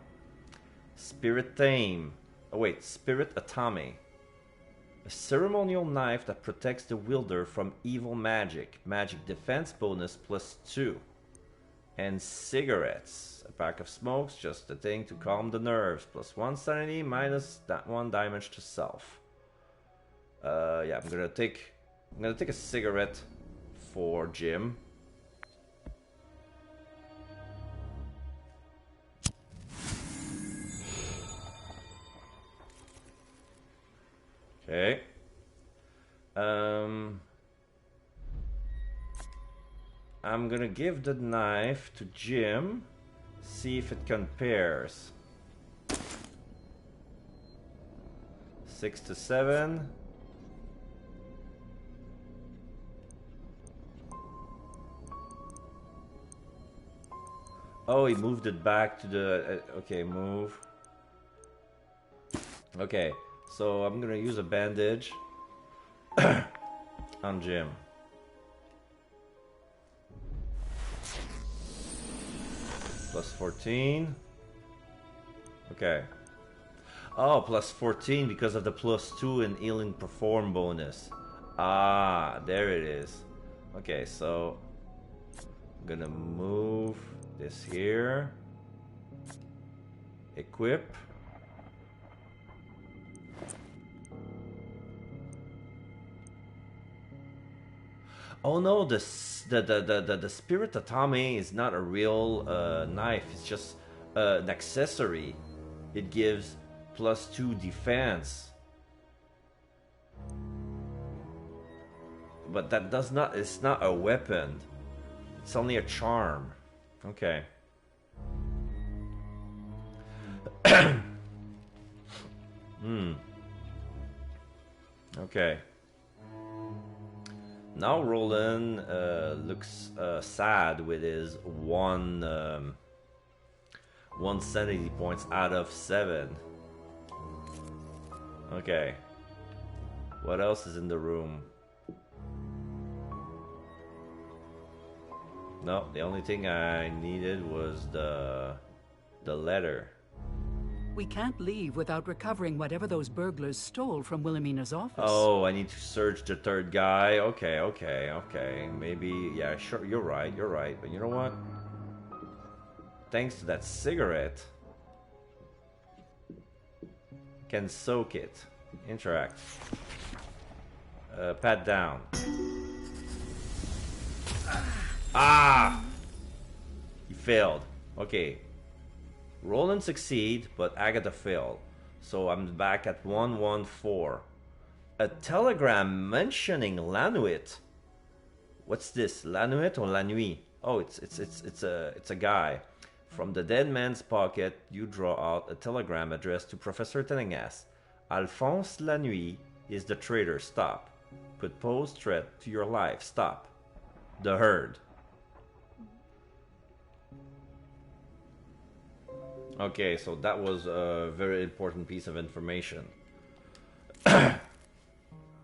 Spirit Thame. Oh wait, Spirit Atami. A ceremonial knife that protects the wielder from evil magic. Magic defense bonus +2. and cigarettes. A pack of smokes, just a thing to calm the nerves. Plus 1 sanity, minus that 1 damage to self. Yeah, I'm gonna take a cigarette for Jim. Okay. I'm gonna give the knife to Jim. See if it compares. 6 to 7. Oh, he moved it back to the... okay, move. Okay, so I'm gonna use a bandage on Jim. Plus 14. Okay. Oh, plus 14 because of the plus 2 in healing perform bonus. Ah, there it is. Okay, so I'm gonna move this here. Equip. Oh no, the Spirit Atame is not a real knife. It's just an accessory. It gives plus 2 defense. But that does not, it's not a weapon. It's only a charm. Okay. Okay. Now Roland looks sad with his one sanity points out of 7. Okay. What else is in the room? No, the only thing I needed was the letter. We can't leave without recovering whatever those burglars stole from Wilhelmina's office. Oh, I need to search the third guy. Okay. Maybe, yeah, sure, you're right. But you know what? Thanks to that cigarette, can soak it. Interact. Pat down. Ah! He failed. Okay. Roland succeed, but Agatha failed. So I'm back at 114. A telegram mentioning Lanuit. What's this? Lanuit or La Nuit? Oh, it's a guy. From the dead man's pocket, you draw out a telegram addressed to Professor Tillinghast. Alphonse Lanuit is the traitor. Stop. Put pose threat to your life. Stop. The herd. Okay, so that was a very important piece of information.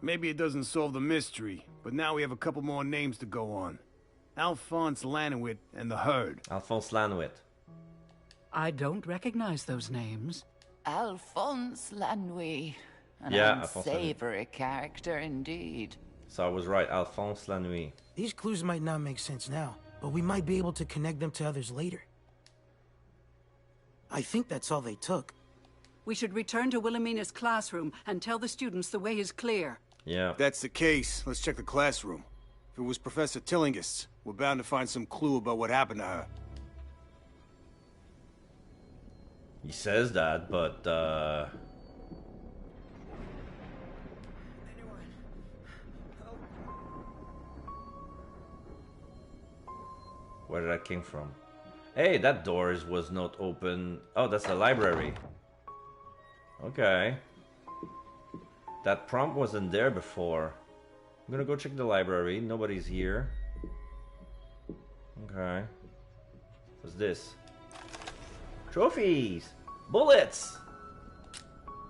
Maybe it doesn't solve the mystery, but now we have a couple more names to go on. Alphonse Lanuit and the herd. Alphonse Lanuit. I don't recognize those names. Alphonse Lanuit. An unsavory character indeed. So I was right, Alphonse Lanuit. These clues might not make sense now, but we might be able to connect them to others later. I think that's all they took. We should return to Wilhelmina's classroom and tell the students the way is clear. Yeah. If that's the case, let's check the classroom. If it was Professor Tillinghast's, we're bound to find some clue about what happened to her. He says that, but where did that came from? Hey, that door was not open. Oh, that's the library. Okay. That prompt wasn't there before. I'm gonna go check the library. Nobody's here. Okay. What's this? Trophies! Bullets!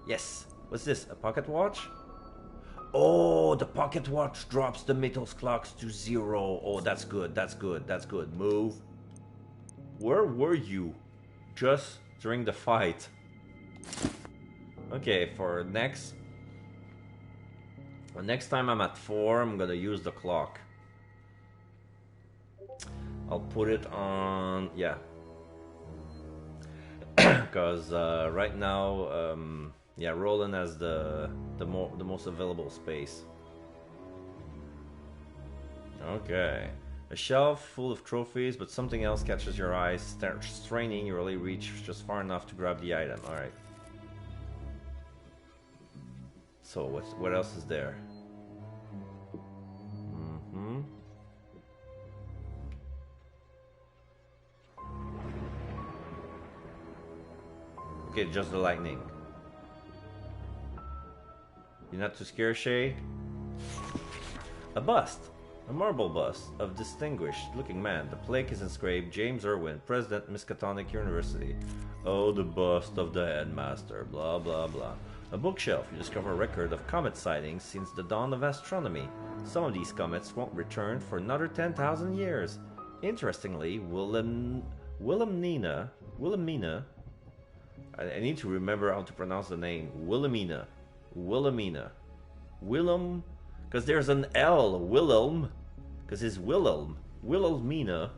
Yes. What's this? A pocket watch? Oh, the pocket watch drops the metal clocks to 0. Oh, that's good. That's good. Move. Where were you? Just during the fight. Okay, for next time I'm at 4, I'm gonna use the clock. I'll put it on, yeah. Because right now, yeah, Roland has the most available space. Okay. A shelf full of trophies, but something else catches your eye. Straining, you only reach just far enough to grab the item. Alright. So, what else is there? Mm-hmm. Okay, just the lightning. You're not too scared, Shay? A bust. A marble bust of distinguished-looking man. The plaque is inscribed, James Irwin, President, Miskatonic University. Oh, the bust of the headmaster, blah blah blah. A bookshelf. You discover a record of comet sightings since the dawn of astronomy. Some of these comets won't return for another 10,000 years. Interestingly, Wilhelmina, I need to remember how to pronounce the name. Wilhelmina. Willem, because there's an L, Wilhelm, because it's Wilhelm. Wilhelmina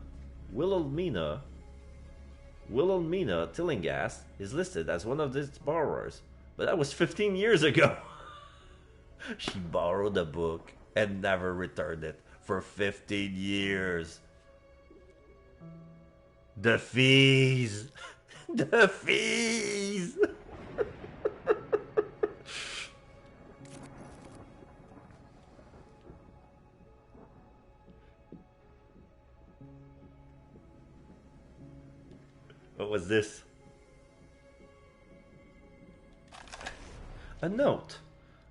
Tillinghast is listed as one of its borrowers, but that was 15 years ago. She borrowed a book and never returned it for 15 years. The fees! The fees! What was this? A note.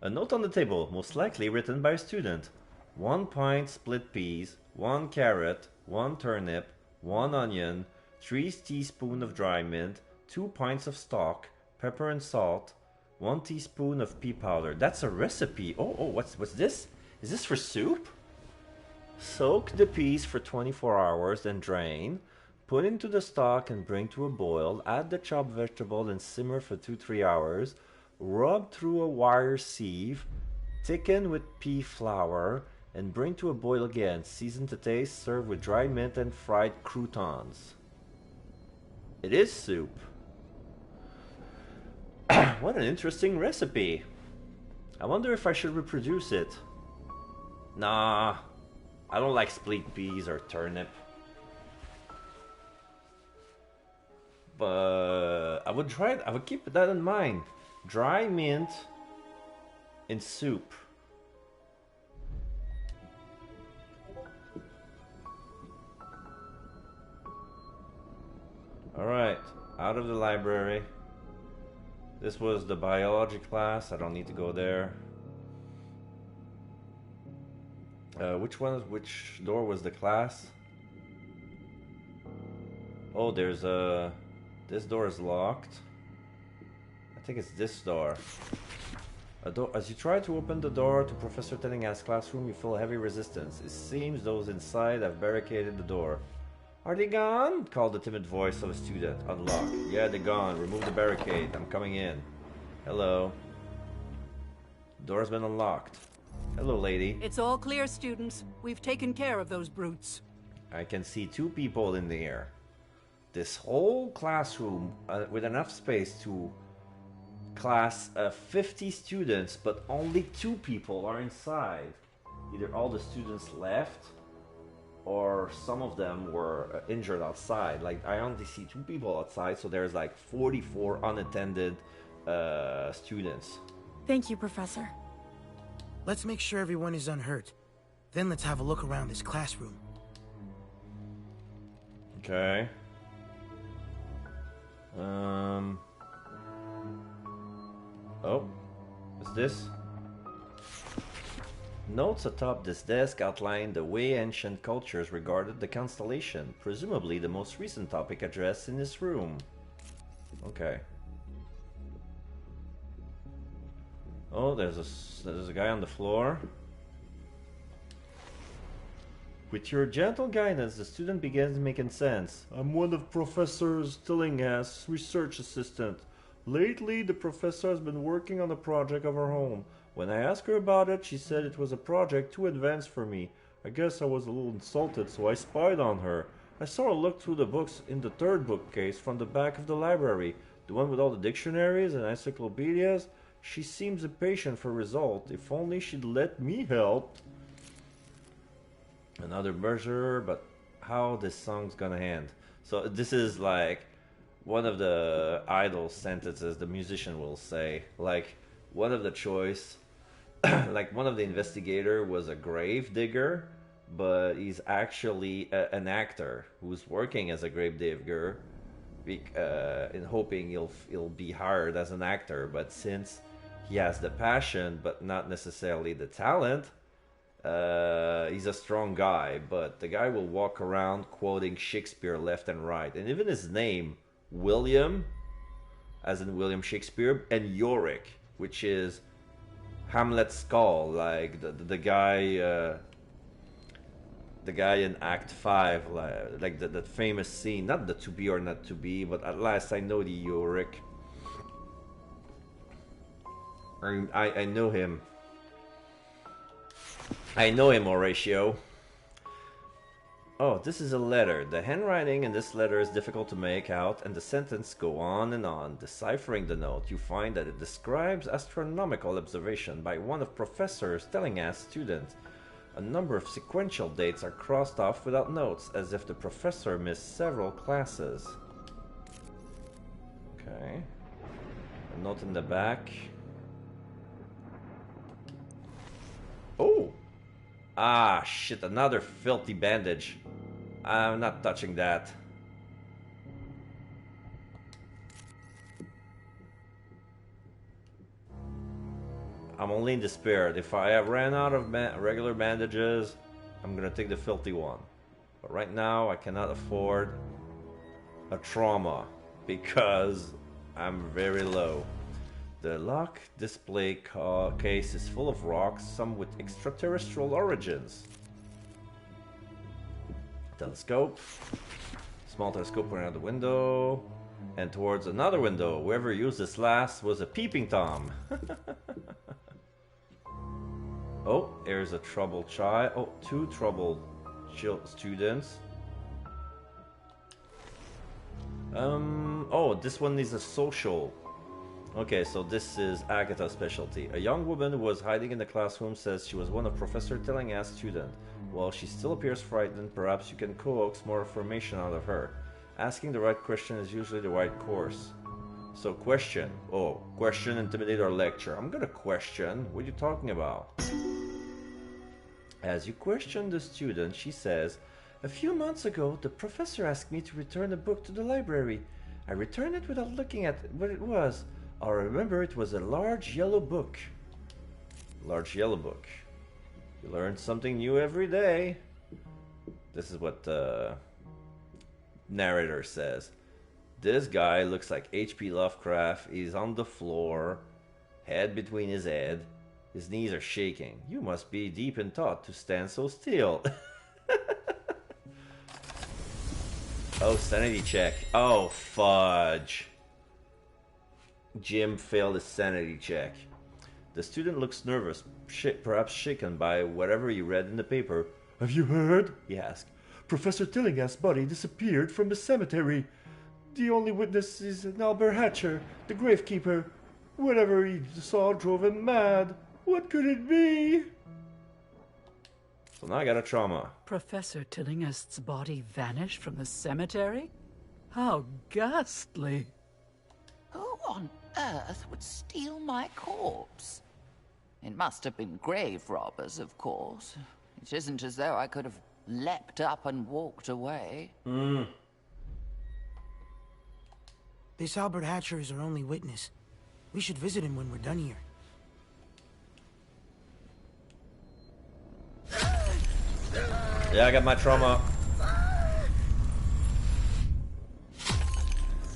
A note on the table, most likely written by a student. 1 pint split peas, 1 carrot, 1 turnip, 1 onion, 3 teaspoons of dry mint, 2 pints of stock, pepper and salt, 1 teaspoon of pea powder. That's a recipe. Oh, what's this? Is this for soup? Soak the peas for 24 hours, then drain. Put into the stock and bring to a boil. Add the chopped vegetable and simmer for 2-3 hours. Rub through a wire sieve. Thicken with pea flour and bring to a boil again. Season to taste. Serve with dry mint and fried croutons. It is soup. What an interesting recipe. I wonder if I should reproduce it. Nah, I don't like split peas or turnip. But I would try it. I would keep that in mind. Dry mint in soup. Alright, out of the library. This was the biology class. I don't need to go there. Which door was the class? Oh, there's a... This door is locked. I think it's this door. As you try to open the door to Professor Tillinghast's classroom, you feel heavy resistance. It seems those inside have barricaded the door. Are they gone? Called the timid voice of a student. Unlock. Yeah, they're gone. Remove the barricade. I'm coming in. Hello. Door's been unlocked. Hello, lady. It's all clear, students. We've taken care of those brutes. I can see 2 people in the air. This whole classroom with enough space to class 50 students, but only 2 people are inside. Either all the students left or some of them were injured outside. Like, I only see 2 people outside, so there's like 44 unattended students. Thank you, Professor. Let's make sure everyone is unhurt. Then let's have a look around this classroom. Okay. Oh, what's this? Notes atop this desk outline the way ancient cultures regarded the constellation, presumably the most recent topic addressed in this room. Okay. Oh, there's a guy on the floor. With your gentle guidance, the student begins making sense. I'm one of Professor Tillinghast's research assistant. Lately, the professor has been working on a project of her home. When I asked her about it, she said it was a project too advanced for me. I guess I was a little insulted, so I spied on her. I saw her look through the books in the third bookcase from the back of the library, the one with all the dictionaries and encyclopedias. She seems impatient for result. If only she'd let me help. Another measure, but how this song's gonna end? So this is like one of the idle sentences the musician will say. Like one of the choice, like one of the investigator was a grave digger, but he's actually an actor who's working as a grave digger, in hoping he'll be hired as an actor. But since he has the passion, but not necessarily the talent, he's a strong guy. But the guy will walk around quoting Shakespeare left and right, and even his name, William, as in William Shakespeare, and Yorick, which is Hamlet's skull, like the guy. The guy in Act 5, like that famous scene, not the to be or not to be, but at last I know the Yorick. I know him. I know him, Horatio. Oh, this is a letter. The handwriting in this letter is difficult to make out, and the sentences go on and on. Deciphering the note, you find that it describes astronomical observation by one of Professor Stelling's students. A number of sequential dates are crossed off without notes, as if the professor missed several classes. Okay. A note in the back. Oh! Ah, shit, another filthy bandage. I'm not touching that. I'm only in despair. If I have ran out of regular bandages, I'm gonna take the filthy one. But right now, I cannot afford a trauma because I'm very low. The lock display case is full of rocks, some with extraterrestrial origins. Telescope. Small telescope pointing out the window. And towards another window. Whoever used this last was a peeping Tom. Oh, here's a troubled child. Oh, two troubled students. Oh, this one is a social. Okay, so this is Agatha's specialty. A young woman who was hiding in the classroom says she was one of Professor Tilling's students. While she still appears frightened, perhaps you can coax more information out of her. Asking the right question is usually the right course. So question. Oh, question, intimidate, or lecture. I'm gonna question. What are you talking about? As you question the student, she says, "A few months ago, the professor asked me to return a book to the library. I returned it without looking at what it was. I remember it was a large yellow book." Large yellow book. You learn something new every day. This is what the narrator says. This guy looks like H.P. Lovecraft. He's on the floor, head between his head. His knees are shaking. You must be deep in thought to stand so still. Oh, sanity check. Oh, fudge. Jim failed his sanity check. The student looks nervous, perhaps shaken by whatever he read in the paper. "Have you heard?" he asked. "Professor Tilling's body disappeared from the cemetery. The only witness is Albert Hatcher, the gravekeeper. Whatever he saw drove him mad. What could it be?" So now I got a trauma. Professor Tillingest's body vanished from the cemetery? How ghastly. Who on earth would steal my corpse? It must have been grave robbers, of course. It isn't as though I could have leapt up and walked away. This Albert Hatcher is our only witness. We should visit him when we're done here. Yeah, I got my trauma.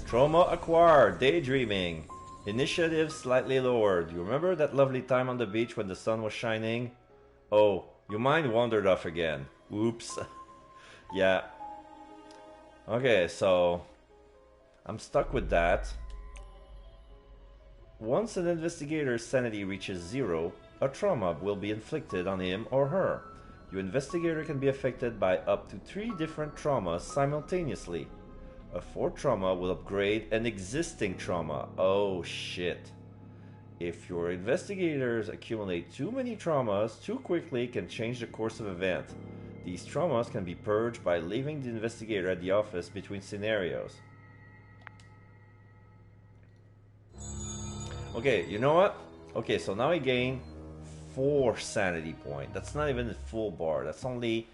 Trauma acquired. Daydreaming. Initiative slightly lowered. You remember that lovely time on the beach when the sun was shining? Oh, your mind wandered off again. Oops. Yeah. Okay, so I'm stuck with that. Once an investigator's sanity reaches 0, a trauma will be inflicted on him or her. Your investigator can be affected by up to 3 different traumas simultaneously. A 4th trauma will upgrade an existing trauma. Oh shit. If your investigators accumulate too many traumas too quickly, it can change the course of event. These traumas can be purged by leaving the investigator at the office between scenarios. Okay, you know what? Okay, so now he gained 4 sanity points. That's not even a full bar. That's only...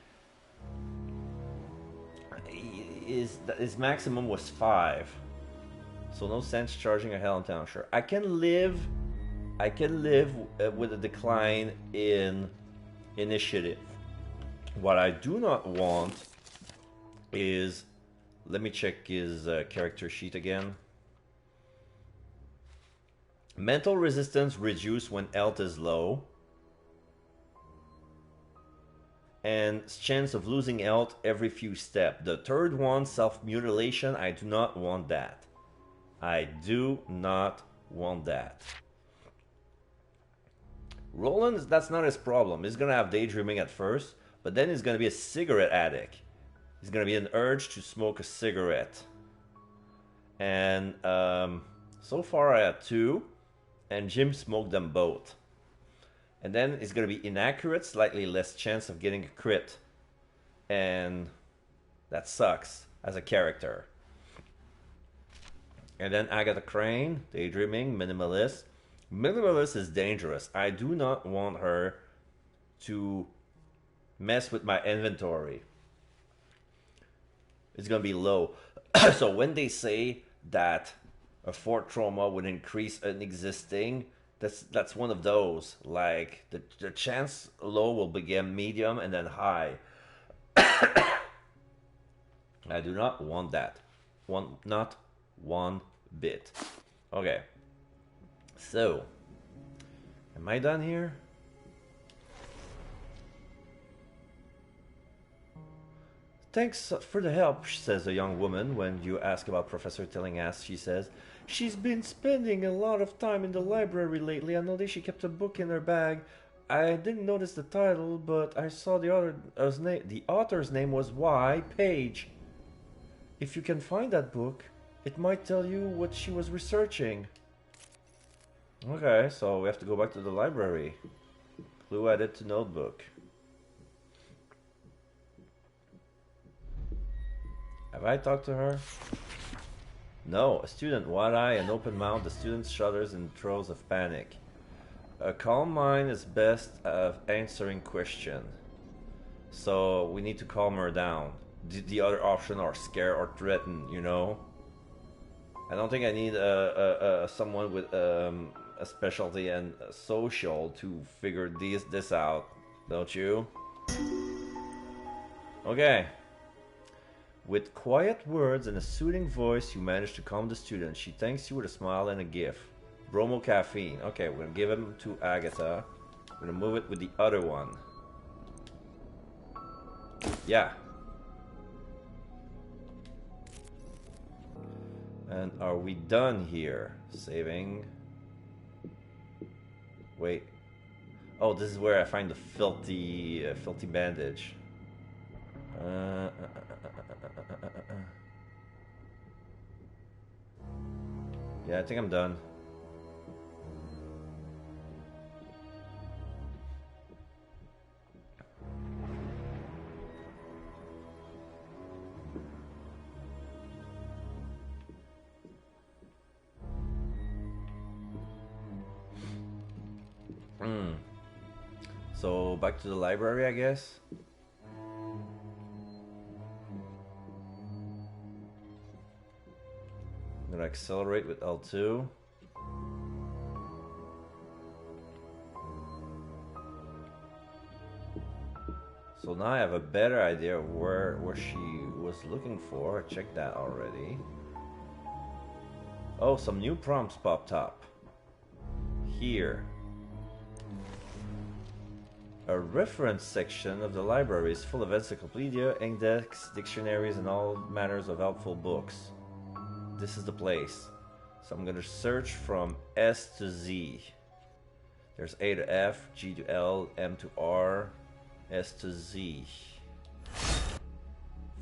His maximum was 5. So no sense charging a hell on town. Sure, I can live with a decline in initiative. What I do not want is... Let me check his character sheet again. Mental resistance reduced when health is low. And chance of losing health every few steps. The 3rd one, self-mutilation, I do not want that. I do not want that. Roland, that's not his problem. He's gonna have daydreaming at first, but then he's gonna be a cigarette addict. He's gonna be an urge to smoke a cigarette. And so far I had 2, and Jim smoked them both. And then it's going to be inaccurate, slightly less chance of getting a crit. And that sucks as a character. And then Agatha Crane, daydreaming, minimalist. Minimalist is dangerous. I do not want her to mess with my inventory. It's going to be low. So when they say that a 4th trauma would increase an existing... That's one of those. Like the chance low will begin medium and then high. I do not want that. Not one bit. Okay. So, am I done here? Thanks for the help, says a young woman. When you ask about Professor Tillinghast, she says, she's been spending a lot of time in the library lately. I noticed she kept a book in her bag. I didn't notice the title, but I saw the author's name was Y. Page. If you can find that book, it might tell you what she was researching. Okay, so we have to go back to the library. Clue added to notebook. Have I talked to her? No, a student, wide eye and open mouth. The student shudders in throes of panic. A calm mind is best at answering question. So we need to calm her down. The other option are scare or threaten, you know? I don't think I need someone with a specialty and social to figure this out, don't you? Okay. With quiet words and a soothing voice, you manage to calm the student. She thanks you with a smile and a gift. Bromo caffeine. Okay, we're going to give him to Agatha. We're going to move it with the other one. Yeah. And are we done here? Saving. Wait. Oh, this is where I find the filthy bandage. Yeah, I think I'm done. So back to the library, I guess. I'm gonna accelerate with L2. So now I have a better idea of where she was looking for. I checked that already. Oh, some new prompts popped up. Here. A reference section of the library is full of encyclopedia, index, dictionaries, and all manners of helpful books. This is the place. So I'm gonna search from S to Z. There's A to F, G to L, M to R. S to Z.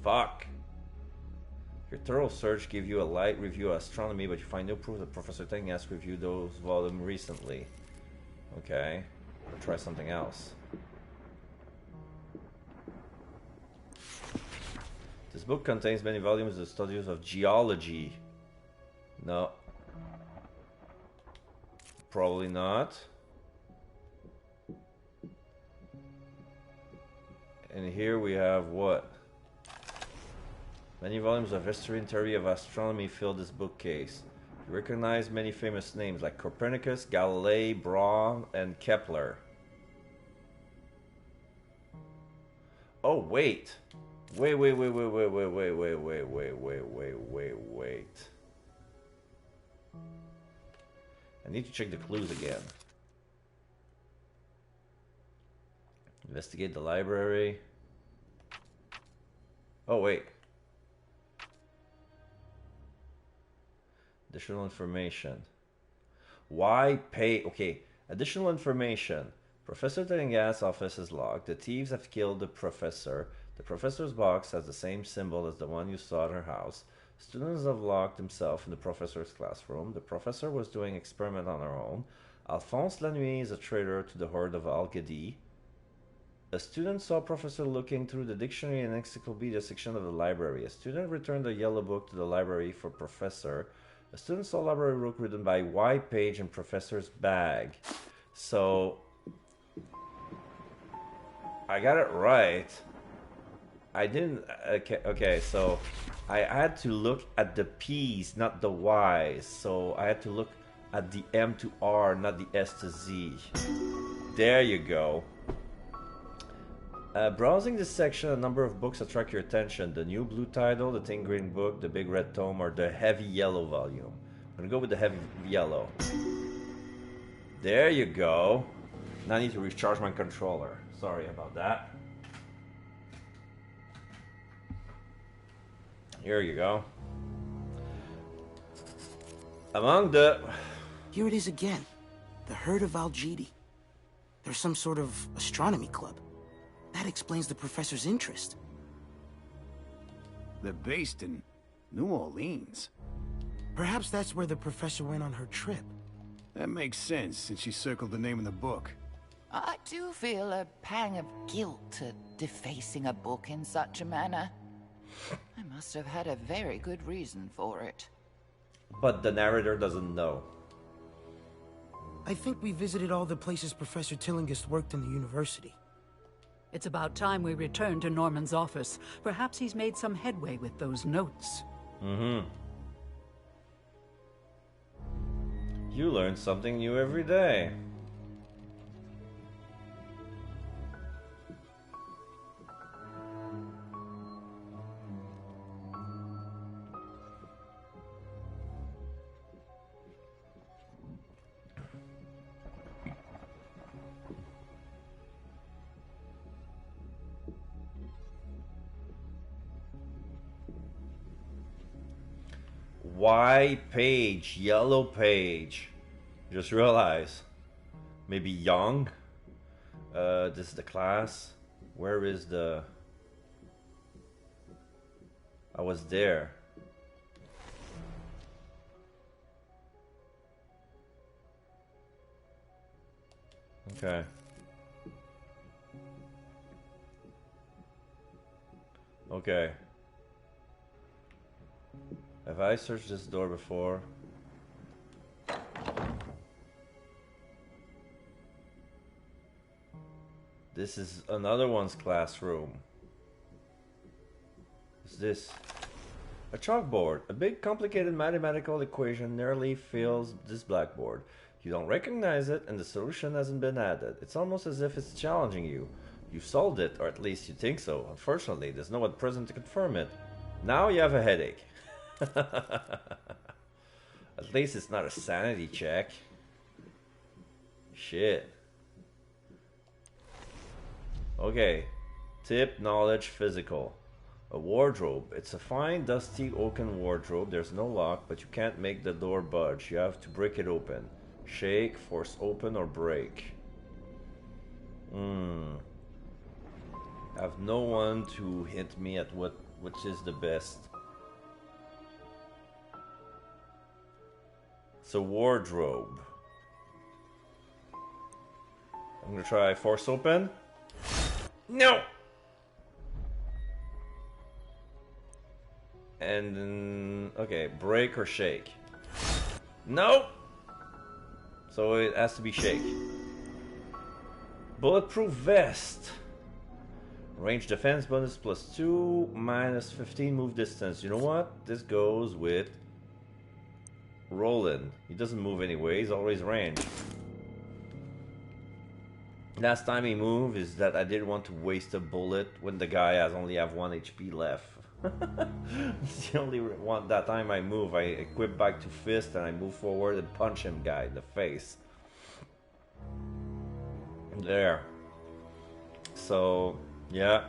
Fuck. Your thorough search gave you a light review of astronomy, but you find no proof that Professor Tang has reviewed those volumes recently. Okay. We'll try something else. This book contains many volumes of studies of geology. No. Probably not. And here we have what? Many volumes of history and theory of astronomy fill this bookcase. You recognize many famous names like Copernicus, Galilei, Braun, and Kepler. Oh, wait. Wait. I need to check the clues again. Investigate the library. Oh, wait. Additional information. Why pay? Okay, additional information. Professor Teringas' office is locked. The thieves have killed the professor. The professor's box has the same symbol as the one you saw at her house. Students have locked himself in the professor's classroom. The professor was doing experiment on her own. Alphonse Lanuit is a traitor to the horde of Al-Ghadi. A student saw Professor looking through the dictionary and encyclopedia section of the library. A student returned a yellow book to the library for Professor. A student saw a library book written by Y. Page in Professor's bag. So I got it right. I didn't. Okay, so I had to look at the P's, not the Y's. So I had to look at the M to R, not the S to Z. There you go. Browsing this section, a number of books attract your attention. The new blue title, the thin green book, the big red tome, or the heavy yellow volume. I'm gonna go with the heavy yellow. There you go. Now I need to recharge my controller. Sorry about that. Here you go. Among the... Here it is again. The Herd of Al-Ghadi. There's some sort of astronomy club. That explains the professor's interest. They're based in New Orleans. Perhaps that's where the professor went on her trip. That makes sense, since she circled the name in the book. I do feel a pang of guilt at defacing a book in such a manner. I must have had a very good reason for it. But the narrator doesn't know. I think we visited all the places Professor Tillinghast worked in the university. It's about time we return to Norman's office. Perhaps he's made some headway with those notes. Mm-hmm. You learn something new every day. Y page, yellow page. Just realize. Maybe young. This is the class. Where is the... I was there. Okay. Okay. Have I searched this door before? This is another one's classroom. What's this? A chalkboard. A big complicated mathematical equation nearly fills this blackboard. You don't recognize it and the solution hasn't been added. It's almost as if it's challenging you. You've solved it, or at least you think so. Unfortunately, there's no one present to confirm it. Now you have a headache. At least it's not a sanity check. Shit. Okay. Tip, knowledge, physical. A wardrobe. It's a fine, dusty, oaken wardrobe. There's no lock, but you can't make the door budge. You have to break it open. Shake, force open, or break. I have no one to hint me at which is the best. It's a wardrobe. I'm gonna try force open. No! And then, okay, break or shake. No! So it has to be shake. Bulletproof vest. Range defense bonus +2, -15 move distance. You know what? This goes with Roland. He doesn't move anyway, he's always range. Last time he moved is that I didn't want to waste a bullet when the guy only have 1 HP left. It's the only one that time I move. I equip back to fist and I move forward and punch him guy in the face. There. So, yeah.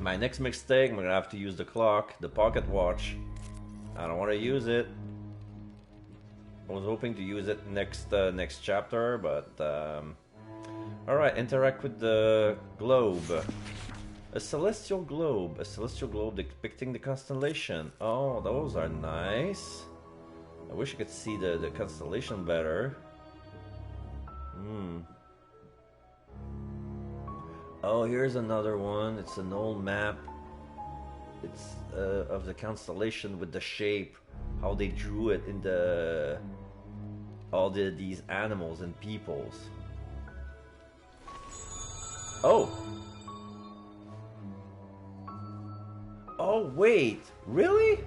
My next mistake, I'm gonna have to use the clock, the pocket watch. I don't want to use it. I was hoping to use it next chapter, but alright, interact with the globe. A celestial globe depicting the constellation. Oh, those are nice. I wish I could see the constellation better. Oh, here's another one. It's an old map. It's of the constellation with the shape, how they drew it in these animals and peoples. Oh. Oh, wait, really?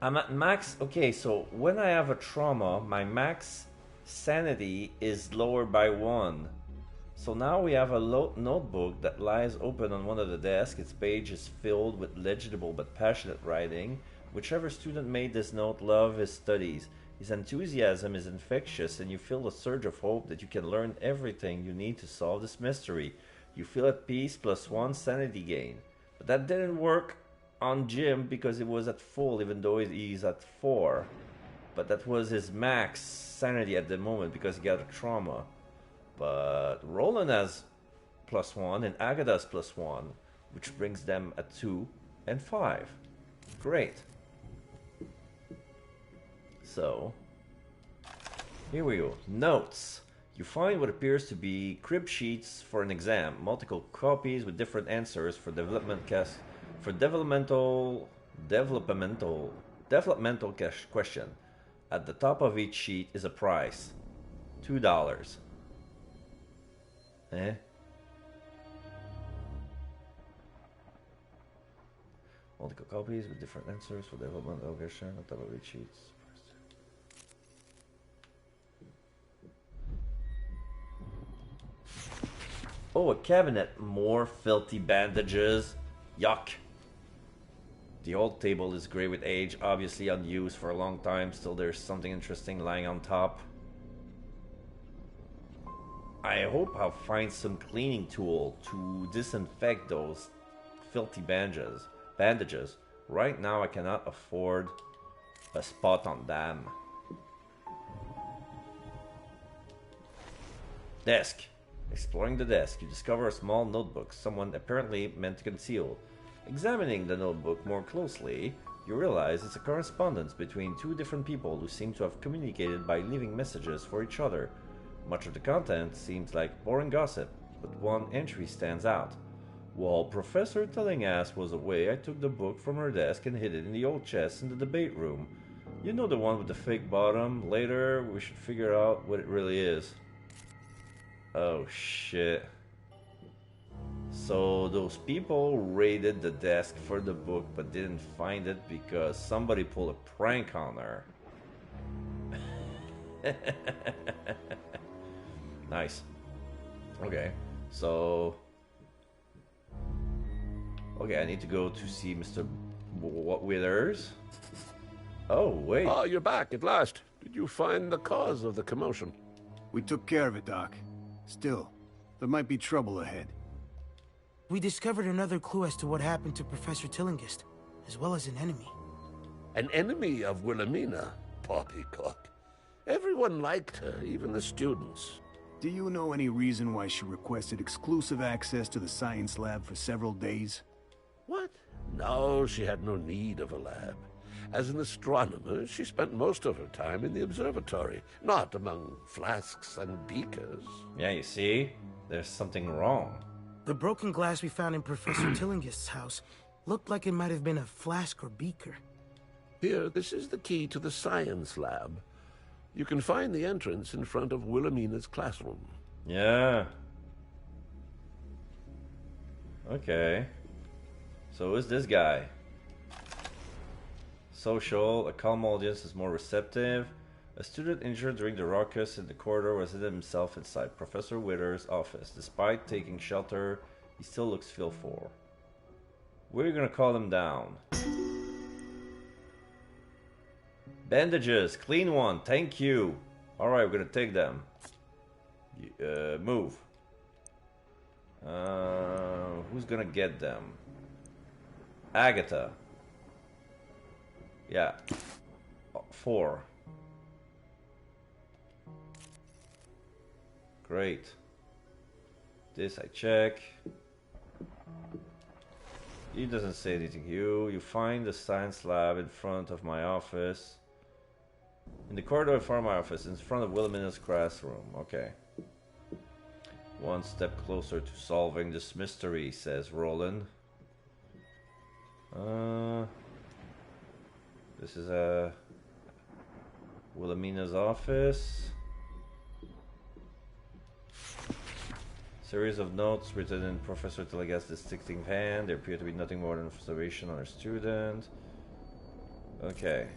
I'm at max. Okay, so when I have a trauma, my max sanity is lowered by 1. So now we have a notebook that lies open on one of the desks. Its page is filled with legible but passionate writing. Whichever student made this note loved his studies. His enthusiasm is infectious, and you feel a surge of hope that you can learn everything you need to solve this mystery. You feel at peace +1 sanity gain. But that didn't work on Jim because it was at full even though he's at 4. But that was his max sanity at the moment because he got a trauma. But Roland has +1 and Agatha's +1, which brings them at 2 and 5. Great. So, here we go. Notes. You find what appears to be crib sheets for an exam, multiple copies with different answers for developmental question. At the top of each sheet is a price. $2. Eh? Multiple copies with different answers for developmental question at the top of each sheet. Oh, a cabinet. More filthy bandages. Yuck. The old table is gray with age, obviously unused for a long time. Still, there's something interesting lying on top. I hope I'll find some cleaning tool to disinfect those filthy bandages. Right now, I cannot afford a spot on them. Desk. Exploring the desk, you discover a small notebook someone apparently meant to conceal. Examining the notebook more closely, you realize it's a correspondence between 2 different people who seem to have communicated by leaving messages for each other. Much of the content seems like boring gossip, but one entry stands out. While Professor Tillinghast was away, I took the book from her desk and hid it in the old chest in the debate room. You know, the one with the fake bottom? Later, we should figure out what it really is. Oh shit. So those people raided the desk for the book but didn't find it because somebody pulled a prank on her. Nice. Okay, so... Okay, I need to go to see Mr. Withers. Oh, wait. Ah, you're back at last. Did you find the cause of the commotion? We took care of it, Doc. Still, there might be trouble ahead. We discovered another clue as to what happened to Professor Tillinghast, as well as an enemy. An enemy of Wilhelmina? Poppycock. Everyone liked her, even the students. Do you know any reason why she requested exclusive access to the science lab for several days? What? No, she had no need of a lab. As an astronomer, she spent most of her time in the observatory, not among flasks and beakers. Yeah, you see? There's something wrong. The broken glass we found in Professor Tillingist's house looked like it might have been a flask or beaker. Here, this is the key to the science lab. You can find the entrance in front of Wilhelmina's classroom. Yeah. Okay. So who's this guy? Social. A calm audience is more receptive. A student injured during the ruckus in the corridor was himself inside Professor Wither's office. Despite taking shelter, he still looks fearful. We're gonna call him down. Bandages, clean one, thank you. Alright, we're gonna take them. Move. Who's gonna get them? Agatha. Yeah. 4. Great. This I check. He doesn't say anything. You find the science lab in front of my office. In the corridor in front of my office, in front of Wilhelmina's classroom. Okay. One step closer to solving this mystery, says Roland. This is Wilhelmina's office. Series of notes written in Professor Tillingist's distinctive hand. There appear to be nothing more than observation on her student. Okay.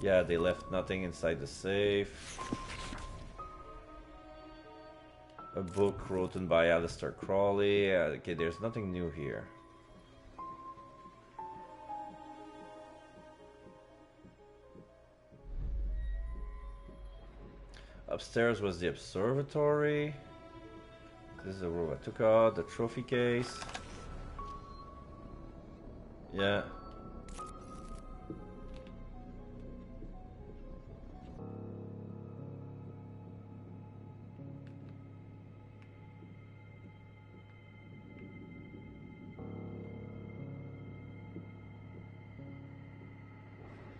Yeah, they left nothing inside the safe. A book written by Aleister Crowley. Okay, there's nothing new here. Upstairs was the observatory. This is the room I took out. The trophy case. Yeah.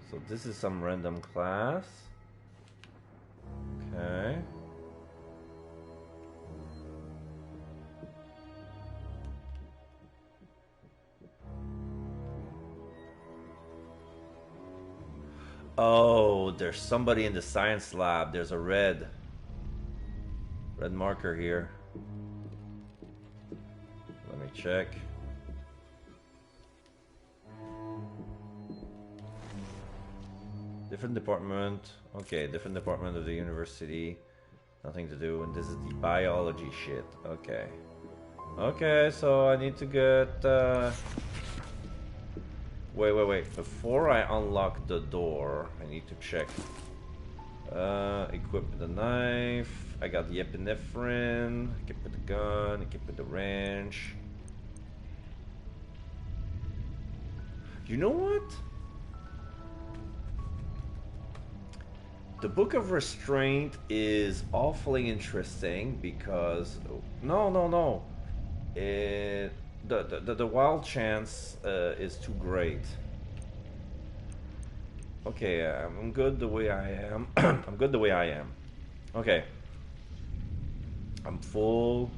So this is some random class. Okay. Oh, there's somebody in the science lab. There's a red marker here. Let me check. Different department. Okay, different department of the university. Nothing to do. And this is the biology shit. Okay. Okay, so I need to get... Wait. Before I unlock the door, I need to check. Equip the knife. I got the epinephrine. Equip with the gun. Equip with the wrench. You know what? The Book of Restraint is awfully interesting because no. The wild chance is too great. Okay, I'm good the way I am. I'm good the way I am. Okay. I'm full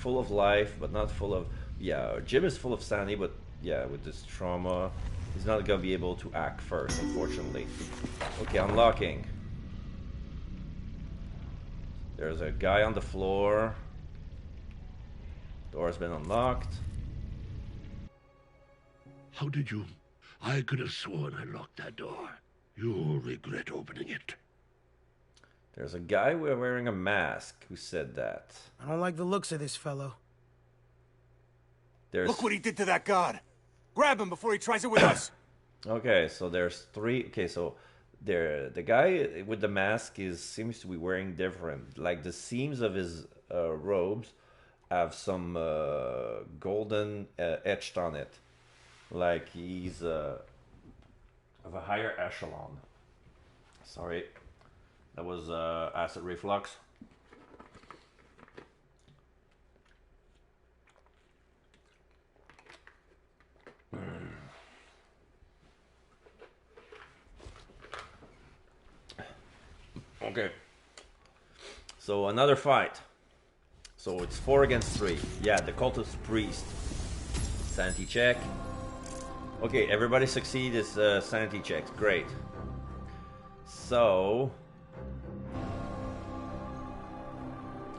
of life, but not full of... Yeah, Jim is full of sanity, but yeah, with this trauma, he's not gonna be able to act first, unfortunately. Okay, unlocking. There's a guy on the floor. Door's been unlocked. How did you? I could have sworn I locked that door. You'll regret opening it. There's a guy wearing a mask who said that. I don't like the looks of this fellow. Look what he did to that god. Grab him before he tries it with us. Okay, so there's 3. Okay, so the guy with the mask seems to be wearing different. Like the seams of his robes have some golden etched on it. Like he's of a higher echelon. Sorry. That was acid reflux. Okay. So another fight. So it's 4 against 3. Yeah, the cultist priest. Sanity check. Okay, everybody succeed is sanity checks. Great. So...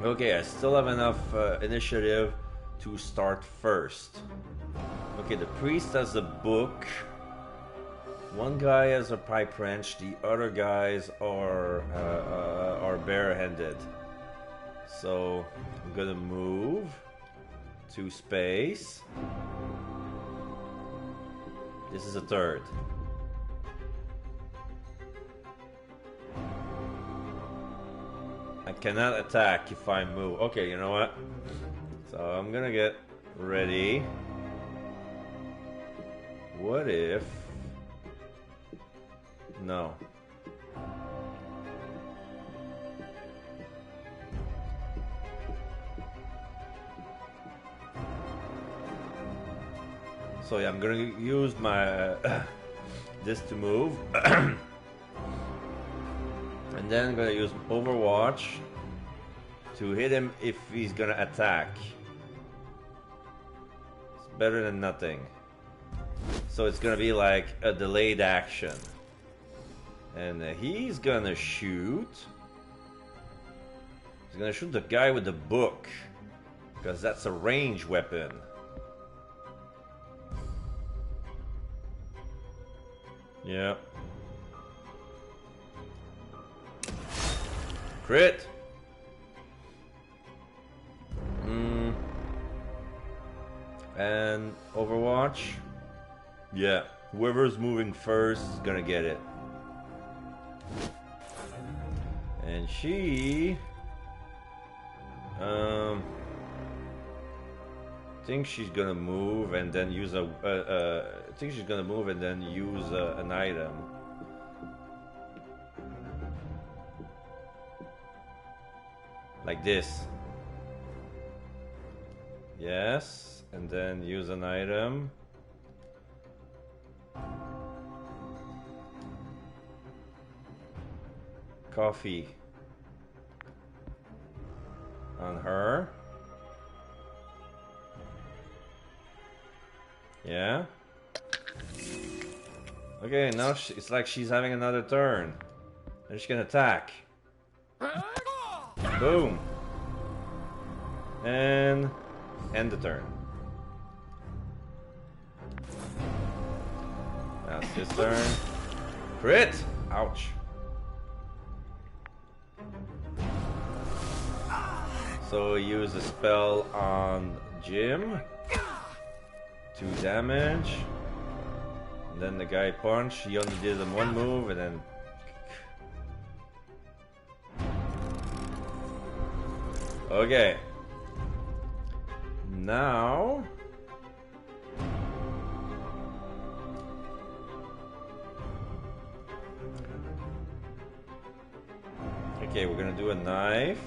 Okay, I still have enough initiative to start first. Okay, the priest has a book. One guy has a pipe wrench. The other guys are barehanded. So I'm gonna move to space. This is a third. I cannot attack if I move. Okay, you know what? So I'm gonna get ready. What if... No. So yeah, I'm gonna use my this to move. And then I'm gonna use Overwatch to hit him if he's gonna attack. It's better than nothing. So it's gonna be like a delayed action. And he's gonna shoot. He's gonna shoot the guy with the book. Because that's a range weapon. Yeah. Crit. And Overwatch. Yeah. Whoever's moving first is gonna get it. And she... I think she's gonna move and then use a... I think she's gonna move and then use an item. Like this. Yes. And then use an item. Coffee. On her. Yeah. Okay, now it's like she's having another turn. And she can attack. Boom. And end the turn. Now it's his turn. Crit! Ouch. So use a spell on Jim. 2 damage. And then the guy punched. He only did in 1 move and then... Okay. Now... Okay, we're gonna do a knife.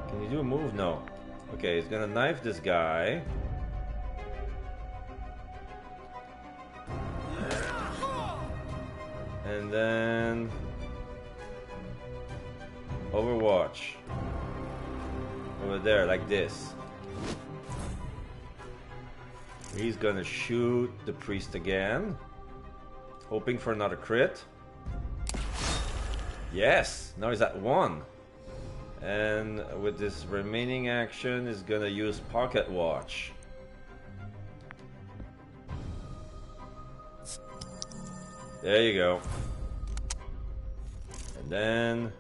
Can you do a move? No. Okay, he's gonna knife this guy. And then... Overwatch. Over there, like this. He's gonna shoot the priest again. Hoping for another crit. Yes! Now he's at 1. And with this remaining action, is gonna use Pocket Watch. There you go. And then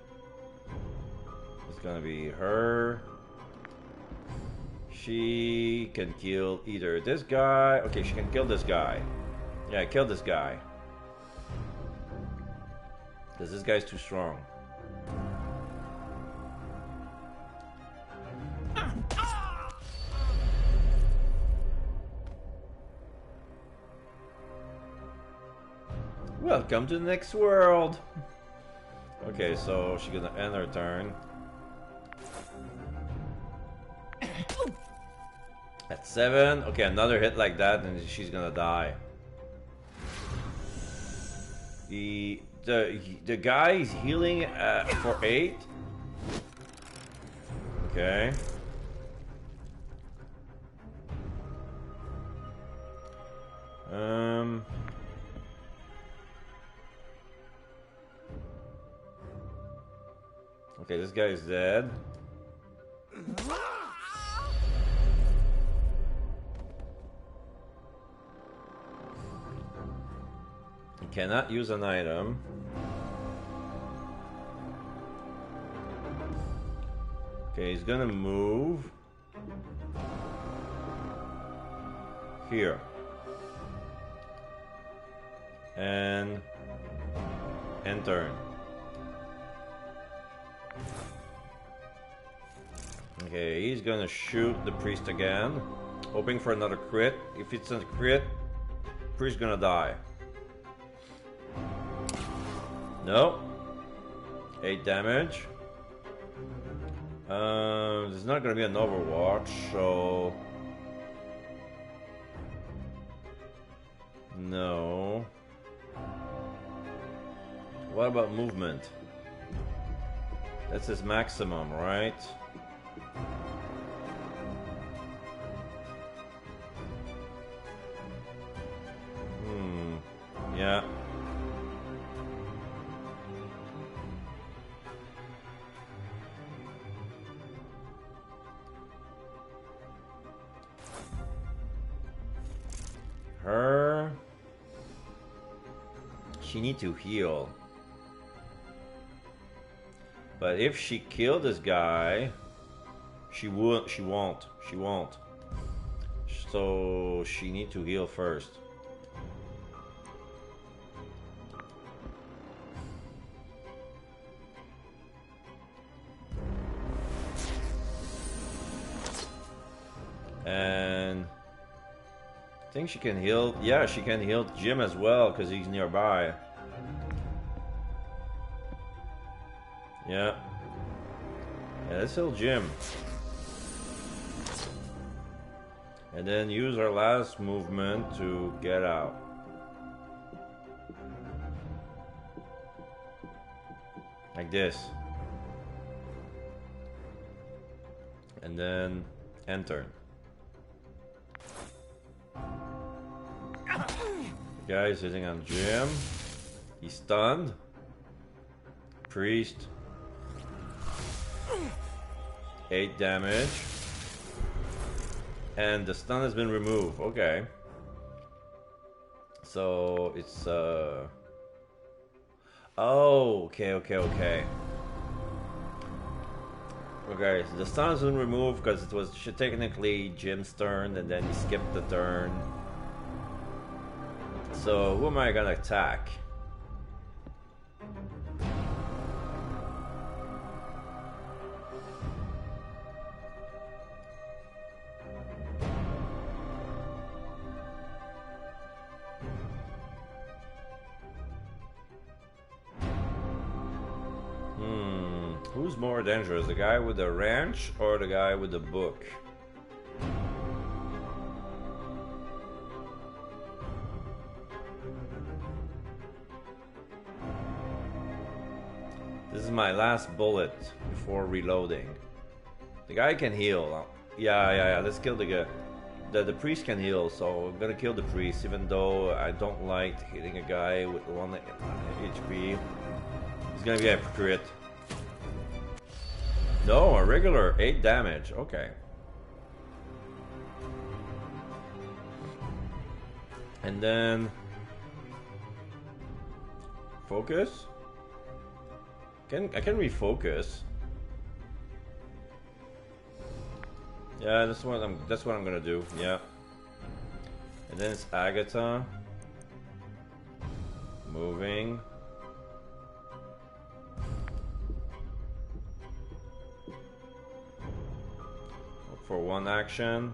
it's gonna be her. She can kill either this guy. Okay, she can kill this guy. Yeah, kill this guy. Because this guy's too strong. Welcome to the next world. Okay, so she's gonna end her turn. At 7. Okay, another hit like that, and she's gonna die. The guy is healing for 8. Okay. Okay, this guy is dead. He cannot use an item. Okay, he's gonna move here and turn. Okay, he's gonna shoot the priest again, hoping for another crit. If it's a crit, priest gonna die. No. 8 damage. There's not gonna be an overwatch, so no. What about movement? That's his maximum, right? Yeah. Her. She need to heal. But if she killed this guy, she won't. So she need to heal first. And I think she can heal. Yeah, she can heal Jim as well because he's nearby. Yeah. Yeah, let's heal Jim. And then use our last movement to get out. Like this. And then enter. The guy is hitting on Jim. He's stunned. Priest. 8 damage. And the stun has been removed. Okay. So it's oh, okay. Okay, so the stun has been removed because it was technically Jim's turn and then he skipped the turn. So who am I gonna attack? Who's more dangerous, the guy with the ranch or the guy with the book? This is my last bullet before reloading. The guy can heal. Yeah. Let's kill the guy. The priest can heal, so I'm gonna kill the priest, even though I don't like hitting a guy with 1 HP. He's gonna be a crit. No, a regular 8 damage. Okay. And then focus. I can refocus. Yeah, that's what I'm gonna do. Yeah. And then it's Agatha. Moving. For 1 action.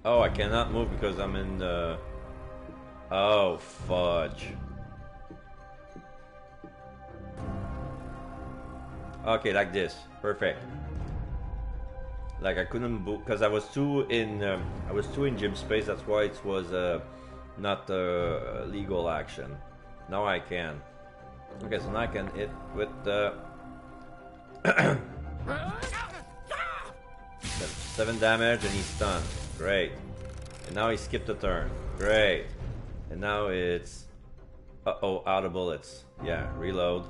Oh, I cannot move because I'm in the... Oh, fudge. Okay, like this. Perfect. Like I couldn't move because I was too in gym space. That's why it was not legal action. Now I can. Okay, so now I can hit with the 7 damage and he's stunned. Great. And now he skipped a turn. Great. And now it's... Uh-oh, out of bullets. Yeah, reload.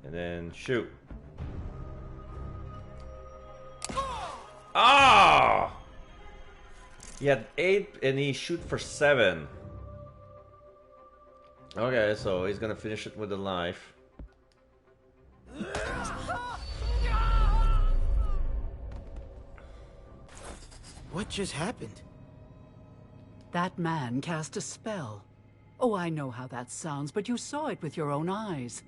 And then shoot. Ah! He had 8 and he shoot for 7. Okay, so he's gonna finish it with a knife. What just happened? That man cast a spell. Oh, I know how that sounds, but you saw it with your own eyes.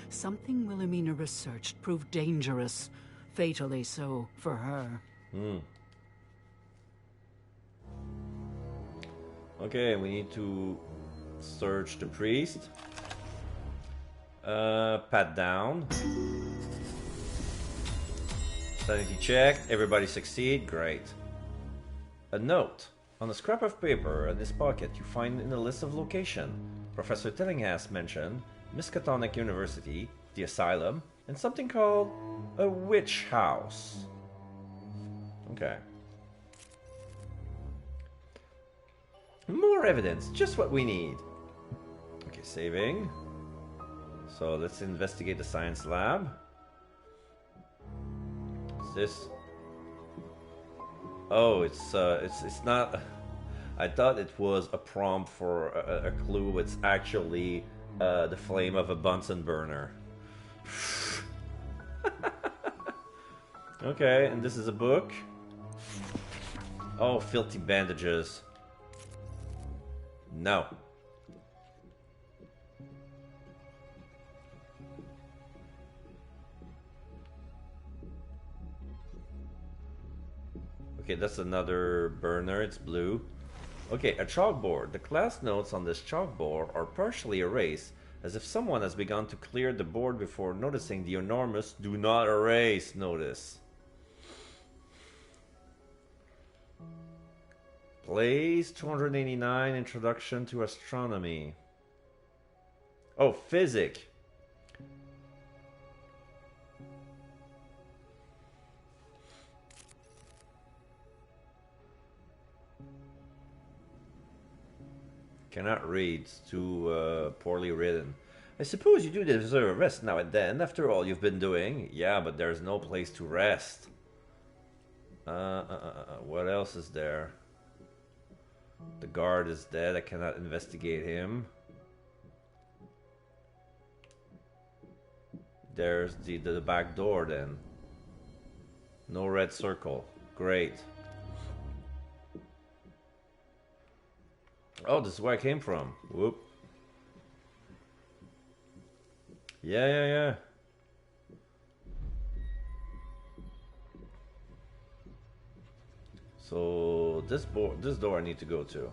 Something Wilhelmina researched proved dangerous. Fatally so for her. Okay, we need to search the priest. Pat down. Sanity check. Everybody succeed. Great. A note. On a scrap of paper in his pocket, you find in a list of location. Professor Tillinghast mentioned Miskatonic University, the asylum, and something called a witch house. Okay. More evidence, just what we need. Okay, saving. So let's investigate the science lab. What's this? Oh, it's not. I thought it was a prompt for a clue. It's actually the flame of a Bunsen burner. Okay, and this is a book. Oh, filthy bandages. No. Okay, that's another burner. It's blue. Okay, a chalkboard. The class notes on this chalkboard are partially erased, as if someone has begun to clear the board before noticing the enormous "Do not erase" notice. Place 289, Introduction to Astronomy. Oh, physics. Cannot read. It's too poorly written. I suppose you do deserve a rest now and then, after all you've been doing. Yeah, but there's no place to rest. What else is there? The guard is dead. I cannot investigate him. There's the back door then. No red circle. Great. Oh, this is where I came from. Whoop. Yeah. So this door I need to go to.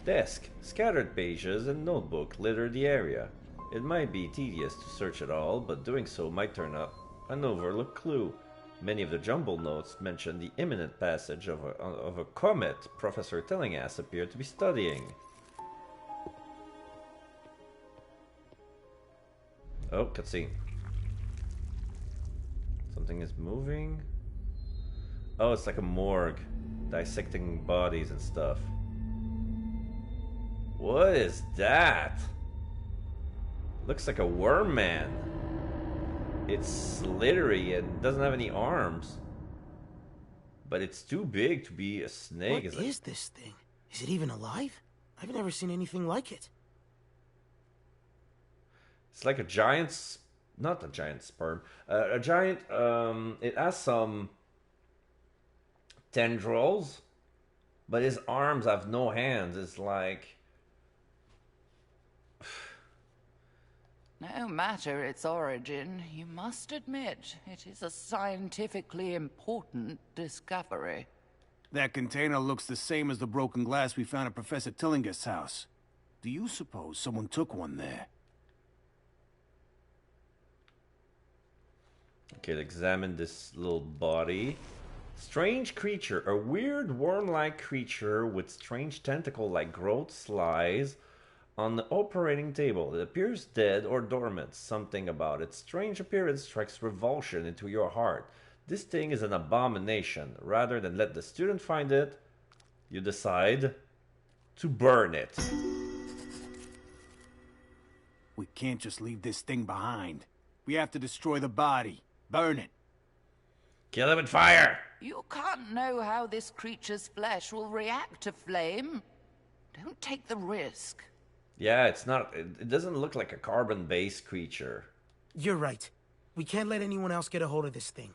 Desk. Scattered pages and notebook litter the area. It might be tedious to search it all, but doing so might turn up an overlooked clue. Many of the jumbled notes mention the imminent passage of a comet Professor Tillinghast appeared to be studying. Oh, cutscene. Something is moving. Oh, it's like a morgue, dissecting bodies and stuff. What is that? Looks like a worm man. It's slithery and doesn't have any arms. But it's too big to be a snake. What is this thing? Is it even alive? I've never seen anything like it. It's like a giant... Not a giant sperm. A giant... it has some tendrils. But his arms have no hands. It's like... No matter its origin, you must admit it is a scientifically important discovery. That container looks the same as the broken glass we found at Professor Tillingust's house. Do you suppose someone took one there? Okay, examine this little body. Strange creature. A weird worm-like creature with strange tentacle-like growths lies on the operating table. It appears dead or dormant. Something about its strange appearance strikes revulsion into your heart. This thing is an abomination. Rather than let the student find it, you decide to burn it. We can't just leave this thing behind. We have to destroy the body. Burn it. Kill it with fire! You can't know how this creature's flesh will react to flame. Don't take the risk. Yeah, it's not... It doesn't look like a carbon-based creature. You're right. We can't let anyone else get a hold of this thing.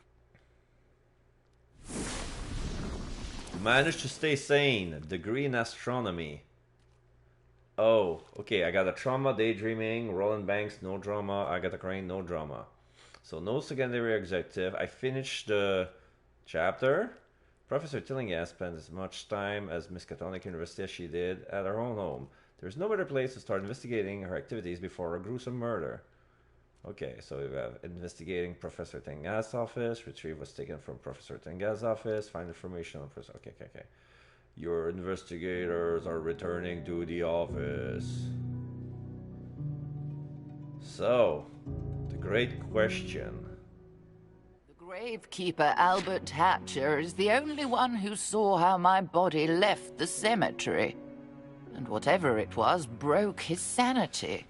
Managed to stay sane. Degree in astronomy. Oh, okay. I got a trauma, daydreaming, Roland Banks, no drama. Agatha Crane, no drama. So no secondary objective. I finished the chapter. Professor Tillinghast spent as much time as Miskatonic University as she did at her own home. There's no better place to start investigating her activities before a gruesome murder. Okay, so we have investigating Professor Tenga's office. Retrieve was taken from Professor Tenga's office. Find information on Professor... Okay. Your investigators are returning to the office. So, the great question. The gravekeeper Albert Hatcher is the only one who saw how my body left the cemetery. And whatever it was broke his sanity.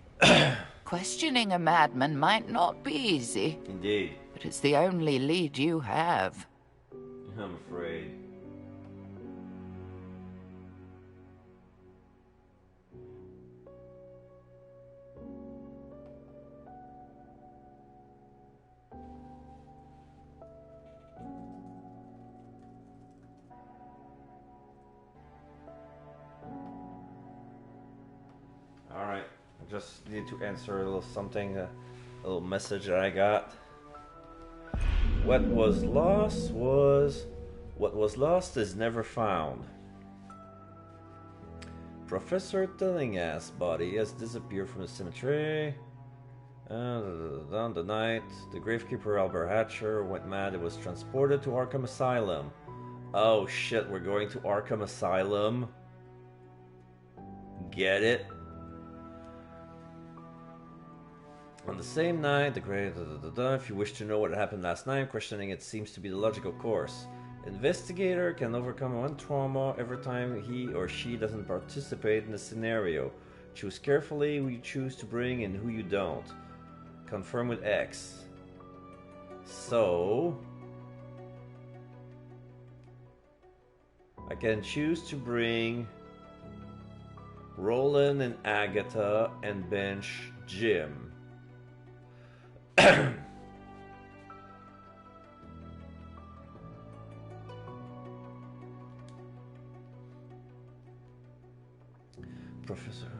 Questioning a madman might not be easy. Indeed. But it's the only lead you have. I'm afraid. Alright. Just need to answer a little something, a little message that I got. What was lost is never found. Professor Tillingast's body has disappeared from the cemetery. On the night, the gravekeeper Albert Hatcher went mad and was transported to Arkham Asylum. Oh shit, we're going to Arkham Asylum. Get it? On the same night, the grave... If you wish to know what happened last night, questioning it seems to be the logical course. Investigator can overcome one trauma every time he or she doesn't participate in the scenario. Choose carefully who you choose to bring and who you don't. Confirm with X. So... I can choose to bring Roland and Agatha and bench Jim. Professor...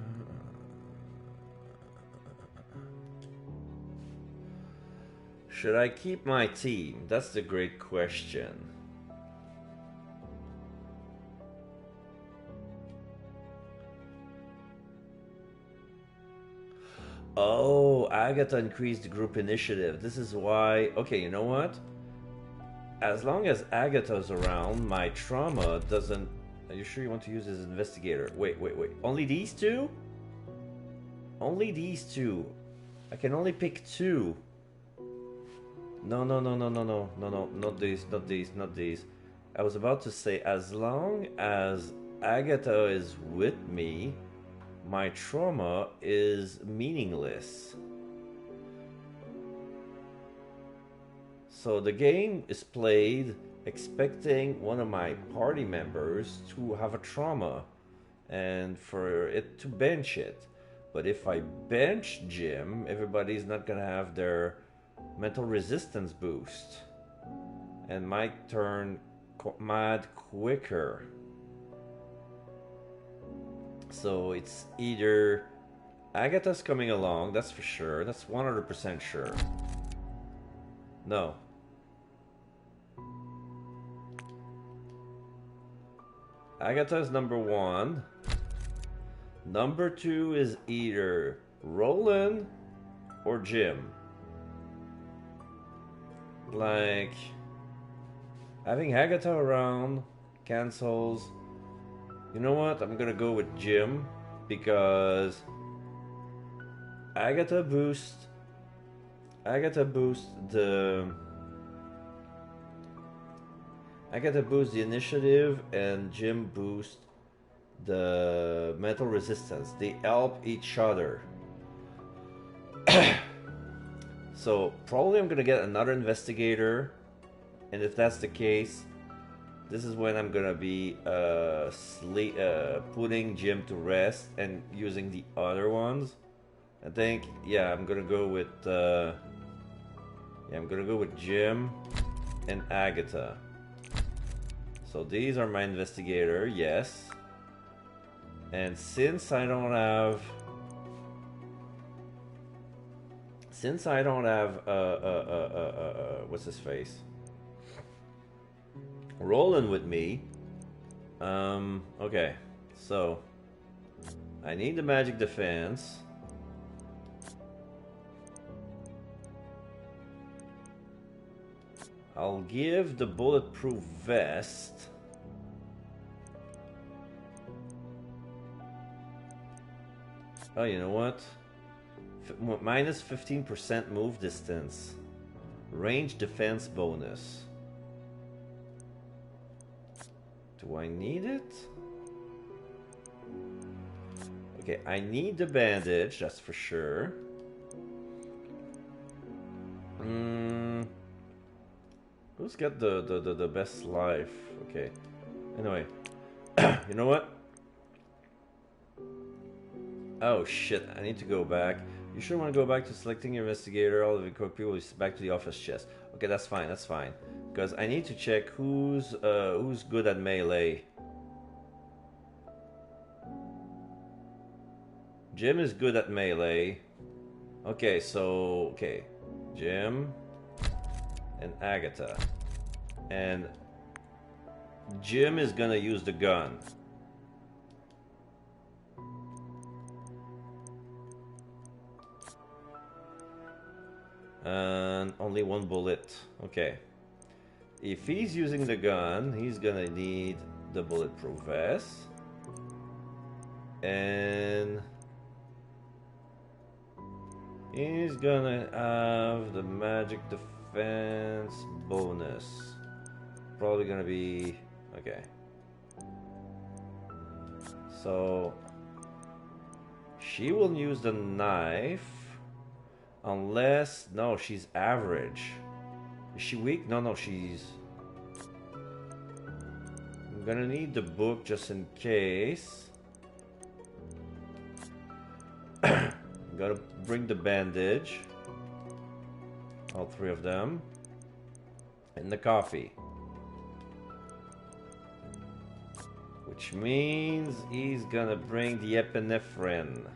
Should I keep my team? That's the great question. Oh, Agatha increased the group initiative. This is why... Okay, you know what? As long as Agatha's around, my trauma doesn't... Are you sure you want to use as investigator? Wait. Only these two? Only these two. I can only pick two. No. Not these. I was about to say, as long as Agatha is with me, my trauma is meaningless. So the game is played expecting one of my party members to have a trauma and for it to bench it. But if I bench Jim, everybody's not gonna have their mental resistance boost and might turn mad quicker. So it's either Agatha's coming along, that's for sure. That's 100% sure. No. Agatha's number 1. Number 2 is either Roland or Jim. Like, having Agatha around cancels. You know what? I'm gonna go with Jim because Agatha boosts the initiative, and Jim boosts the mental resistance. They help each other. So probably I'm gonna get another investigator, and if that's the case, this is when I'm gonna be putting Jim to rest and using the other ones. I think, yeah, I'm gonna go with Jim and Agatha. So these are my investigator, yes. And since I don't have what's his face? Roland with me. Okay. So I need the magic defense. I'll give the bulletproof vest. Oh, you know what? Minus 15% move distance. Range defense bonus. Do I need it? Okay, I need the bandage, that's for sure. Who's got the best life? Okay. Anyway. You know what? Oh shit, I need to go back. You sure want to go back to selecting your investigator, all of the people is back to the office chest. Okay, that's fine, that's fine. Because I need to check who's good at melee. Jim is good at melee. Okay, so Jim and Agatha. And Jim is gonna use the gun. And only one bullet. Okay. If he's using the gun, he's gonna need the bulletproof vest. And he's gonna have the magic defense bonus. Probably gonna be... okay. So she will use the knife. Unless... no, she's average. Is she weak? No, she's... I'm gonna need the book just in case. Gotta bring the bandage. All 3 of them. And the coffee. Which means he's gonna bring the epinephrine.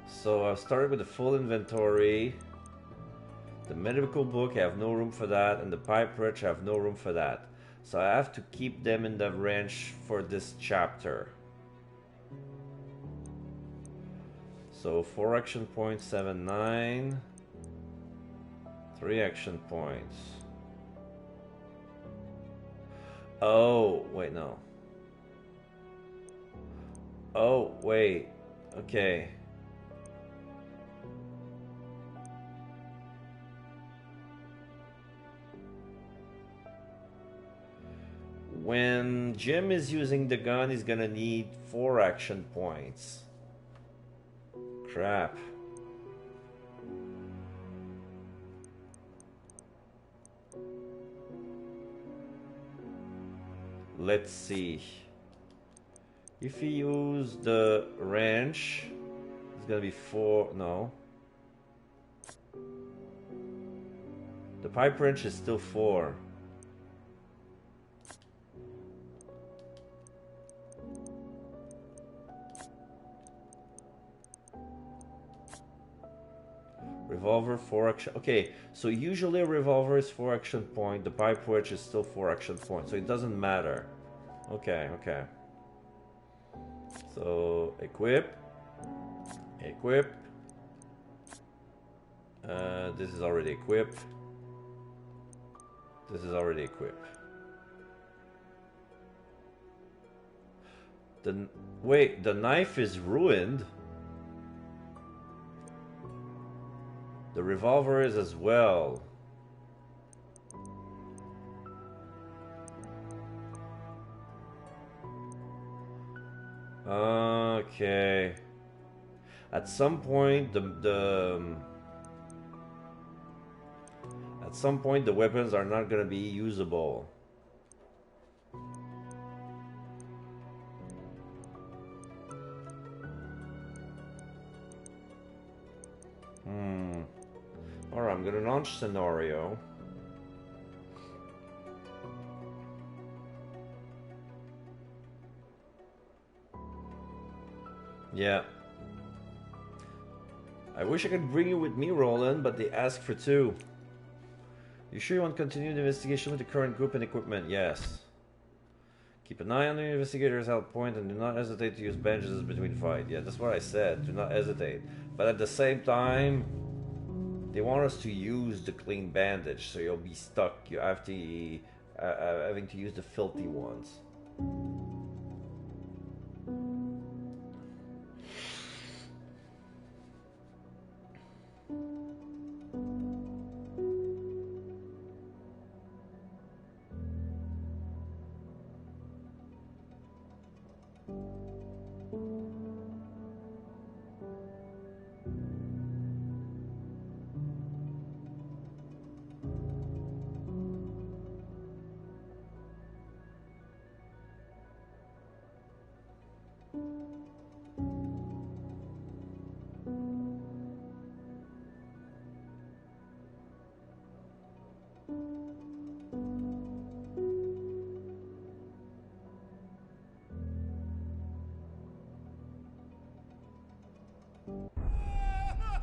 So I've started with the full inventory. The medical book, I have no room for that. And the pipe wrench, I have no room for that. So I have to keep them in the wrench for this chapter. So 4 action points, 7, 9. 3 action points. Oh, wait, no. Oh, wait. Okay. When Jim is using the gun, he's gonna need 4 action points. Crap. Let's see. If he used the wrench, it's gonna be 4. No. The pipe wrench is still 4. revolver 4 action. Okay, so usually a revolver is 4 action point. The pipe wedge is still 4 action point, so it doesn't matter. Okay, okay. So equip. This is already equipped. This is already equipped. Wait, the knife is ruined. The revolver is as well. Okay. At some point, at some point, the weapons are not gonna be usable. Alright, I'm gonna launch scenario. Yeah. I wish I could bring you with me, Roland, but they ask for 2. You sure you want to continue the investigation with the current group and equipment? Yes. Keep an eye on the investigator's health point and do not hesitate to use bandages between fight. Yeah, that's what I said. Do not hesitate. But at the same time, they want us to use the clean bandage, so you'll be stuck. You have to having to use the filthy ones.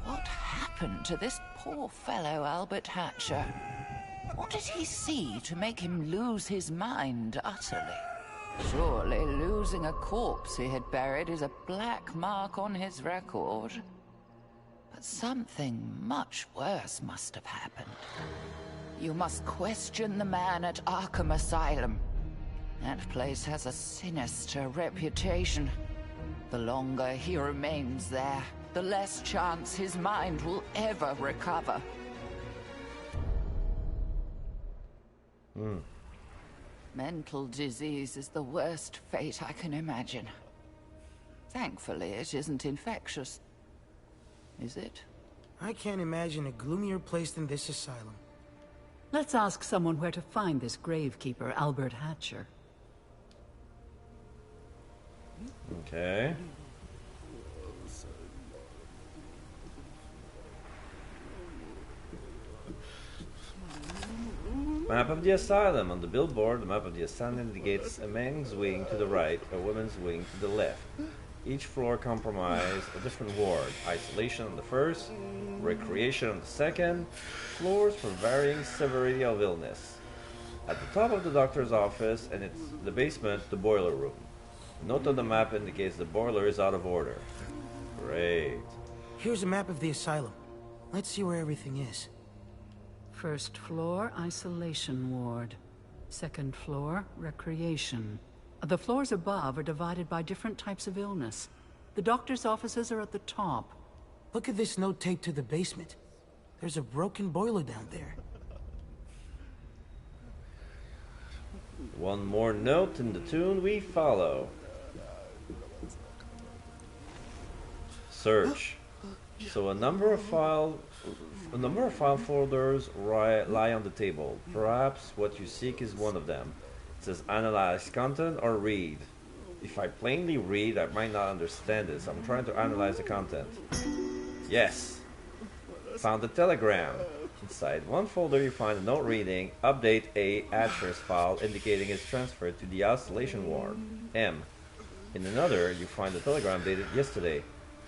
What happened to this poor fellow Albert Hatcher? What did he see to make him lose his mind utterly? Surely losing a corpse he had buried is a black mark on his record. But something much worse must have happened. You must question the man at Arkham Asylum. That place has a sinister reputation. The longer he remains there, the less chance his mind will ever recover. Mental disease is the worst fate I can imagine. Thankfully, it isn't infectious. Is it? I can't imagine a gloomier place than this asylum. Let's ask someone where to find this gravekeeper, Albert Hatcher. Okay. Map of the asylum. On the billboard, the map of the asylum indicates a man's wing to the right, a woman's wing to the left. Each floor comprises a different ward. Isolation on the first, recreation on the second, floors for varying severity of illness. At the top of the doctor's office and it's the basement, the boiler room. Note on the map indicates the boiler is out of order. Great. Here's a map of the asylum. Let's see where everything is. First floor, isolation ward. Second floor, recreation. The floors above are divided by different types of illness. The doctor's offices are at the top. Look at this note taped to the basement. There's a broken boiler down there. One more note in the tune we follow. Search. So a number of file folders lie on the table. Perhaps what you seek is one of them. It says analyze content or read. If I plainly read, I might not understand this. I'm trying to analyze the content. Yes. Found the telegram. Inside one folder you find a note reading, update A Hatcher's file indicating his transfer to the isolation ward. M. In another, you find a telegram dated yesterday.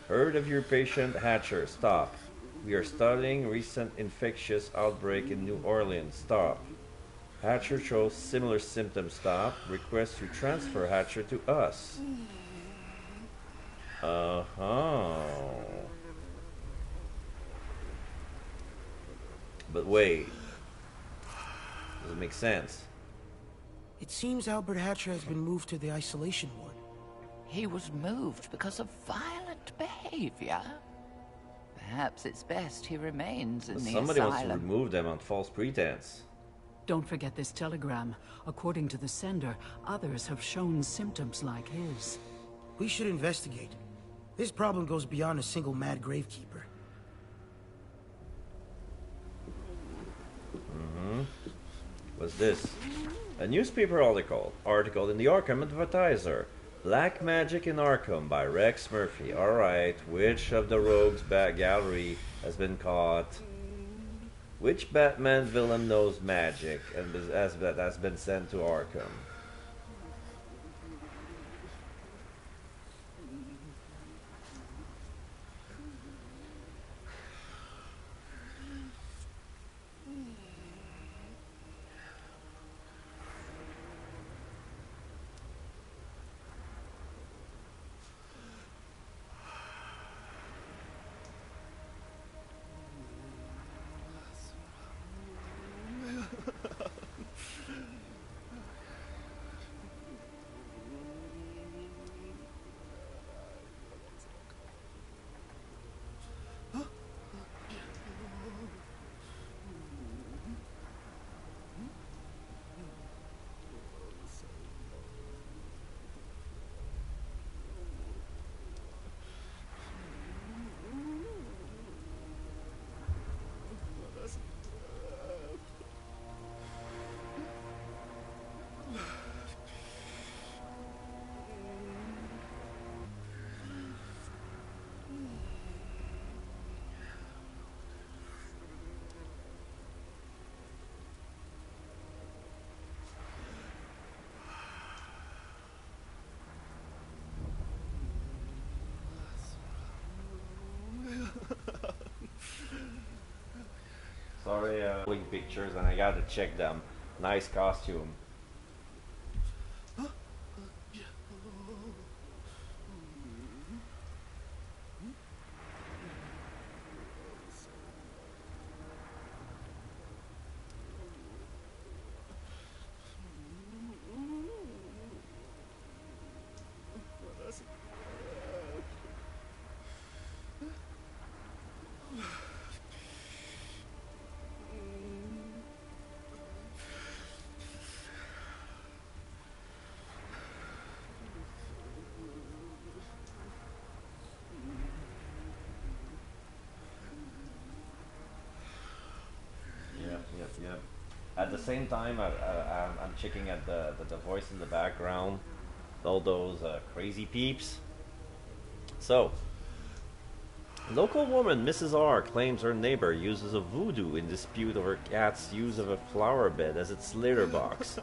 Heard of your patient Hatcher. Stop. We are studying recent infectious outbreak in New Orleans. Stop. Hatcher shows similar symptoms. Stop. Request to transfer Hatcher to us. Uh-huh. But wait. Does it make sense? It seems Albert Hatcher has been moved to the isolation ward. He was moved because of violent behavior. Perhaps it's best he remains in the Somebody asylum. wants to remove them on false pretense. Don't forget this telegram. According to the sender, others have shown symptoms like his. We should investigate. This problem goes beyond a single mad gravekeeper. What's this? A newspaper article in the Arkham Advertiser. Black Magic in Arkham by Rex Murphy. Alright, which of the rogues back gallery has been caught? Which Batman villain knows magic and has been sent to Arkham? Sorry, looking pictures and I gotta check them. Nice costume. Yep. At the same time, I'm checking at the voice in the background, all those crazy peeps. So, local woman Mrs. R claims her neighbor uses a voodoo in dispute over cat's use of a flower bed as its litter box.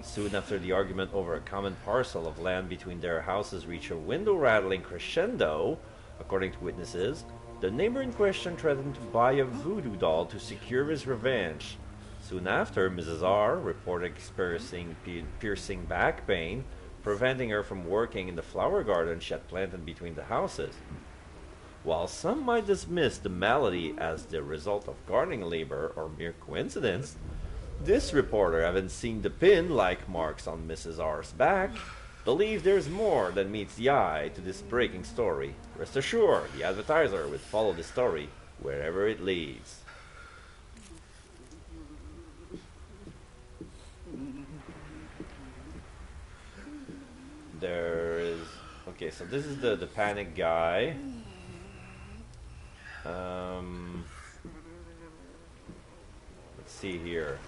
Soon after the argument over a common parcel of land between their houses reached a window-rattling crescendo, according to witnesses, the neighbor in question threatened to buy a voodoo doll to secure his revenge. Soon after, Mrs. R reported experiencing piercing back pain, preventing her from working in the flower garden she had planted between the houses. While some might dismiss the malady as the result of gardening labor or mere coincidence, this reporter, having seen the pin-like marks on Mrs. R's back, believes there's more than meets the eye to this breaking story. Rest assured, the advertiser will follow the story wherever it leads. There is... Okay, so this is the panic guy. Let's see here.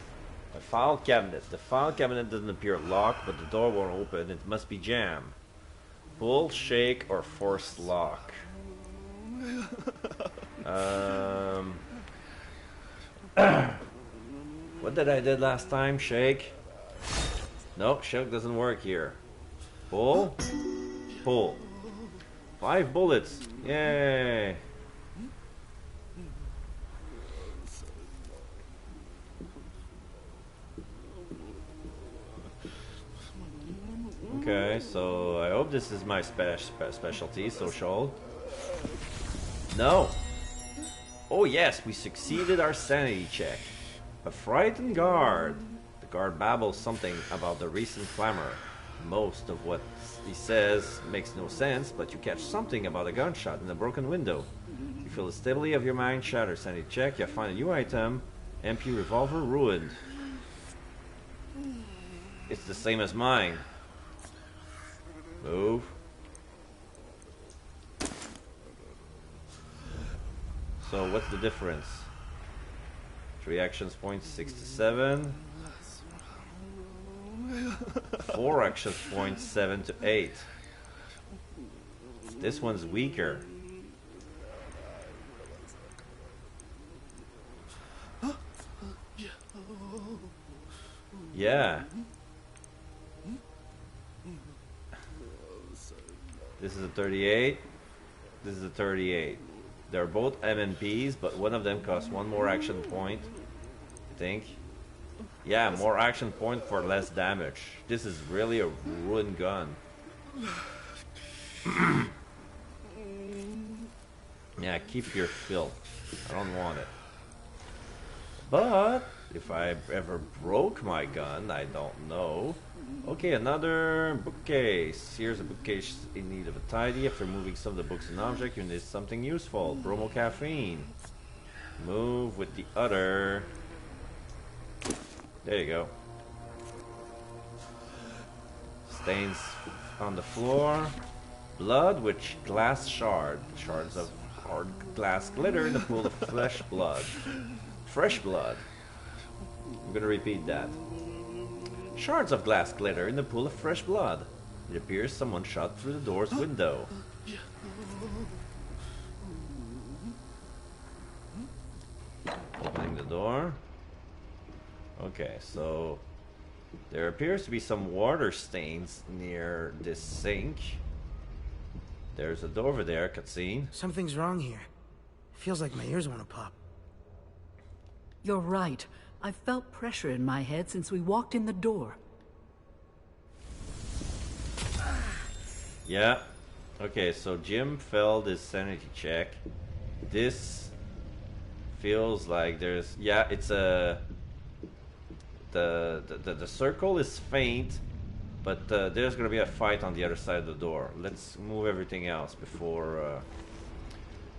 A file cabinet. The file cabinet doesn't appear locked, but the door won't open. It must be jammed. Pull, shake, or force lock. What did I did last time? Shake? No, shake doesn't work here. Pull. Pull. 5 bullets. Yay. so I hope this is my specialty, social. No! Oh yes, we succeeded our sanity check. A frightened guard. The guard babbles something about the recent clamor. Most of what he says makes no sense, but you catch something about a gunshot in a broken window. You feel the stability of your mind shatter. Sanity check, you find a new item. MP revolver ruined. It's the same as mine. Move. So what's the difference? 3 actions points, 6 to 7. 4 actions points, 7 to 8. This one's weaker. Yeah. This is a 38. This is a 38. They're both MMPs, but one of them costs 1 more action point, I think. Yeah, more action point for less damage. This is really a ruined gun. Yeah, keep your filth. I don't want it. But if I ever broke my gun, I don't know. Okay, another bookcase. Here's a bookcase in need of a tidy. After moving some of the books and objects, you need something useful. Bromo caffeine. Move with the other. There you go. Stains on the floor. Blood with glass shard. Shards of hard glass glitter in the pool of fresh blood. Fresh blood. I'm gonna repeat that. Shards of glass glitter in the pool of fresh blood. It appears someone shot through the door's window. Opening the door. Okay, so there appears to be some water stains near this sink. There's a door over there, cutscene. Something's wrong here. Feels like my ears want to pop. You're right. I've felt pressure in my head since we walked in the door. Yeah. Okay, so Jim failed his sanity check. This feels like there's... Yeah, it's a... The circle is faint, but there's gonna be a fight on the other side of the door. Let's move everything else before...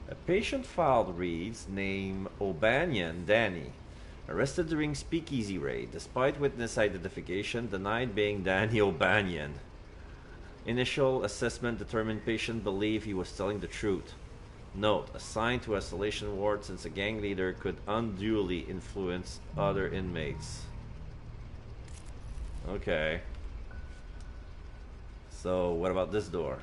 A patient file reads, name O'Banion, Danny. Arrested during speakeasy raid. Despite witness identification, denied being Danny O'Banion. Initial assessment determined patient believed he was telling the truth. Note, assigned to isolation ward since a gang leader could unduly influence other inmates. Okay. So, what about this door?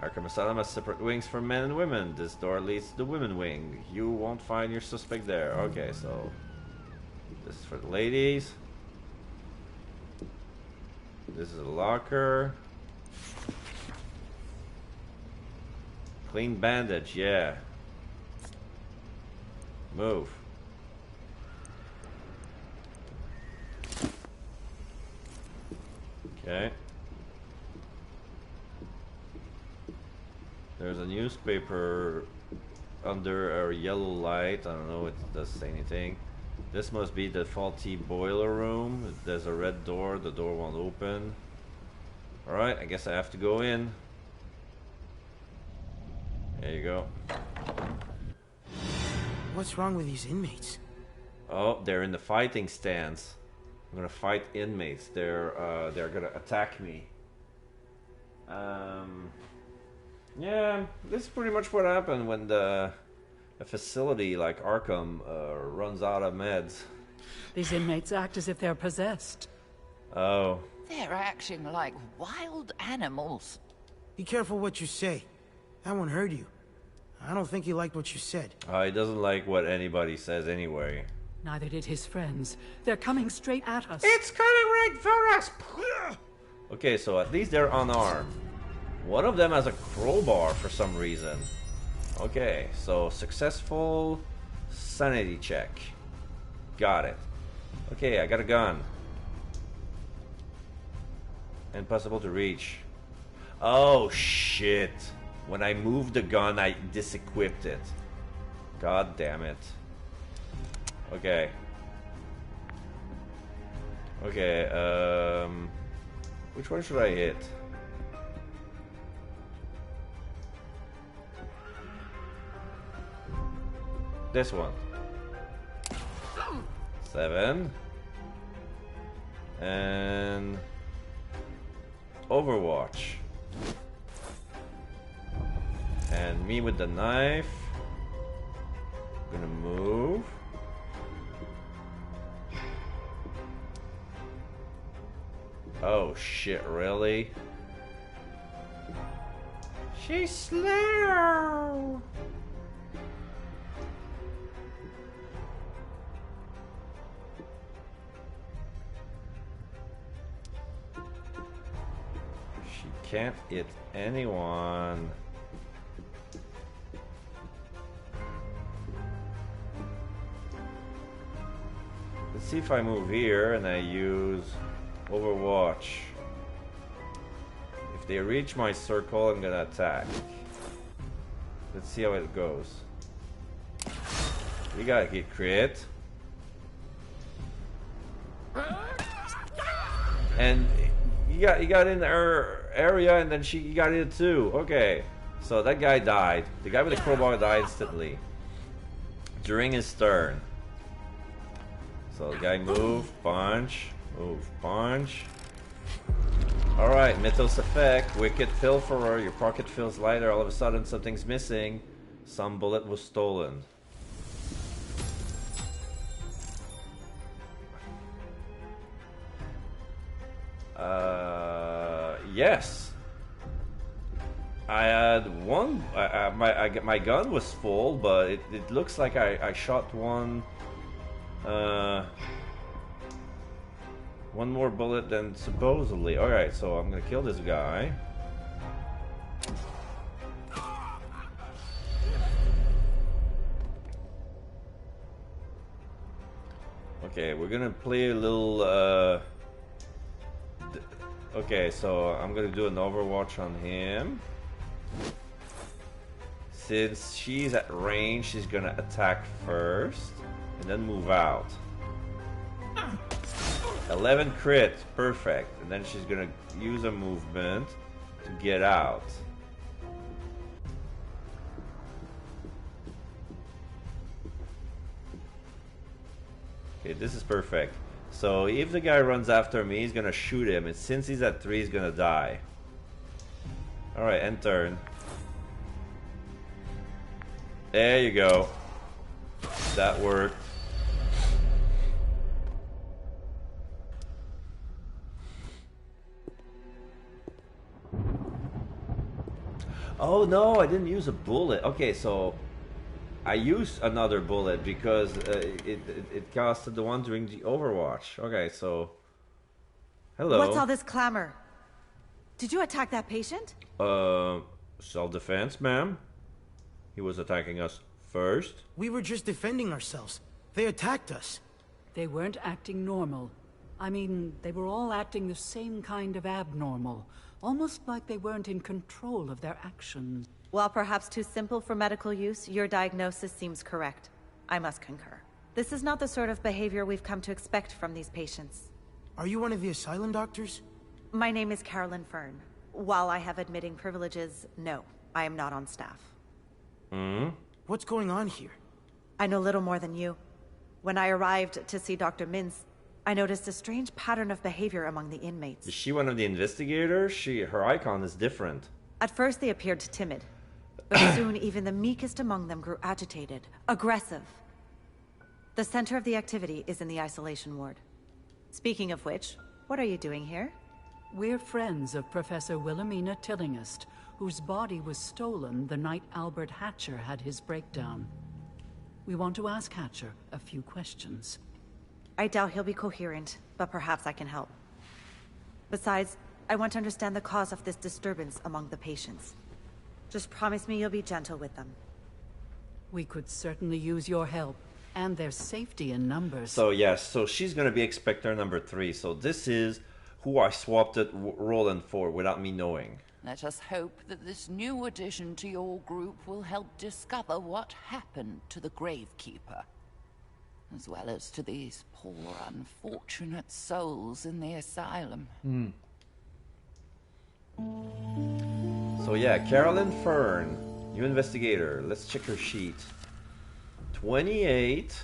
Arkham Asylum has separate wings for men and women. This door leads to the women wing. You won't find your suspect there. Okay, so this is for the ladies. This is a locker. Clean bandage, yeah. Move. Okay. There's a newspaper under a yellow light. I don't know if it does say anything. This must be the faulty boiler room. There's a red door. The door won't open. Alright, I guess I have to go in. There you go. What's wrong with these inmates? Oh, they're in the fighting stance. I'm gonna fight inmates. They're gonna attack me. Yeah, this is pretty much what happened when a facility like Arkham runs out of meds. These inmates act as if they're possessed. Oh. They're acting like wild animals. Be careful what you say. That one heard you. I don't think he liked what you said. He doesn't like what anybody says anyway. Neither did his friends. They're coming straight at us. It's coming right for us! Okay, so at least they're unarmed. One of them has a crowbar for some reason. Okay, so successful sanity check. Got it. Okay, I got a gun. Impossible to reach. Oh shit. When I moved the gun, I disequipped it. God damn it. Okay. Okay, which one should I hit? This one. 7. And Overwatch. And me with the knife. Gonna move. Oh shit, really? She's slow. She can't hit anyone. Let's see if I move here and I use Overwatch. If they reach my circle, I'm gonna attack. Let's see how it goes. You gotta get crit. And you got in her area, and then she got it too. Okay, so that guy died. The guy with the crowbar died instantly during his turn. So the guy move, punch. Move, punch. Alright, Mythos effect. Wicked Pilferer. Your pocket feels lighter. All of a sudden, something's missing. Some bullet was stolen. Yes. I had one. My gun was full, but it looks like I shot one. One more bullet than supposedly. Alright, so I'm gonna kill this guy. Okay, we're gonna play a little okay, so I'm gonna do an Overwatch on him. Since she's at range, she's gonna attack first and then move out. 11 crit, perfect. And then she's gonna use a movement to get out. Okay, this is perfect. So if the guy runs after me, he's gonna shoot him, and since he's at 3, he's gonna die. Alright, end turn. There you go. That worked. Oh no, I didn't use a bullet. Okay, so I used another bullet because it costed the one during the Overwatch. Okay, so hello. What's all this clamor? Did you attack that patient? Self-defense, ma'am. He was attacking us first. We were just defending ourselves. They attacked us. They weren't acting normal. I mean, they were all acting the same kind of abnormal. Almost like they weren't in control of their actions. While perhaps too simple for medical use, your diagnosis seems correct. I must concur. This is not the sort of behavior we've come to expect from these patients. Are you one of the asylum doctors? My name is Carolyn Fern. While I have admitting privileges, no, I am not on staff. What's going on here? I know little more than you. When I arrived to see Dr. Mintz, I noticed a strange pattern of behavior among the inmates. Is she one of the investigators? Her icon is different. At first they appeared timid, but soon even the meekest among them grew agitated, aggressive. The center of the activity is in the isolation ward. Speaking of which, what are you doing here? We're friends of Professor Wilhelmina Tillinghast, whose body was stolen the night Albert Hatcher had his breakdown. We want to ask Hatcher a few questions. I doubt he'll be coherent, but perhaps I can help. Besides, I want to understand the cause of this disturbance among the patients. Just promise me you'll be gentle with them. We could certainly use your help, and their safety in numbers. So yes, so she's gonna be Expector number 3. So this is who I swapped it Roland for without me knowing. Let us hope that this new addition to your group will help discover what happened to the Gravekeeper, as well as to these poor, unfortunate souls in the asylum. So yeah, Carolyn Fern, new investigator. Let's check her sheet. 28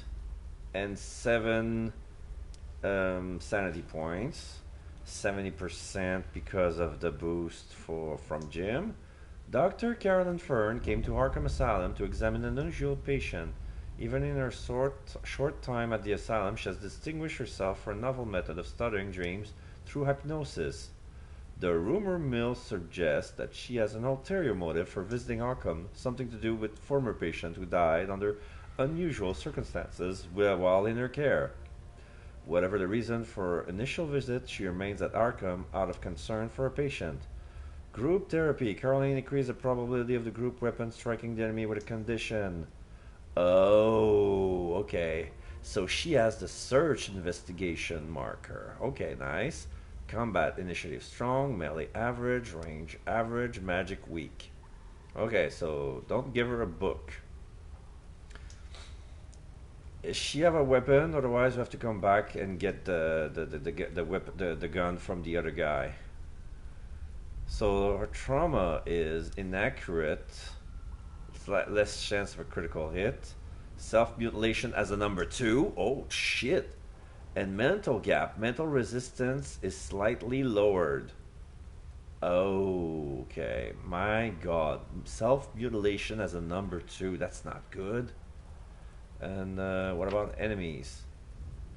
and 7 sanity points. 70% because of the boost from Jim. Dr. Carolyn Fern came to Arkham Asylum to examine an unusual patient. Even in her short time at the asylum, she has distinguished herself for a novel method of studying dreams through hypnosis. The rumor mill suggests that she has an ulterior motive for visiting Arkham, something to do with former patient who died under unusual circumstances while in her care. Whatever the reason for her initial visit, she remains at Arkham out of concern for her patient. Group therapy. Caroline increased the probability of the group weapon striking the enemy with a condition. Oh, okay. So she has the search investigation marker. Okay, nice. Combat initiative strong, melee average, range average, magic weak. Okay, so don't give her a book. Does she have a weapon? Otherwise, we have to come back and get the gun from the other guy. So her trauma is inaccurate. It's less chance of a critical hit. Self-mutilation as a number 2. Oh shit. And mental gap. Mental resistance is slightly lowered. Oh, okay. My god. Self-mutilation as a number 2. That's not good. And what about enemies?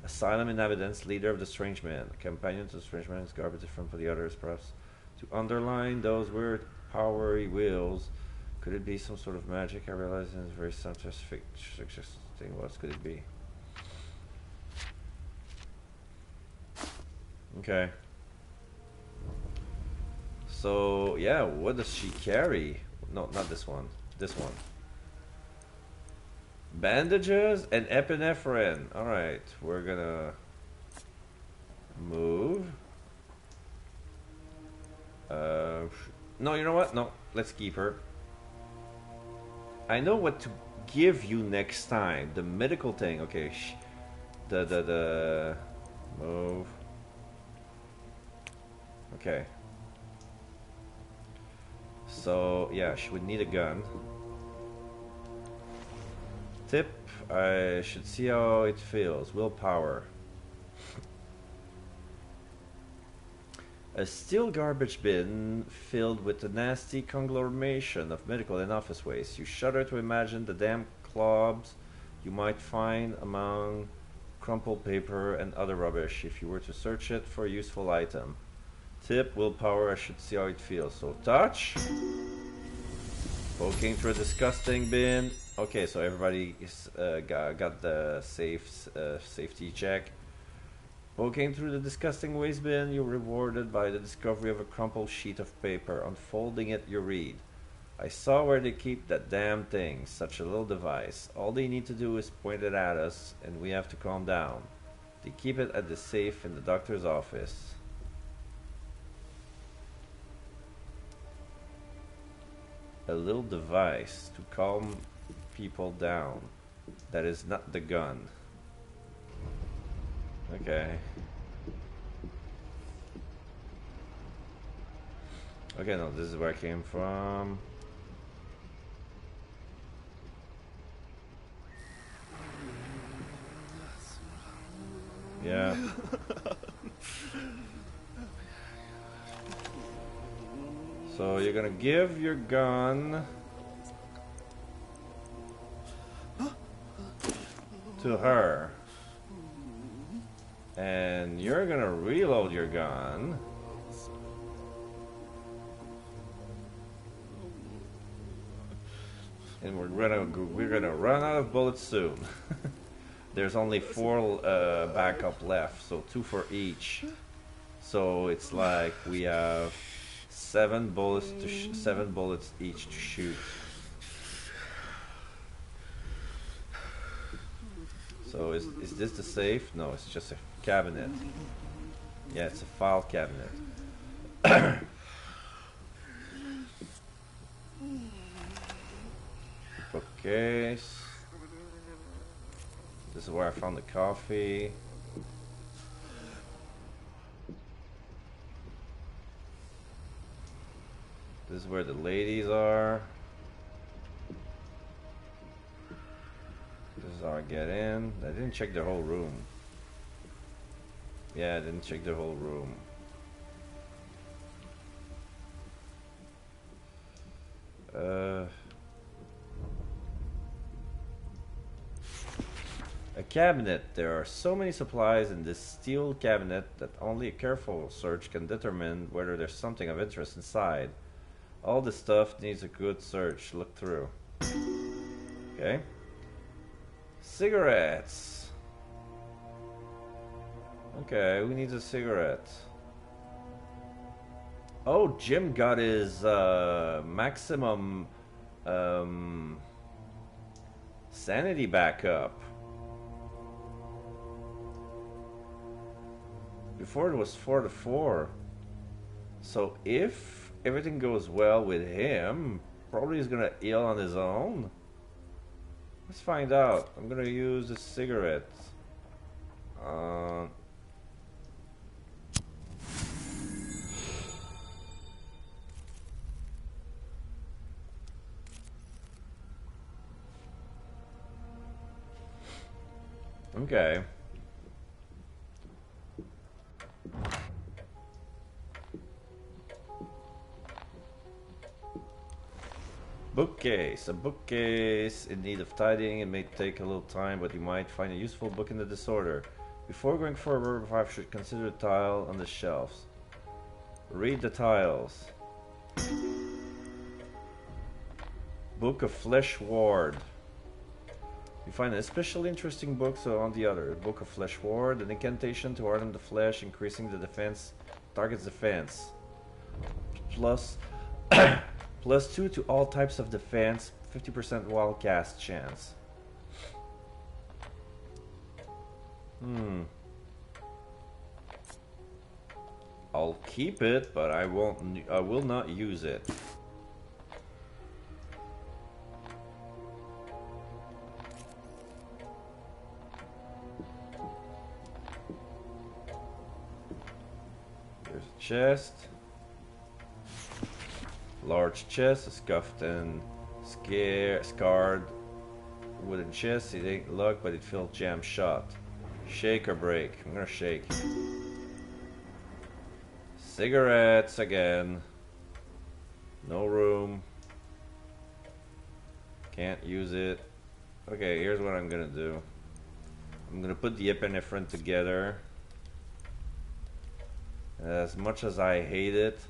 Asylum inhabitants, leader of the Strange Man. Companion to the Strange Man is garbage different for the others, perhaps. To underline those weird power he wields, could it be some sort of magic? I realize it's very scientific thing. What could it be? Okay. So, yeah, what does she carry? No, not this one. This one. Bandages and epinephrine. Alright, we're gonna move. No, you know what? No, let's keep her. I know what to give you next time. The medical thing. Okay, the move. Okay. So, yeah, she would need a gun. Tip, I should see how it feels. Willpower. A steel garbage bin filled with a nasty conglomeration of medical and office waste. You shudder to imagine the damp clods you might find among crumpled paper and other rubbish if you were to search it for a useful item. Tip, willpower, I should see how it feels. So touch. Poking through a disgusting bin. Okay, so everybody is, got the safety check. Poking through the disgusting waste bin, you're rewarded by the discovery of a crumpled sheet of paper. Unfolding it, you read. I saw where they keep that damn thing, such a little device. All they need to do is point it at us, and we have to calm down. They keep it at the safe in the doctor's office. A little device to calm people down. That is not the gun. Okay. Okay, no, this is where I came from. Yeah. So you're gonna give your gun to her. And you're gonna reload your gun. And we're gonna run out of bullets soon. There's only 4 backup left, so 2 for each. So it's like we have 7 bullets to 7 bullets each to shoot. So is this the safe? No, it's just a cabinet. Yeah, it's a file cabinet. Bookcase. This is where I found the coffee. This is where the ladies are. This is how I get in. I didn't check the whole room. Yeah, I didn't check the whole room. A cabinet. There are so many supplies in this steel cabinet that only a careful search can determine whether there's something of interest inside. All this stuff needs a good search. Look through. Okay. Cigarettes. Okay, who needs a cigarette? Oh, Jim got his maximum sanity back up. Before it was 4 to 4. So if everything goes well with him, probably he's gonna heal on his own. Let's find out. I'm gonna use the cigarette. Okay. Bookcase. A bookcase in need of tidying. It may take a little time, but you might find a useful book in the disorder. Before going forward, I should consider the tile on the shelves. Read the tiles. Book of Flesh Ward. You find an especially interesting book on the other. Book of Flesh Ward, an incantation to harden the flesh, increasing the defense, target's defense. Plus plus 2 to all types of defense, 50% wild cast chance. I'll keep it, but I will not use it. There's a chest. Large chest, a scuffed and scarred wooden chest. It ain't locked, but it feels jam shut. Shake or break? I'm gonna shake. Cigarettes again. No room. Can't use it. Okay, here's what I'm gonna do. I'm gonna put the epinephrine together. As much as I hate it,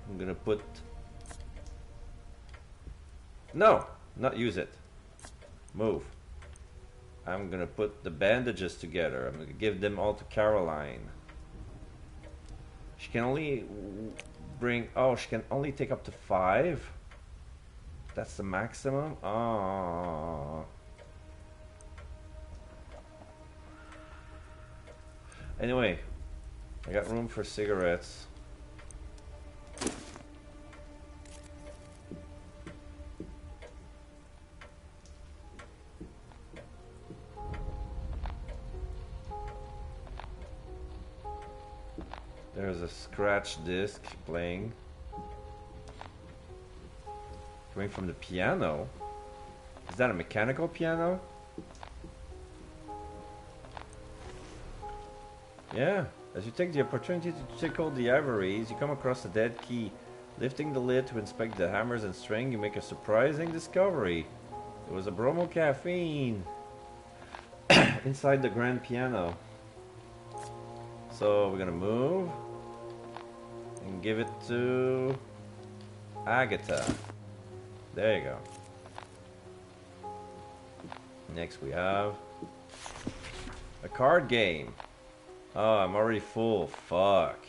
I'm gonna put... No! Not use it. Move. I'm gonna put the bandages together. I'm gonna give them all to Caroline. She can only bring... Oh, she can only take up to 5? That's the maximum? Oh. Anyway, I got room for cigarettes. There's a scratch disc playing. Coming from the piano. Is that a mechanical piano? Yeah. As you take the opportunity to tickle the ivories, you come across a dead key. Lifting the lid to inspect the hammers and string, you make a surprising discovery. It was a bromo caffeine inside the grand piano. So we're gonna move and give it to Agatha. There you go. Next we have a card game. Oh, I'm already full. Fuck.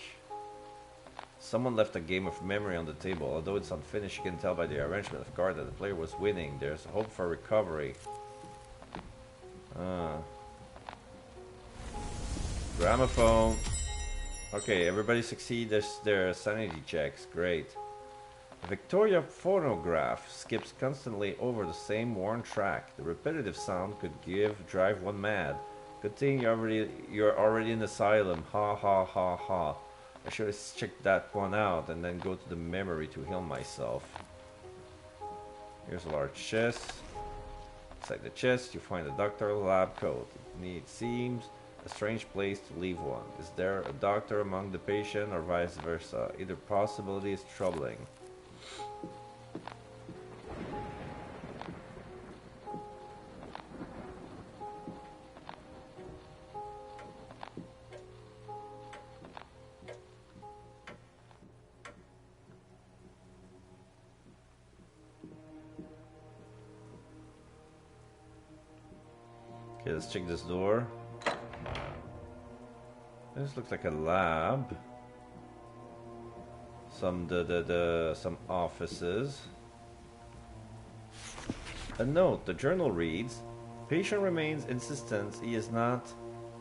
Someone left a game of memory on the table. Although it's unfinished, you can tell by the arrangement of cards that the player was winning. There's hope for recovery. Gramophone. Okay, everybody succeed their sanity checks. Great. The Victoria phonograph skips constantly over the same worn track. The repetitive sound could drive one mad. Good thing you're already in the asylum. Ha ha ha ha. I should have checked that one out and then go to the memory to heal myself. Here's a large chest. Inside the chest you find a doctor lab coat. It seems a strange place to leave one. Is there a doctor among the patient or vice versa? Either possibility is troubling. Okay, let's check this door. This looks like a lab. Some offices. A note. The journal reads: patient remains insistent he is not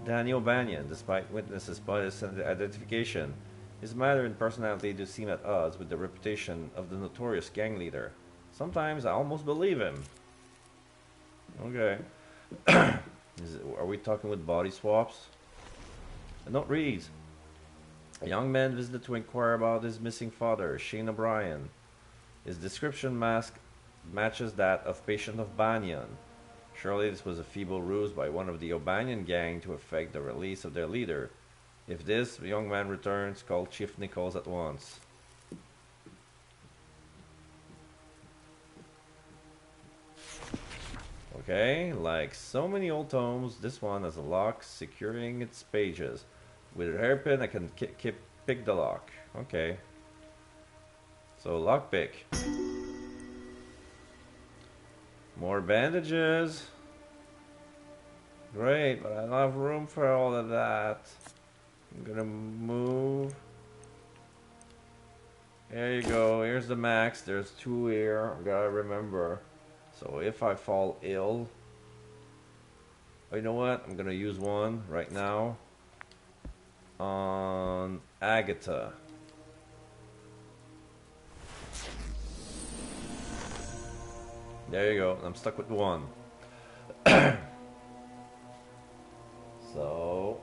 Daniel Banyan, despite witnesses' bias and identification. His manner and personality do seem at odds with the reputation of the notorious gang leader. Sometimes I almost believe him. Okay. Are we talking with body swaps? The note reads: a young man visited to inquire about his missing father, Shane O'Brien. His description matches that of patient of Banyan. Surely this was a feeble ruse by one of the O'Banion gang to effect the release of their leader. If this, the young man returns, call Chief Nichols at once. Okay, like so many old tomes, this one has a lock securing its pages. With a hairpin, I can pick the lock. Okay. So, lockpick. More bandages. Great, but I don't have room for all of that. I'm gonna move. There you go. Here's the max. There's 2 here. I gotta remember. So if I fall ill, oh, you know what? I'm gonna use one right now on Agatha. There you go. I'm stuck with 1. So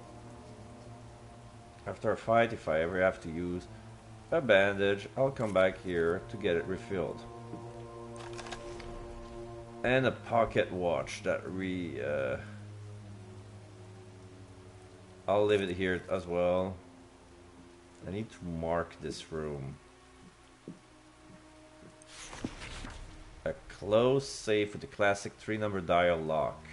after a fight, if I ever have to use a bandage, I'll come back here to get it refilled. And a pocket watch that I'll leave it here as well. I need to mark this room. A closed safe with the classic 3-number dial lock.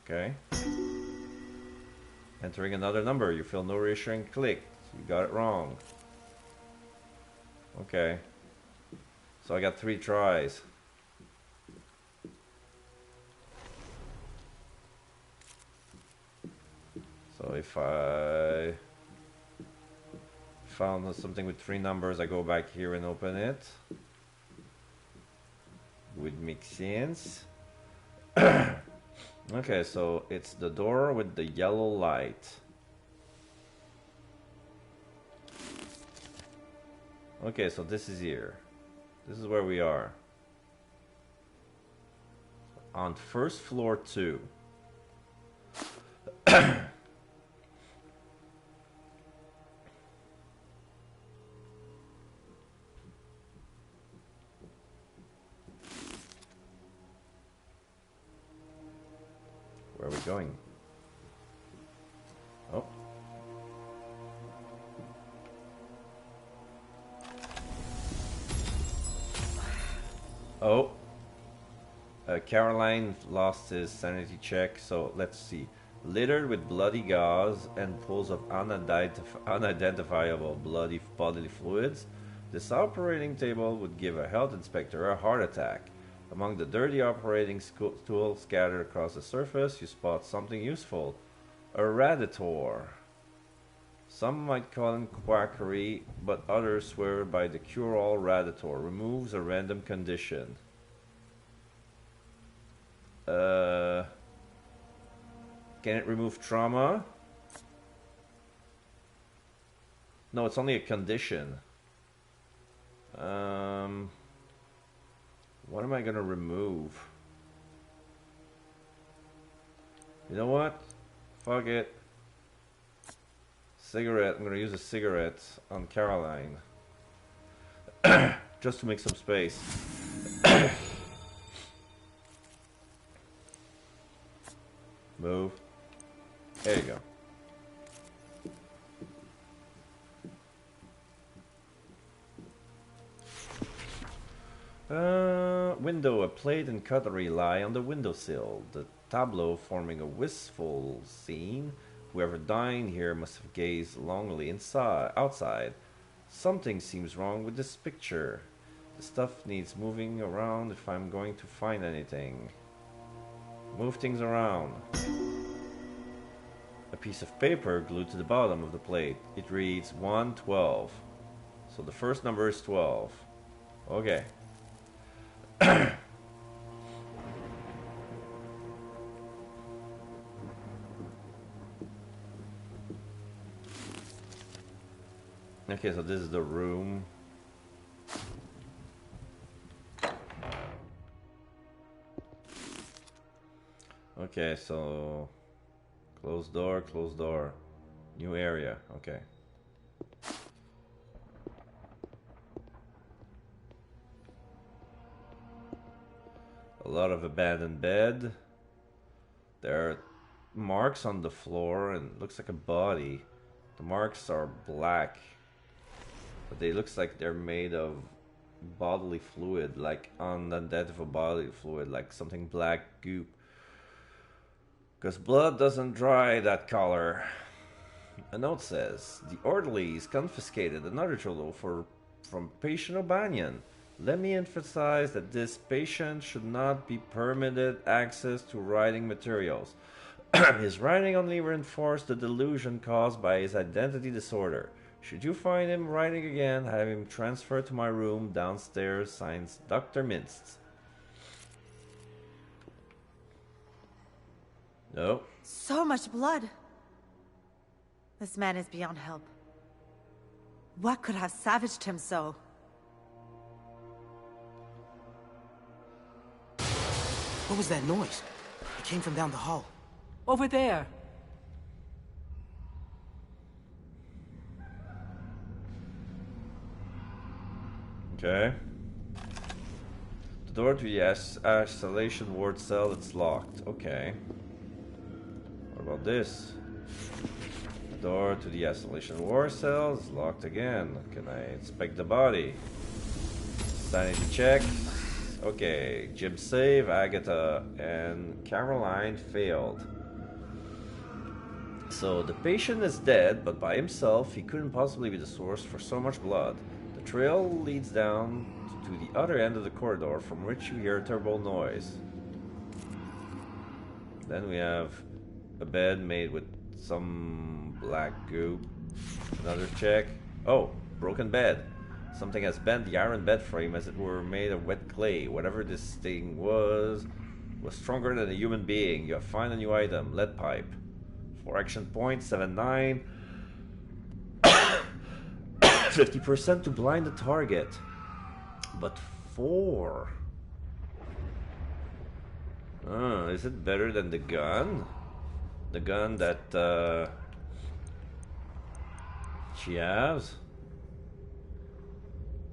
Okay. Entering another number, you feel no reassuring click. You got it wrong. Okay. So I got 3 tries. So if I found something with 3 numbers, I go back here and open it. Would make sense. Okay, so it's the door with the yellow light. Okay, so this is here. This is where we are. On first floor 2. Where are we going? Oh. Oh. Caroline lost his sanity check, so let's see. Littered with bloody gauze and pools of unidentifiable bloody bodily fluids, this operating table would give a health inspector a heart attack. Among the dirty operating tools scattered across the surface, you spot something useful. A radiator. Some might call it quackery, but others swear by the cure-all radiator. Removes a random condition. Can it remove trauma? No, it's only a condition. What am I gonna remove? You know what? Fuck it. Cigarette. I'm gonna use a cigarette on Caroline. Just to make some space. Move. There you go. Window. A plate and cutlery lie on the windowsill. The tableau forming a wistful scene. Whoever dined here must have gazed longingly outside. Something seems wrong with this picture. The stuff needs moving around if I'm going to find anything. Move things around. A piece of paper glued to the bottom of the plate. It reads 112. So the first number is 12. Okay. Okay, so this is the room. Okay, so closed door, new area. Okay. A lot of abandoned bed. There are marks on the floor and it looks like a body. The marks are black, but they looks like they're made of bodily fluid, like unidentifiable bodily fluid, like something black goop. Because blood doesn't dry that color. A note says, the orderlies confiscated another trilo from patient O'Banion. Let me emphasize that this patient should not be permitted access to writing materials. His writing only reinforced the delusion caused by his identity disorder. Should you find him writing again, have him transferred to my room downstairs, signs Dr. Minst. No. So much blood. This man is beyond help. What could have savaged him so? What was that noise? It came from down the hall. Over there. Okay. The door to the isolation ward cell, it's locked. Okay. What about this? The door to the isolation ward cell is locked again. Can I inspect the body? Sanity check. Okay. Jim save, Agatha and Caroline failed. So the patient is dead, but by himself he couldn't possibly be the source for so much blood. The trail leads down to the other end of the corridor, from which you hear a terrible noise. Then we have a bed made with some black goop. Another check. Oh, broken bed. Something has bent the iron bed frame as it were made of wet clay. Whatever this thing was stronger than a human being. You have found a new item, lead pipe. 4 action points, 7-9. 50% to blind the target. But 4. Is it better than the gun? The gun that she has?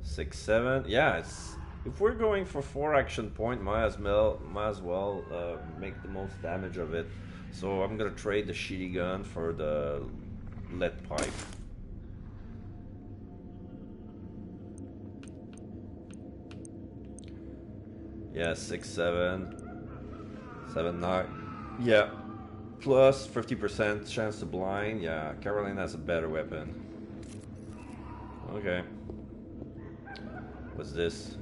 6, 7. Yeah, it's. If we're going for 4 action point, might as well make the most damage of it. So I'm gonna trade the shitty gun for the lead pipe. Yeah, 6, 7, 7, 9. Yeah, plus 50% chance to blind. Yeah, Caroline has a better weapon. Okay. What's this?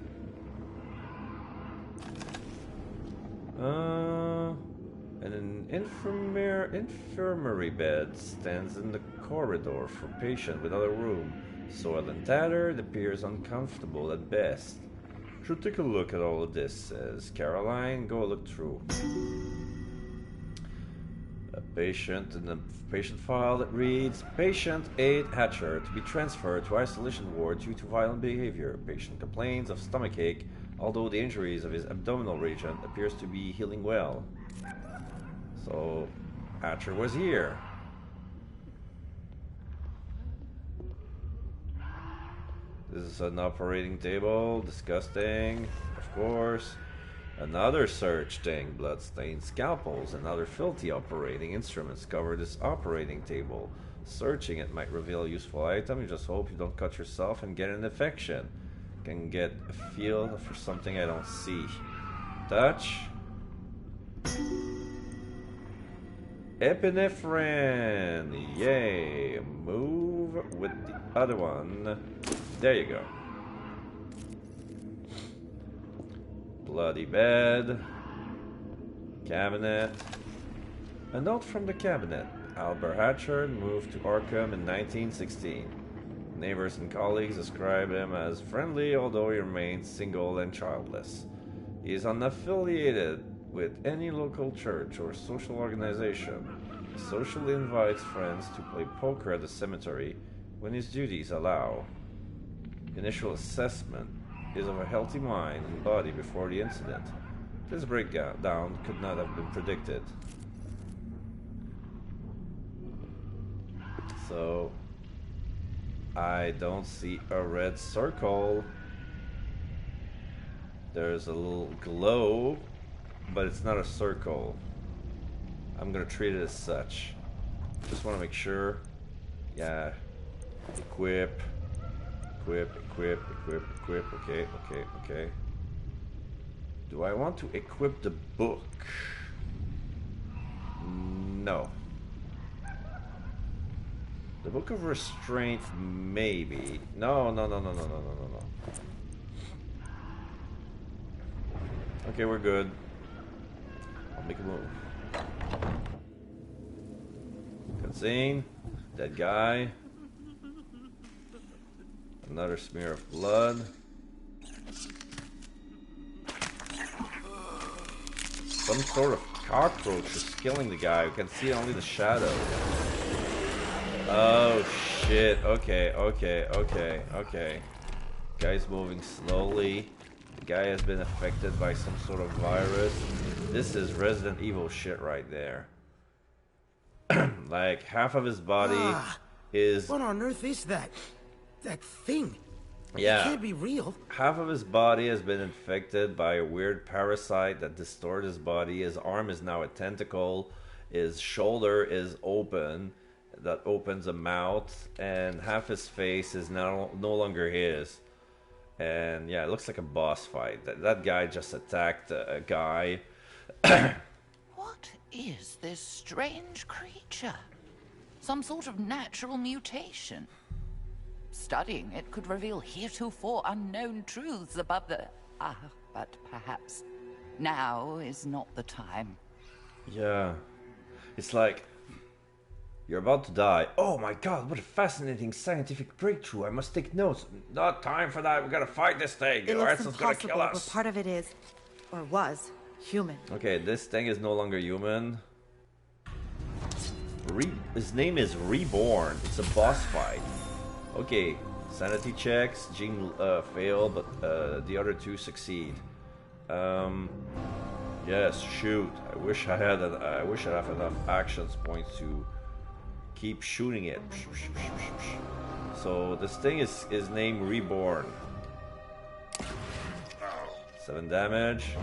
And an infirmary bed stands in the corridor for patient with other room. Soiled and tattered, appears uncomfortable at best. Should take a look at all of this, says Caroline. Go look through. A Patient in the patient file that reads, Patient 8 Hatcher to be transferred to isolation ward due to violent behavior. Patient complains of stomachache, although the injuries of his abdominal region appears to be healing well. So, Hatcher was here. This is an operating table. Disgusting. Of course. Another search thing. Bloodstained scalpels and other filthy operating instruments cover this operating table. Searching it might reveal a useful item. You just hope you don't cut yourself and get an infection. Can get a feel for something I don't see. Touch. Epinephrine. Yay. Move with the other one. There you go. Bloody bed. Cabinet. A note from the cabinet. Albert Hatcher moved to Arkham in 1916. Neighbors and colleagues describe him as friendly, although he remains single and childless. He is unaffiliated with any local church or social organization. He socially invites friends to play poker at the cemetery when his duties allow. Initial assessment is of a healthy mind and body before the incident. This breakdown could not have been predicted. So, I don't see a red circle. There's a little glow, but it's not a circle. I'm gonna treat it as such. Just want to make sure. Yeah. Equip. Equip. Okay. Do I want to equip the book? No. The Book of Restraint, maybe. No. Okay, we're good. I'll make a move. Cutscene. Dead guy. Another smear of blood. Some sort of cockroach is killing the guy. You can see only the shadow. Oh shit. Okay. Guy's moving slowly. The guy has been affected by some sort of virus. This is Resident Evil shit right there. Like half of his body is... What on earth is that? That thing? Yeah. It can't be real. Half of his body has been infected by a weird parasite that distorted his body. His arm is now a tentacle. His shoulder is open. That opens a mouth. And half his face is now no longer his. And yeah, it looks like a boss fight. That guy just attacked a guy. What is this strange creature? Some sort of natural mutation. Studying it could reveal heretofore unknown truths about the... but perhaps now is not the time. Yeah. It's like... You're about to die. Oh my god, what a fascinating scientific breakthrough. I must take notes. Not time for that. We gotta fight this thing. It Or looks else it's gonna kill impossible, us. but part of it is, or was, human. Okay, this thing is no longer human. His name is Reborn. It's a boss fight. Okay, sanity checks. Jean fail, but the other two succeed. Yes, shoot. I wish I had enough actions points to keep shooting it. So this thing is named Reborn. 7 damage.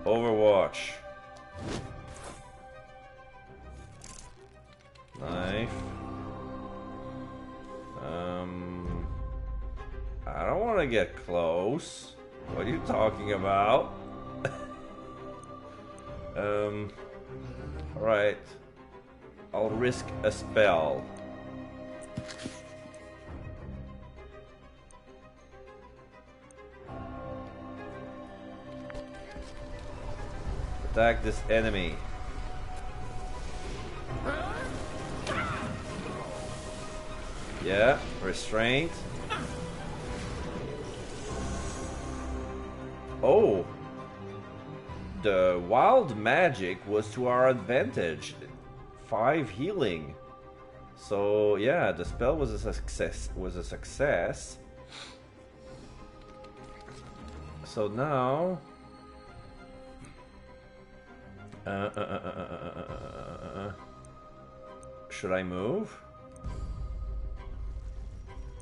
Overwatch. Knife. I don't want to get close. What are you talking about? Alright. I'll risk a spell. Attack this enemy. Yeah, restraint. Oh! the wild magic was to our advantage. 5 healing. So yeah, the spell was a success. So now should I move?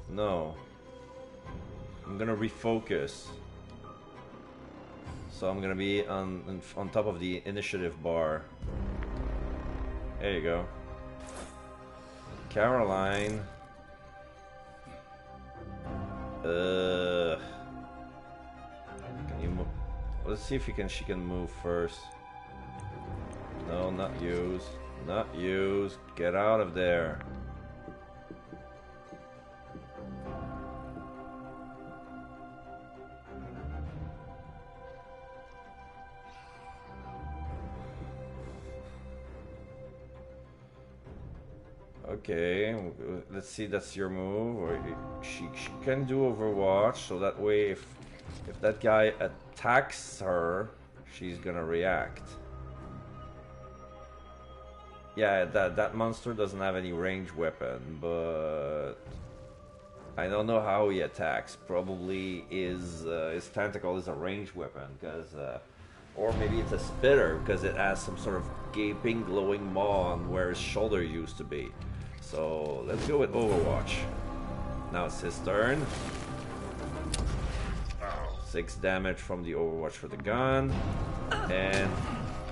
No. I'm gonna refocus. So I'm gonna be on top of the initiative bar. There you go. Caroline. Can you move? Let's see if she can move first. No, not use. Not use. Get out of there. Okay, let's see, that's your move. Or she can do Overwatch, so that way if that guy attacks her, she's gonna react. Yeah, that monster doesn't have any ranged weapon, but I don't know how he attacks. Probably his tentacle is a ranged weapon, because or maybe it's a spitter because it has some sort of gaping, glowing maw on where his shoulder used to be. So let's go with Overwatch. Now it's his turn. 6 damage from the Overwatch for the gun, and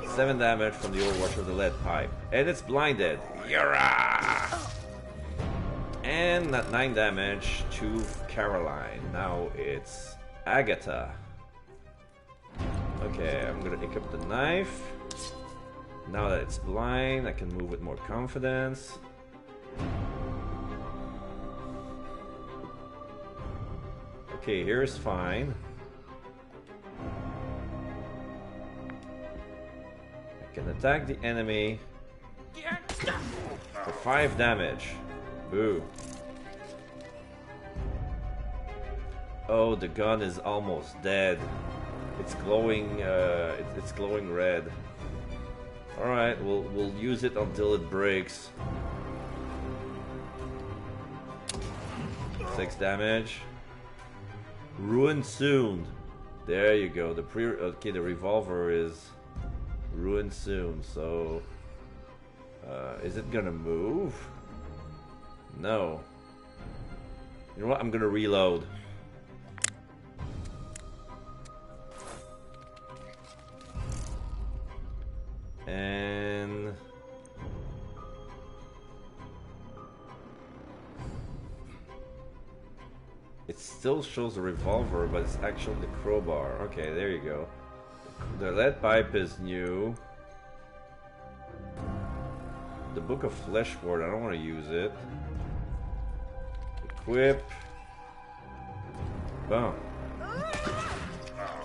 7 damage from the Overwatch for the lead pipe. And it's blinded. Yara! And 9 damage to Caroline. Now it's Agatha. Okay, I'm gonna equip the knife. Now that it's blind, I can move with more confidence. Okay, here's fine. I can attack the enemy for 5 damage. Boo. Oh, the gun is almost dead. It's glowing. It's glowing red. All right, we'll use it until it breaks. 6 damage. Ruined soon. There you go. The revolver is ruined soon. So, is it gonna move? No. You know what? I'm gonna reload. And it still shows the revolver, but it's actually the crowbar. Okay, there you go. The lead pipe is new. The Book of Fleshward, I don't want to use it. Equip. Boom.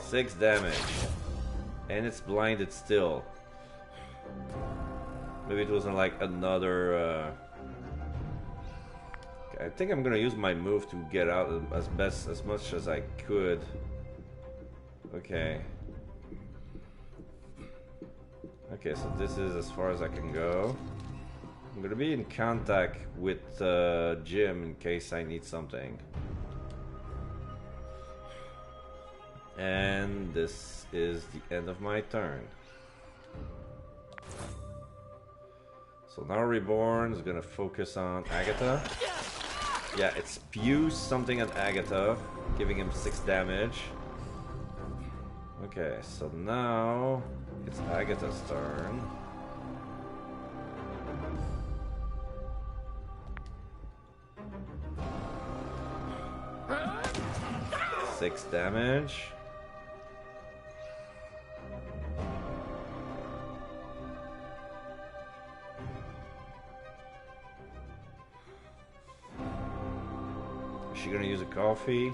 6 damage. And it's blinded still. Maybe it wasn't like another... I think I'm gonna use my move to get out as much as I could. Okay. Okay, so this is as far as I can go. I'm gonna be in contact with Jim in case I need something. And this is the end of my turn. So now Reborn is gonna focus on Agatha. Yeah, it spews something at Agatha, giving him 6 damage. Okay, so now it's Agatha's turn. Six damage. Is she gonna use a coffee?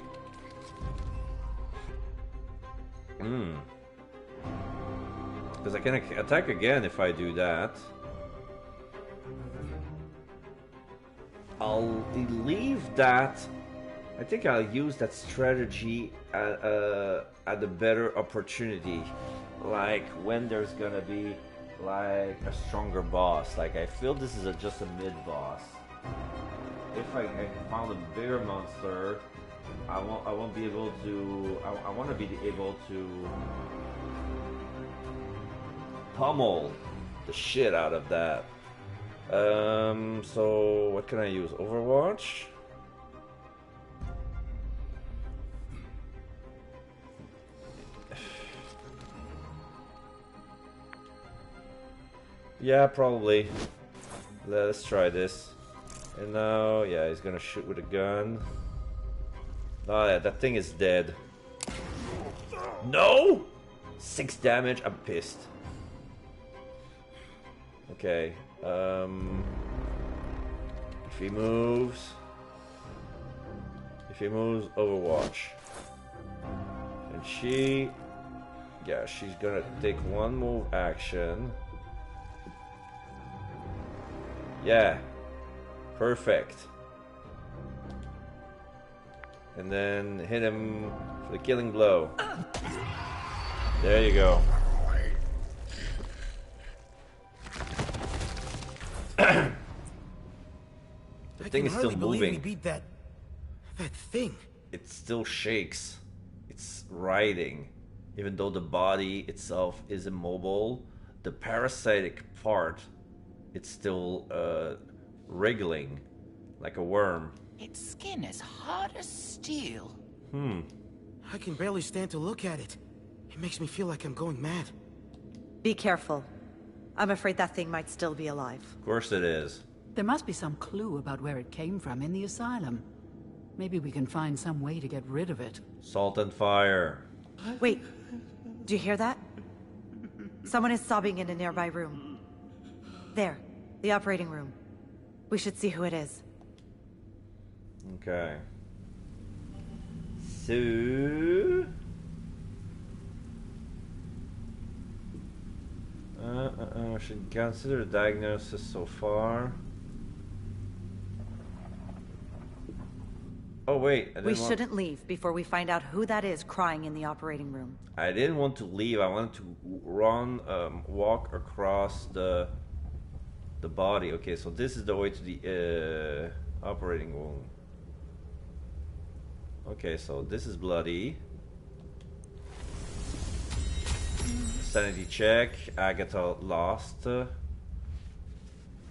Because I can attack again if I do that. I'll leave that. I think I'll use that strategy at a better opportunity. like when there's gonna be like a stronger boss. Like I feel this is just a mid boss. If I found a bigger monster, I won't be able to. I want to be able to pummel the shit out of that. So what can I use? Overwatch? Yeah, probably. Let's try this. And now, yeah, he's gonna shoot with a gun. Oh yeah, that thing is dead. No! 6 damage, I'm pissed. Okay, if he moves, Overwatch. And she's gonna take one move action. Yeah, perfect. And then hit him for the killing blow. There you go. The thing is still moving. We beat that thing. It still shakes. It's writhing. Even though the body itself is immobile, the parasitic part, it's still wriggling like a worm. Its skin is hard as steel. I can barely stand to look at it. It makes me feel like I'm going mad. Be careful. I'm afraid that thing might still be alive. Of course it is. There must be some clue about where it came from in the asylum. Maybe we can find some way to get rid of it. Salt and fire. Wait, do you hear that? Someone is sobbing in a nearby room. There, the operating room. We should see who it is. Okay. So... I should consider the diagnosis so far. Oh wait, We shouldn't leave before we find out who that is crying in the operating room. I didn't want to leave. I wanted to run, walk across the body. Okay, so this is the way to the operating room. Okay, so this is bloody. Sanity check. Agatha lost.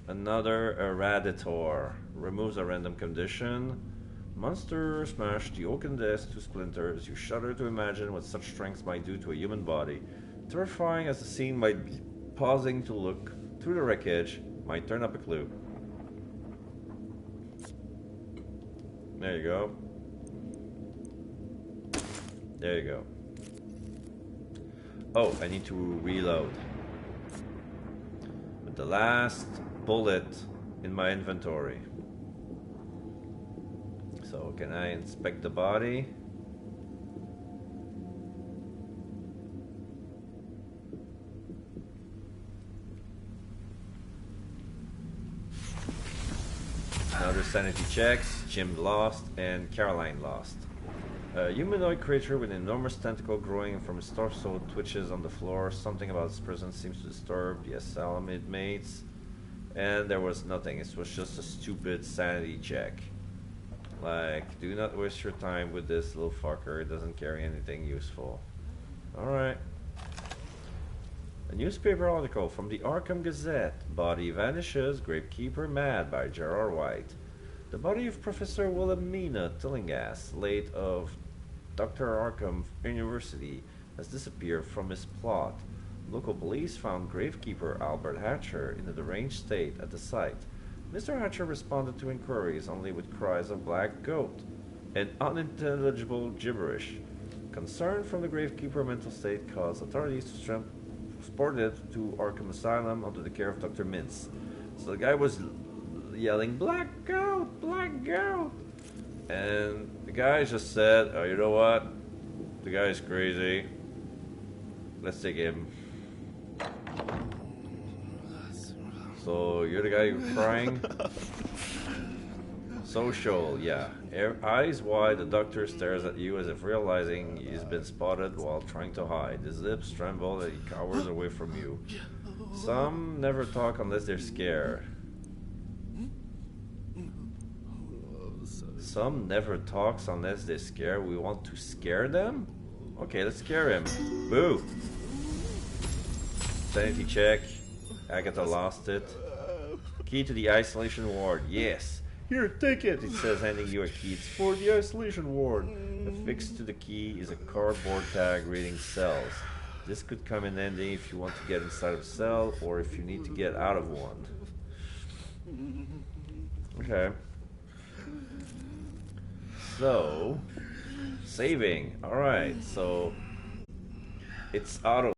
Another Eraditor. Removes a random condition. Monster smashed the oaken desk to splinters. You shudder to imagine what such strength might do to a human body. Terrifying as the scene might be, pausing to look through the wreckage might turn up a clue. There you go. There you go. Oh, I need to reload. With the last bullet in my inventory. So, can I inspect the body? Another sanity checks. Jim lost and Caroline lost. A humanoid creature with an enormous tentacle growing from its torso twitches on the floor. Something about its presence seems to disturb the asylum inmates. And there was nothing. It was just a stupid sanity check. Like, do not waste your time with this little fucker. It doesn't carry anything useful. Alright. A newspaper article from the Arkham Gazette. Body vanishes, Gravekeeper mad, by Gerard White. The body of Professor Wilhelmina Tillinghast, late of Dr. Arkham University, has disappeared from his plot. Local police found Gravekeeper Albert Hatcher in a deranged state at the site. Mr. Hatcher responded to inquiries only with cries of black goat and unintelligible gibberish. Concern from the Gravekeeper mental state caused authorities to transport it to Arkham Asylum under the care of Dr. Mintz. So the guy was yelling, "Black goat! Black goat!" And the guy just said, "Oh, you know what? The guy's crazy. Let's take him." So, you're the guy who's crying? Social, yeah. Eyes wide, the doctor stares at you as if realizing he's been spotted while trying to hide. His lips tremble and he cowers away from you. Some never talk unless they're scared. Some never talks unless they're scared. We want to scare them? Okay, let's scare him. Boo! Sanity check. Agatha lost it. Key to the isolation ward. Yes. Here, take it, it says, handing you a key. It's for the isolation ward. Affixed to the key is a cardboard tag reading cells. This could come in handy if you want to get inside of a cell or if you need to get out of one. Okay. So, saving. Alright, so it's auto